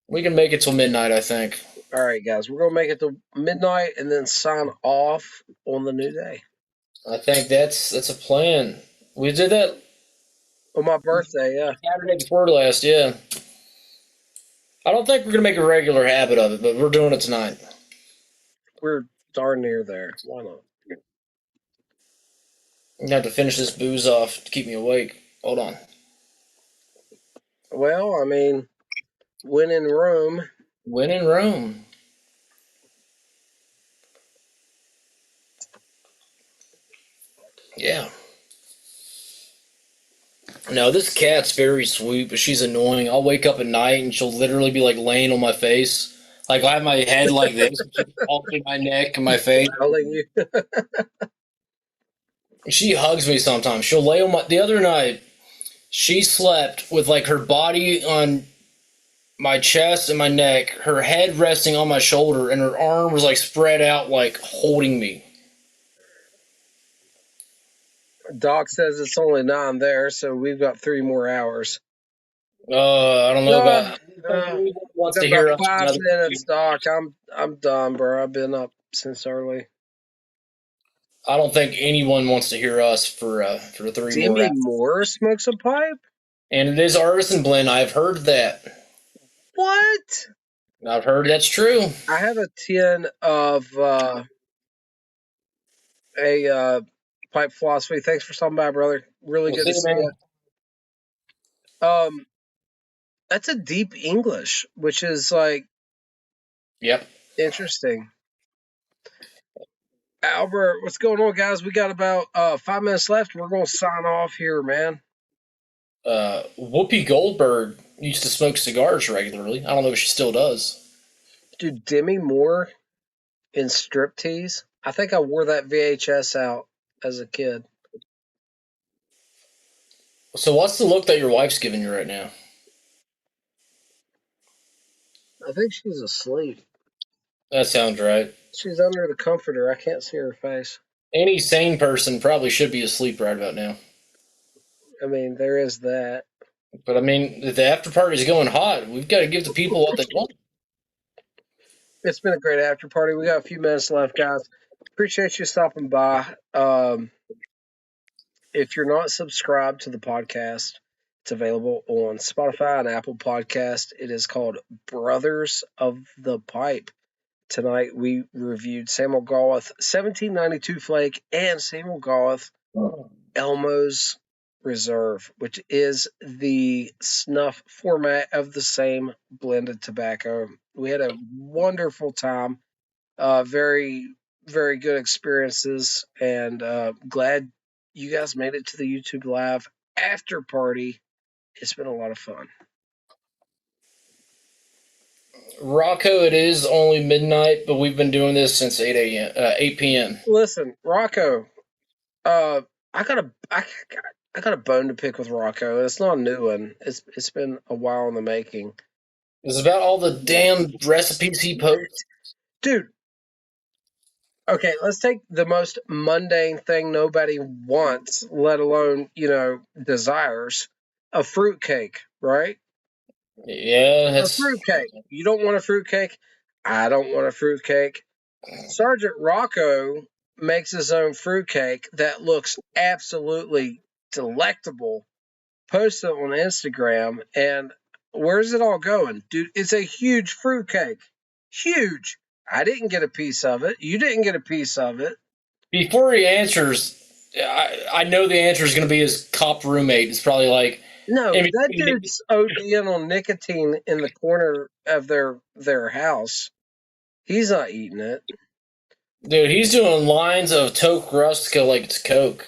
We can make it till midnight, I think. All right, guys, we're gonna make it till midnight and then sign off on the new day. I think that's a plan. We did that on my birthday, yeah. Saturday before last, yeah. I don't think we're gonna make a regular habit of it, but we're doing it tonight. We're darn near there. Why not? I'm gonna have to finish this booze off to keep me awake. Hold on. Well, I mean, when in Rome. When in Rome. Yeah. No, this cat's very sweet, but she's annoying. I'll wake up at night and she'll literally be like laying on my face. Like I have my head like this, holding my neck and my face. Telling you. She hugs me sometimes. She'll lay on my. The other night, she slept with like her body on my chest and my neck, her head resting on my shoulder, and her arm was like spread out, like holding me. Doc says it's only 9 there, so we've got 3 more hours. I don't know about. Wants to hear 5 minutes, Doc. I'm done, bro. I've been up since early. I don't think anyone wants to hear us for 3 more hours. Jimmy Moore smokes a pipe, and it is artisan blend. I've heard that. What? I've heard that's true. I have a tin of a pipe philosophy. Thanks for stopping by, brother. Really good to see you. That's a deep English, which is like Yep. interesting. Albert, what's going on, guys? We got about 5 minutes left. We're gonna sign off here, man. Whoopi Goldberg used to smoke cigars regularly. I don't know if she still does. Dude, Demi Moore in Striptease. I think I wore that VHS out as a kid. So what's the look that your wife's giving you right now? I think she's asleep. That sounds right. She's under the comforter. I can't see her face. Any sane person probably should be asleep right about now. I mean, there is that. But I mean, if the after party's going hot, we've got to give the people what they want. It's been a great after party. We got a few minutes left, guys. Appreciate you stopping by. If you're not subscribed to the podcast, it's available on Spotify and Apple Podcast. It is called Brothers of the Pipe. Tonight we reviewed Samuel Gawith 1792 Flake and Samuel Gawith Elmo's Reserve, which is the snuff format of the same blended tobacco. We had a wonderful time. Very, very good experiences, and glad you guys made it to the YouTube Live after party. It's been a lot of fun. Rocco, it is only midnight, but we've been doing this since 8 p.m. Listen, Rocco, I got a bone to pick with Rocco. It's not a new one. It's been a while in the making. It's about all the damn recipes he posts. Dude. Okay, let's take the most mundane thing nobody wants, let alone, desires. A fruitcake, right? Yeah, A fruitcake. You don't want a fruitcake? I don't want a fruitcake. Sergeant Rocco makes his own fruitcake that looks absolutely delectable. Posts it on Instagram, and where's it all going? Dude, it's a huge fruitcake. Huge. I didn't get a piece of it. You didn't get a piece of it. Before he answers, I know the answer is going to be his cop roommate. It's probably like, no, that dude's ODing on nicotine in the corner of their house. He's not eating it. Dude, he's doing lines of Toke Rustica like it's Coke.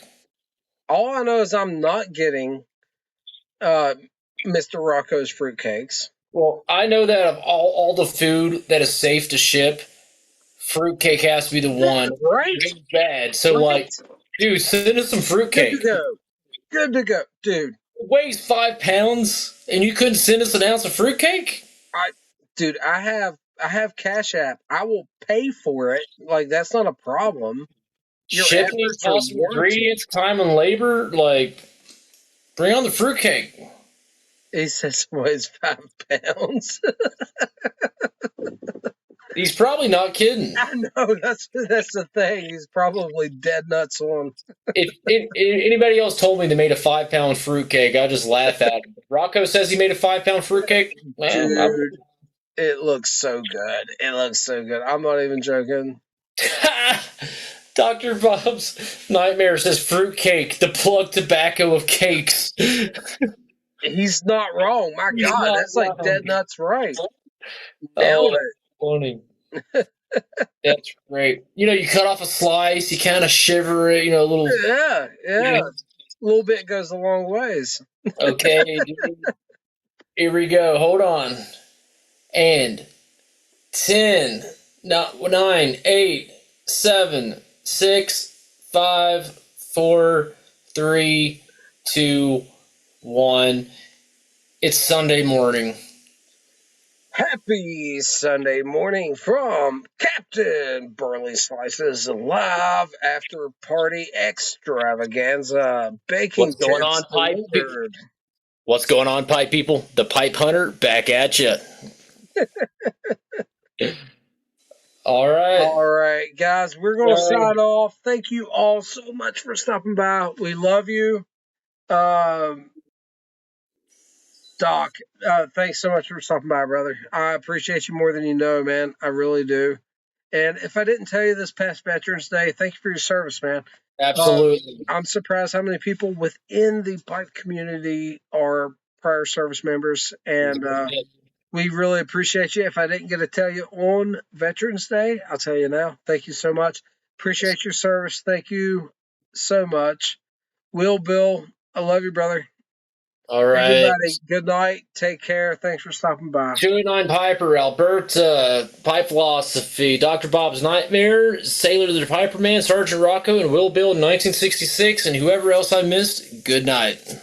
All I know is I'm not getting Mr. Rocco's fruitcakes. Well, I know that of all the food that is safe to ship, fruitcake has to be the one. Right? It's bad. So, like, dude, send us some fruitcake. Good to go. Good to go. Dude. It weighs 5 pounds, and you couldn't send us an ounce of fruitcake? Dude, I have Cash App. I will pay for it. Like, that's not a problem. Shipping costs, ingredients, time, and labor. Like, bring on the fruitcake. He says it weighs 5 pounds. He's probably not kidding. I know, that's the thing. He's probably dead nuts on. If anybody else told me they made a 5 pound fruitcake, I'd just laugh at him. Rocco says he made a 5 pound fruitcake. Dude, it looks so good. It looks so good. I'm not even joking. Dr. Bob's Nightmare says fruitcake, the plug tobacco of cakes. He's not wrong. My God, that's wrong. Like dead nuts right. Nailed it. Funny. That's great. You cut off a slice, you kind of shiver it, a little. Yeah. A little bit goes a long ways. Okay, dude. Here we go. Hold on. And 10, 9, 8, 7, 6, 5, 4, 3, 2, 1. It's Sunday morning. Happy Sunday morning from Captain Burley Slice's live after party extravaganza. Baking What's going on, pipe? What's going on, pipe people? The Pipe Hunter back at you. All right, guys, we're going to sign off. Thank you all so much for stopping by. We love you. Doc, thanks so much for stopping by, brother. I appreciate you more than you know, man. I really do. And if I didn't tell you this past Veterans Day, thank you for your service, man. Absolutely. I'm surprised how many people within the pipe community are prior service members, and we really appreciate you. If I didn't get to tell you on Veterans Day, I'll tell you now. Thank you so much. Appreciate your service. Thank you so much. Will, Bill, I love you, brother. All right. Everybody, good night. Take care. Thanks for stopping by. 289 Piper, Alberta, Pipe Philosophy, Dr. Bob's Nightmare, Sailor the Piper Man, Sergeant Rocco, and Will Bill in 1966, and whoever else I missed, good night.